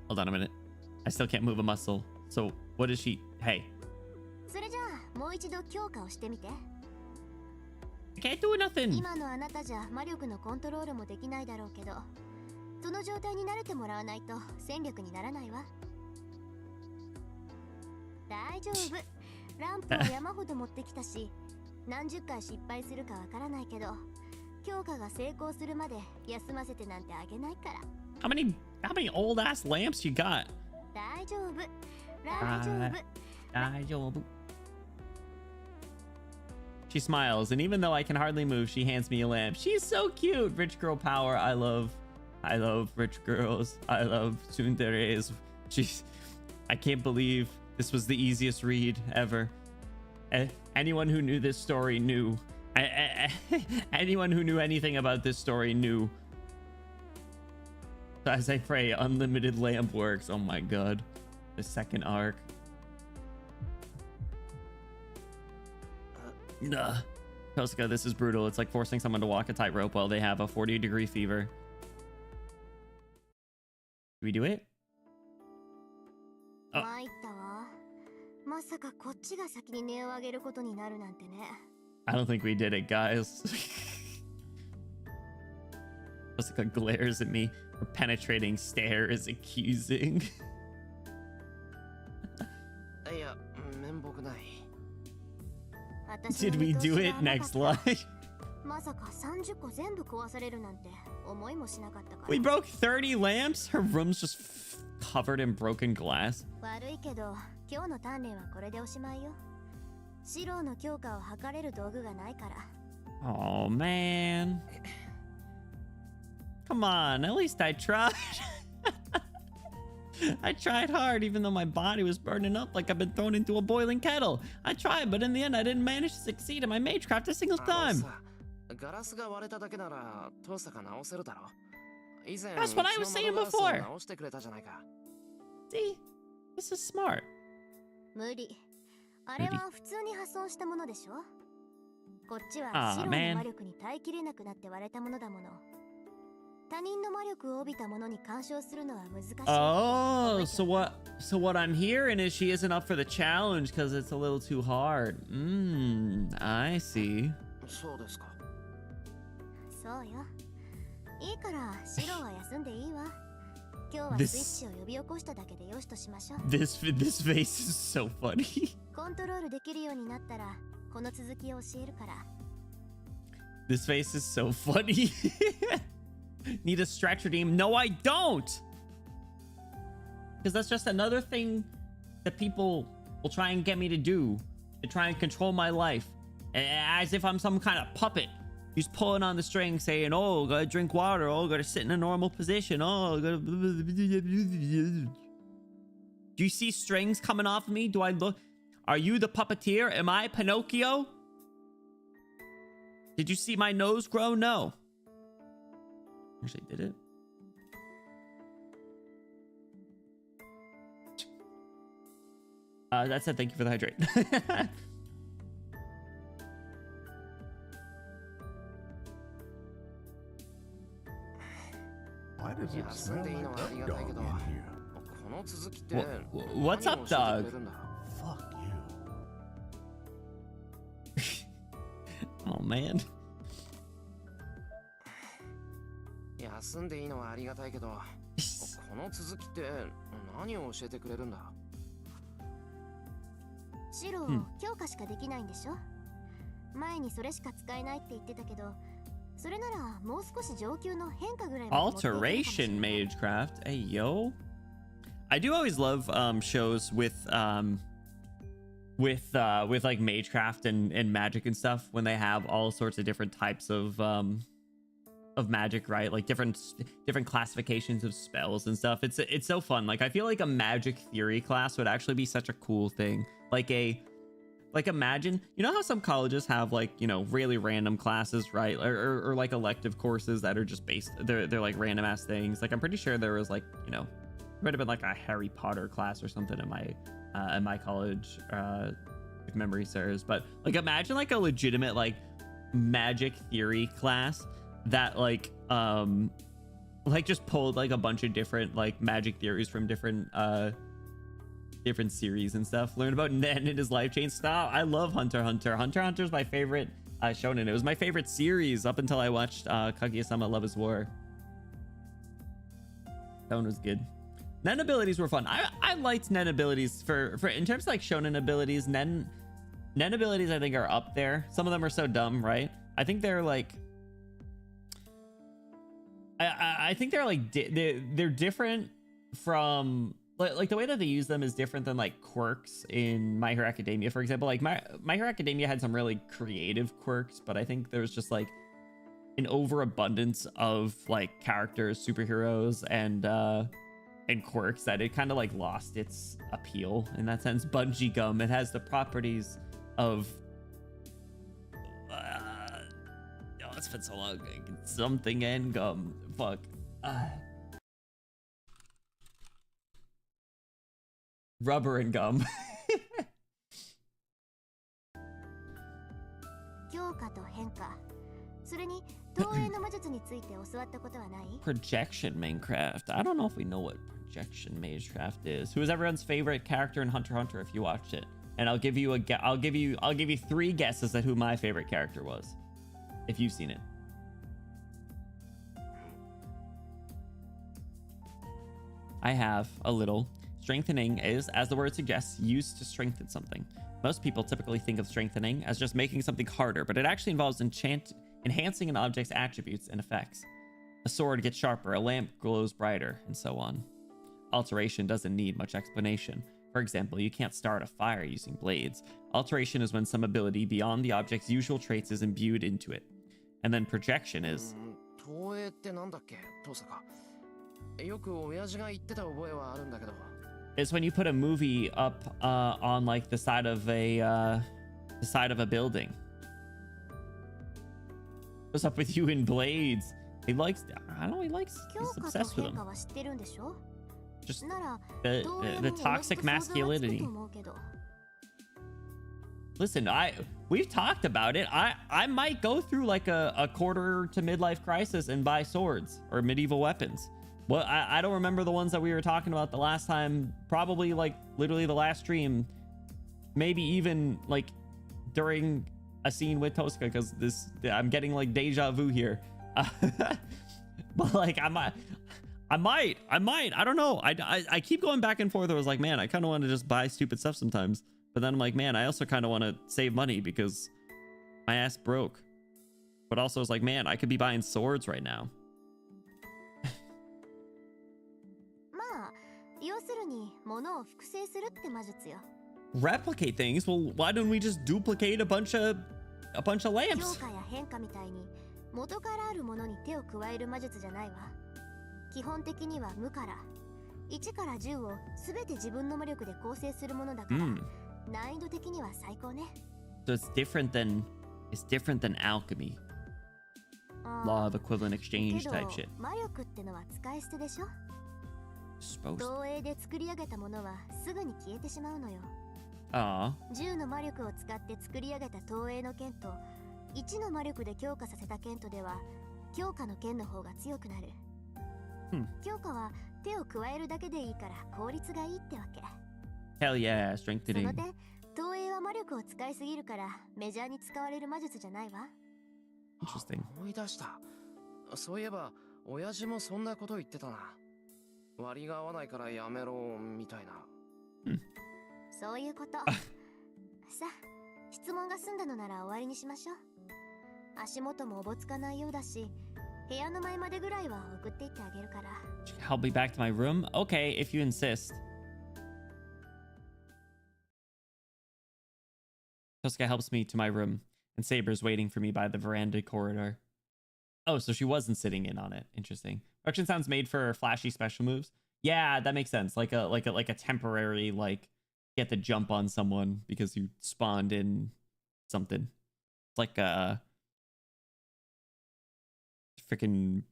Hold on a minute. I still can't move a muscle. So what is she? Hey. それじゃあもう一度強化をしてみて I can't do nothing. 今のあなたじゃ魔力のコントロールもできないだろうけどその状態に慣れてもらわないと戦力にならないわ大丈夫ランプを山ほど持ってきたし何十回失敗するかわからないけど強化が成功するまで休ませてなんてあげないから How many old ass lamps you got? 大丈夫大丈夫 Daijoubu. She smiles, and even though I can hardly move, she hands me a lamp. She's so cute. Rich girl power. I love rich girls. I love tsunderes. She's. I can't believe this was the easiest read ever. Anyone who knew this story knew. Anyone who knew anything about this story knew. As I pray, unlimited lamp works. Oh my god. The second arc. Nah. Tosca, this is brutal. It's like forcing someone to walk a tightrope while they have a 40-degree fever. Do we do it? Oh. 参ったわまさかこっちが先に音を上げることになるなんてね I don't think we did it, guys. Tosca glares at me. Her penetrating stare is accusing. いや面目ない。私の Did we 見通し do が it 甘かった next live? まさか30個全部壊されるなんて思いもしなかったから We broke 30 lamps? Her room's just covered in broken glass. 悪いけど今日の鍛錬はこれでおしまいよシローの強化を測れる道具がないから Oh, man. Come on, at least I tried. I tried hard, even though my body was burning up like I've been thrown into a boiling kettle. I tried, but in the end, I didn't manage to succeed in my magecraft a single あの time. さガラスが割れただけなら遠坂直せるだろ。以前 That's what I was うち saying の窓ガラスを before. 直してくれたじゃないか。 See? This is smart. 無理あれは普通に破損したものでしょこっちは Aw, シロー man. の魔力に耐えきれなくなって割れたものだもの他人の魔力を帯びたものに干渉するのは難しい Oh, so what I'm hearing is she isn't up for the challenge because it's a little too hard. I see. そうですか。そうよいいからシローは休んでいいわ今日は This- スイッチを呼び起こしただけでよしとしましょう This face is so funny. コントロールできるようになったらこの続きを教えるから This face is so funny. Need a stretch redeem? No, I don't. Because that's just another thing that people will try and get me to do to try and control my life, as if I'm some kind of puppet who's pulling on the string, saying, "Oh, gotta drink water. Oh, gotta sit in a normal position. Oh, gotta." Do you see strings coming off of me? Do I look? Are you the puppeteer? Am I Pinocchio? Did you see my nose grow? No. Actually, did it? That said, thank you for the hydrate. Why does it 休ん smell でいい like のはあり that がたいけ dog ど in here? この続きって What's 何 up, を教えて dog? くれるんだ Fuck you. Oh man. 休んでいいのはありがたいけどこの続きって何を教えてくれるんだ。シロー、強化しかできないんでしょ前にそれしか使えないって言ってたけどそれならもう少し上級の変化ぐらいまで持っていけるかもしれ Alteration ない Magecraft. Hey yo. I do always love shows with with like magecraft and magic and stuff, when they have all sorts of different types of magic, right? Like different classifications of spells and stuff. It's so fun. Like I feel like a magic theory class would actually be such a cool thing. Like imagine, you know how some colleges have like, you know, really random classes, right? Or like elective courses that are just based, they're like random ass things. Like I'm pretty sure there was like, you know, might have been like a Harry Potter class or something in my college, if memory serves. But like imagine like a legitimate like magic theory class that like just pulled like a bunch of different like magic theories from different series and stuff. Learn about Nen and his life chain style. I love Hunter x Hunter. Hunter x Hunter is my favorite shonen. It was my favorite series up until I watched Kaguya-sama Love is War. That one was good. Nen abilities were fun. I liked Nen abilities for in terms of like shonen abilities. Nen abilities I think are up there. Some of them are so dumb, right? I think they're like I think they're like they're different from like the way that they use them is different than like quirks in My Hero Academia, for example. Like My Hero Academia had some really creative quirks, but I think there's just like an overabundance of like characters, superheroes, and quirks that it kind of like lost its appeal in that sense. Bungee Gum, it has the properties of it's been so long. Something and gum. Fuck. Rubber and gum. 強化と変化。それに投影の魔術について教わったことはない？ Projection Minecraft. I don't know if we know what projection magecraft is. Who is everyone's favorite character in Hunter x Hunter if you watched it? And I'll give you 3 guesses at who my favorite character was if you've seen it. I have a little. Strengthening is, as the word suggests, used to strengthen something. Most people typically think of strengthening as just making something harder, but it actually involves enhancing an object's attributes and effects. A sword gets sharper, a lamp glows brighter, and so on. Alteration doesn't need much explanation. For example, you can't start a fire using blades. Alteration is when some ability beyond the object's usual traits is imbued into it. And then projection is... 投影ってなんだっけ、トサカ。よく親父が言ってた覚えはあるんだけど。It's when you put a movie up on like the side of a building. What's up with you and blades? He likes, I don't know, he's obsessed with them. Just the toxic masculinity. Listen, we've talked about it. I might go through like a quarter to midlife crisis and buy swords or medieval weapons. Well, I don't remember the ones that we were talking about the last time. Probably like literally the last stream. Maybe even like during a scene with Tosca, because I'm getting like deja vu here. But like I might. I don't know. I keep going back and forth. I was like, man, I kind of want to just buy stupid stuff sometimes. But then I'm like, man, I also kind of want to save money because my ass broke. But also it's like, man, I could be buying swords right now. Replicate things? Well, why don't we just duplicate a bunch of lamps? 元からあるものに手を加える魔術じゃないわ。基本的には無から1から10をすべて自分の魔力で構成するものだから、難易度的には最高ね。So it's different than alchemy. Law of equivalent exchange type shit. 魔力ってのは使い捨てでしょ。投影で作り上げたものはすぐに消えてしまうのよ。10の魔力を使って作り上げた投影の剣と1の魔力で強化させた剣とでは強化の剣の方が強くなる。強化は手を加えるだけでいいから効率がいいってわけ。Hell yeah, strengthening. その点、投影は魔力を使いすぎるからメジャーに使われる魔術じゃないわ。Interesting. 思い出した。そういえば親父もそんなこと言ってたな。割が合わないからやめろみたいな。そういうこと。さあ、質問が済んだのなら終わりにしましょう。足元もおぼつかないようだし、部屋の前までぐらいは送っていってあげるから。Help me back to my room? Okay, if you insist. Tosca helps me to my room, and Saber's waiting for me by the veranda corridor. Oh, so she wasn't sitting in on it. Interesting. Production sounds made for flashy special moves. Yeah, that makes sense. Like a temporary, like, get the jump on someone because you spawned in something. It's like freaking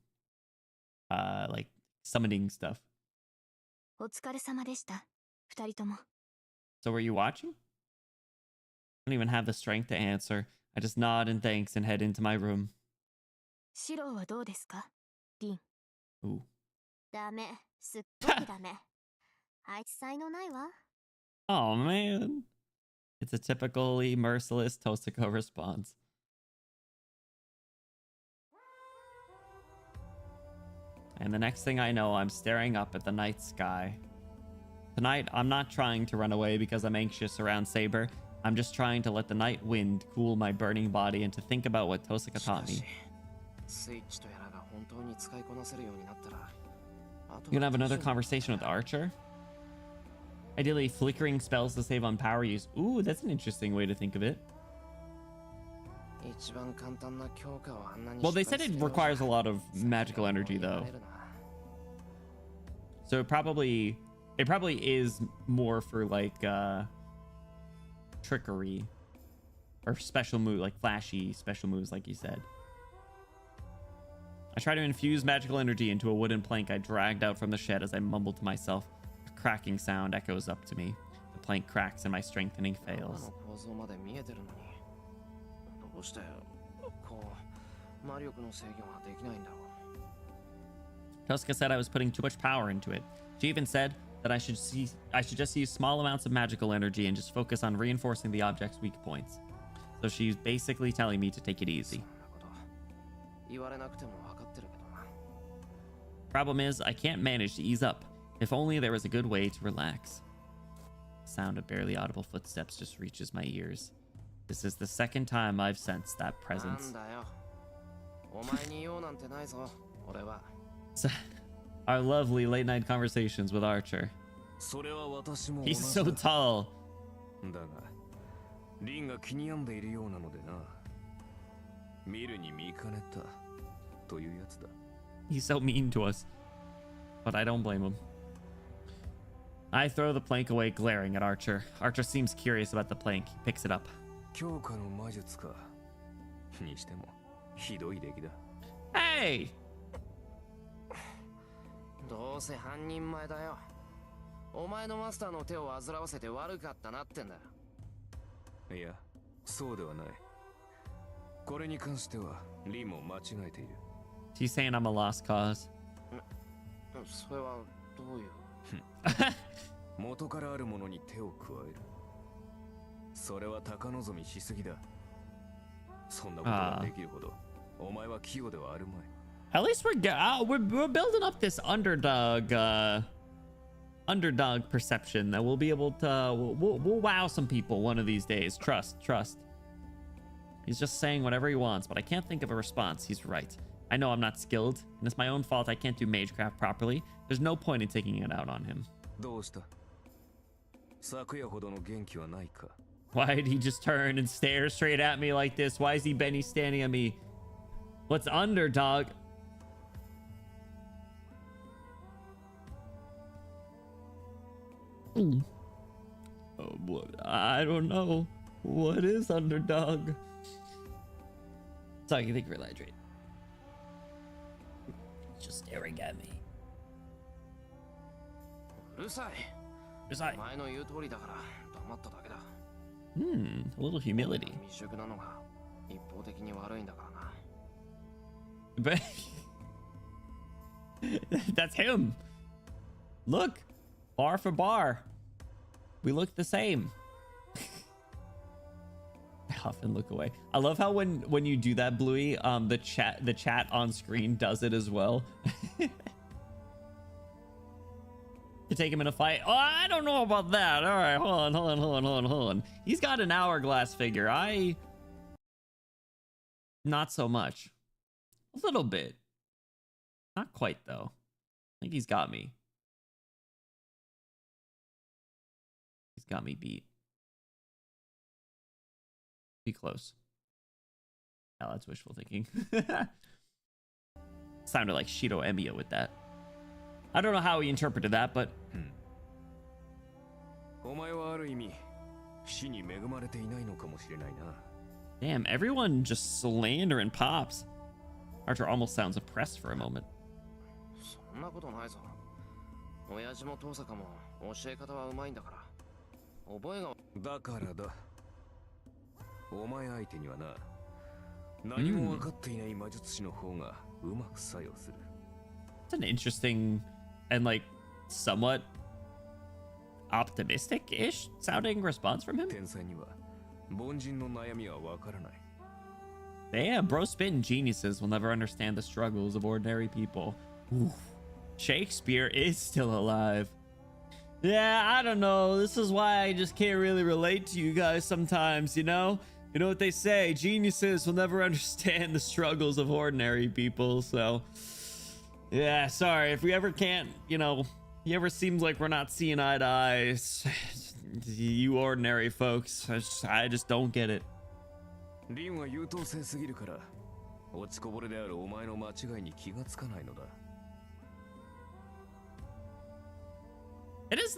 like summoning stuff. お疲れ様でした。二人とも。 So were you watching? I don't even have the strength to answer. I just nod in thanks and head into my room. シローはどうですかリン。 Ooh. ダメ。すっごくダメ。あいつ才能ないわ。 Oh man. It's a typically merciless Tosako response. And the next thing I know, I'm staring up at the night sky. Tonight, I'm not trying to run away because I'm anxious around Saber. I'm just trying to let the night wind cool my burning body and to think about what Tosaka taught me. You gonna have another conversation with Archer? Ideally, flickering spells to save on power use. Ooh, that's an interesting way to think of it. Well, they said it requires a lot of magical energy, though. So it probably is more for like trickery or special move, like flashy special moves, like you said. I try to infuse magical energy into a wooden plank I dragged out from the shed as I mumble to myself. A cracking sound echoes up to me. The plank cracks and my strengthening fails. Tosca said I was putting too much power into it. She even said that I should just use small amounts of magical energy and just focus on reinforcing the object's weak points. So she's basically telling me to take it easy. Problem is, I can't manage to ease up. If only there was a good way to relax. The sound of barely audible footsteps just reaches my ears. This is the second time I've sensed that presence. So, our lovely late night conversations with Archer. He's so tall. He's so mean to us. But I don't blame him. I throw the plank away, glaring at Archer. Archer seems curious about the plank. He picks it up. Hey! どうせ半人前だよ。お前のマスターの手を煩わせて悪かったなってんだ。いや、そうではない。これに関してはリーも間違えている。He's saying I'm a lost cause. それはどういう？元からあるものに手を加える。それは高望みしすぎだ。そんなことができるほど、お前は器用ではあるまい。 At least we're building up this underdog perception that we'll be able to we'll wow some people one of these days. Trust. He's just saying whatever he wants, but I can't think of a response. He's right. I know I'm not skilled, and it's my own fault I can't do magecraft properly. There's no point in taking it out on him. Why did he just turn and stare straight at me like this? Why is he Benny standing at me? What's underdog? Oh, what? I don't know. What is underdog? Sorry, you think we're hydrate. Just staring at me. うるさい。うるさい。お前の言う通りだから黙っただけだ。A little humility. 未熟なのが一方的に悪いんだからな。 But that's him. Look, bar for bar. We look the same. I often look away. I love how when you do that, Bluey, the chat on screen does it as well. To take him in a fight. Oh, I don't know about that. All right, hold on. He's got an hourglass figure. Not so much. A little bit. Not quite, though. I think he's got me. He's got me beat. Be close. Yeah, that's wishful thinking. Sounded like Shiro Emiya with that. I don't know how he interpreted that, but お前はある意味死に恵まれていないのかもしれないな。 damn, everyone just slandering Pops. Archer almost sounds oppressed for a moment. そんなことないぞ。親父も父さかも教え方はうまいんだから。覚えが。だからだ。お前相手にはな、何も分かっていない魔術師の方がうまく作用する。It's an interesting and like somewhat optimistic-ish sounding response from him. 天才には凡人の悩みは分からない。 Damn, bro, spitting geniuses will never understand the struggles of ordinary people. Oof. Shakespeare is still alive. Yeah, I don't know. This is why I just can't really relate to you guys sometimes, you know? You know what they say, geniuses will never understand the struggles of ordinary people, so... Yeah, sorry, if we ever can't, you know, he ever seems like we're not seeing eye to eye, you ordinary folks, I just don't get it. リンは優等生すぎるから、落ちこぼれであるお前の間違いに気がつかないのだ。 It is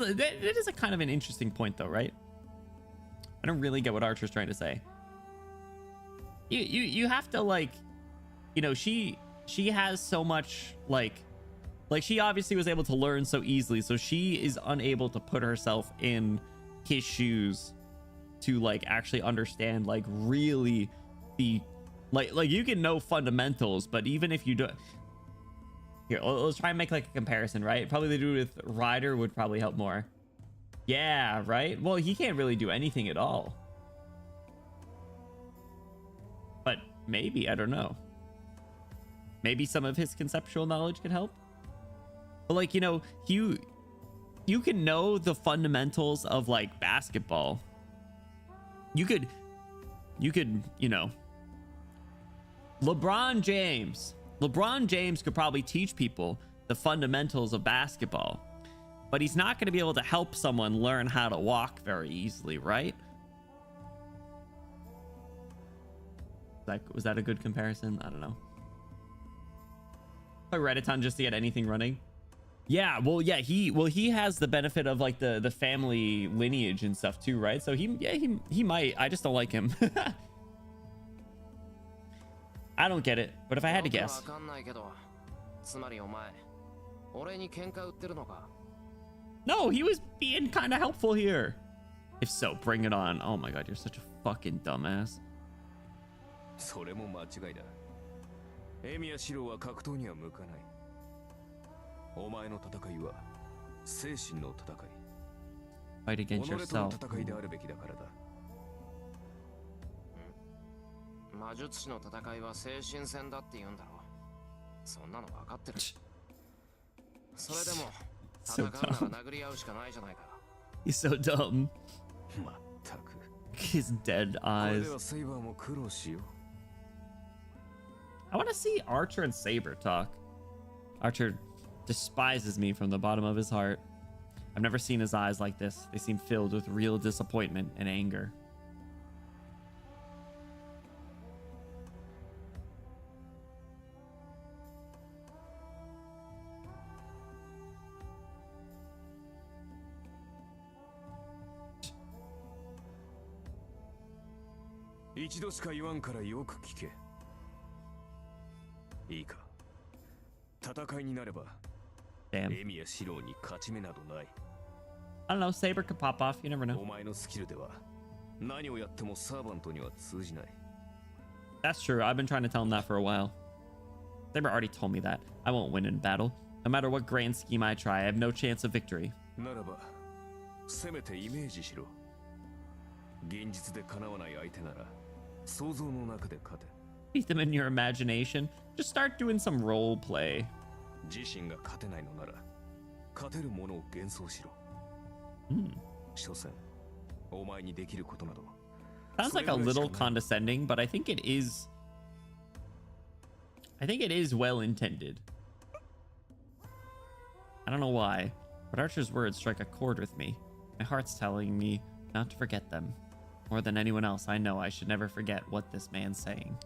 a kind of an interesting point though, right? I don't really get what Archer's trying to say. You have to like, you know, she has so much like she obviously was able to learn so easily, so she is unable to put herself in his shoes to like actually understand, like really the like you can know fundamentals, but even if you do. Here, let's try and make like a comparison, right? Probably the dude with Ryder would probably help more. Yeah, right? Well, he can't really do anything at all. But maybe, I don't know. Maybe some of his conceptual knowledge could help. But like, you know, you can know the fundamentals of like basketball. You could, you know, LeBron James could probably teach people the fundamentals of basketball, but he's not going to be able to help someone learn how to walk very easily, right? Like, was that a good comparison? I don't know. I read it on just to get anything running. Yeah, well, yeah, he has the benefit of like the family lineage and stuff too, right? So he might. I just don't like him. I don't get it, but if I had to guess. No, he was being kind of helpful here. If so, bring it on. Oh my god, you're such a fucking dumbass. それも間違いだ。エミやシロは格闘には向かない。お前の戦いは精神の戦い。Fight against 己との yourself. 戦いであるべきだからだ。魔術師の戦いは精神戦だって言うんだろう。そんなの分かってる。それでも戦うなら殴り合うしかないじゃないか。He's so dumb. まったく。 His dead これ eyes. ではセイバーも苦労しよう。 I want to see Archer and Saber talk. Archer despises me from the bottom of his heart. I've never seen his eyes like this. They seem filled with real disappointment and anger. Damn. 一度しか言わんからよく聞け。いいか。戦いになれば、エミやシロに勝ち目などない。I don't know, Saber could pop off, you never know. お前のスキルでは何をやってもサーバントには通じない。That's true. I've been trying to tell him that for a while. Saber already told me that. I won't win in battle. No matter what grand scheme I try, I have no chance of victory. ならば、せめてイメージしろ。現実で叶わない相手なら、想像の中で勝て。Beat them in your imagination. Just start doing some role play. 自身が勝てないのなら、勝てるものを幻想しろ。所詮、お前にできることなど。Sounds like a little condescending, but I think it is well intended. I don't know why, but Archer's words strike a chord with me. My heart's telling me not to forget them. More than anyone else, I know I should never forget what this man's saying.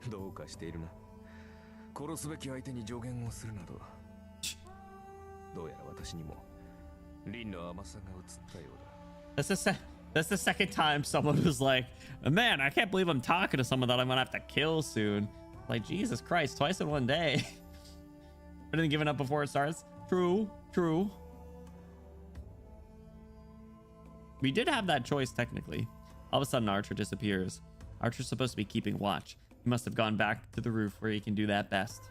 どうかしているな。殺すべき相手に助言をするなど。どうやら私にも凛の甘さが映ったようだ。That's the second time someone was like, man, I can't believe I'm talking to someone that I'm gonna have to kill soon. Like, Jesus Christ, twice in one day. Better than giving up before it starts. True, true. We did have that choice, technically. All of a sudden, Archer disappears. Archer's supposed to be keeping watch. He must have gone back to the roof where he can do that best.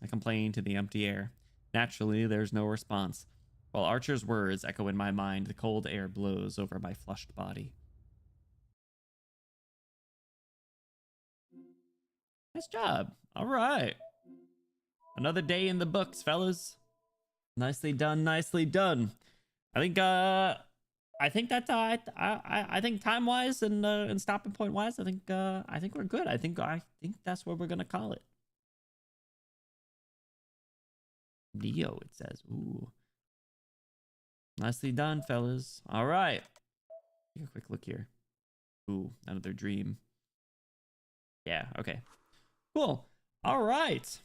I complain to the empty air. Naturally, there's no response. While Archer's words echo in my mind, the cold air blows over my flushed body. Nice job. All right. Another day in the books, fellas. Nicely done, nicely done. I think that I think time wise and stopping point wise, I think we're good. I think that's what we're gonna call it. Neo, it says. Ooh. Nicely done, fellas. All right. Take a quick look here. Ooh, another dream. Yeah, okay. Cool. All right.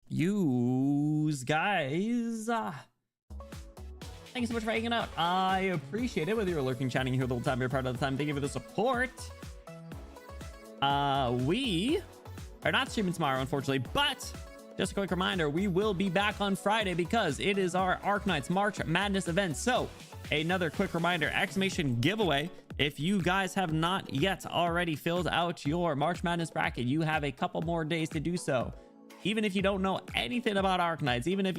Yous guys. Thank you so much for hanging out. I appreciate it. Whether you're lurking, chatting here the whole time, you're part of the time. Thank you for the support. We are not streaming tomorrow, unfortunately, but just a quick reminder, we will be back on Friday because it is our Arknights March Madness event. So another quick reminder, exclamation giveaway. If you guys have not yet already filled out your March Madness bracket, you have a couple more days to do so. Even if you don't know anything about Arknights, even if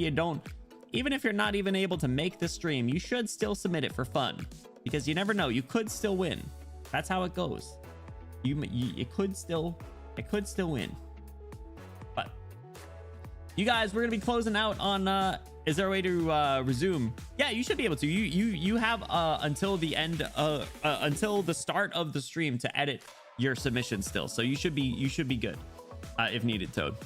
you're not even able to make the stream, you should still submit it for fun because you never know, you could still win. That's how it goes. It could still win. But you guys, we're gonna be closing out on is there a way to resume? Yeah, you should be able to. You have until the end until the start of the stream to edit your submission still, so you should be good if needed, Toad.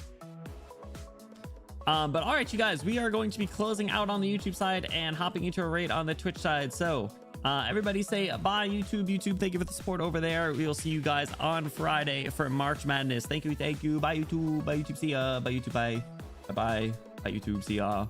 But all right, you guys, we are going to be closing out on the YouTube side and hopping into a raid on the Twitch side. So everybody say bye, YouTube. Thank you for the support over there. We will see you guys on Friday for March Madness. Thank you. Bye, YouTube. See ya. Bye, YouTube. Bye, YouTube. See ya.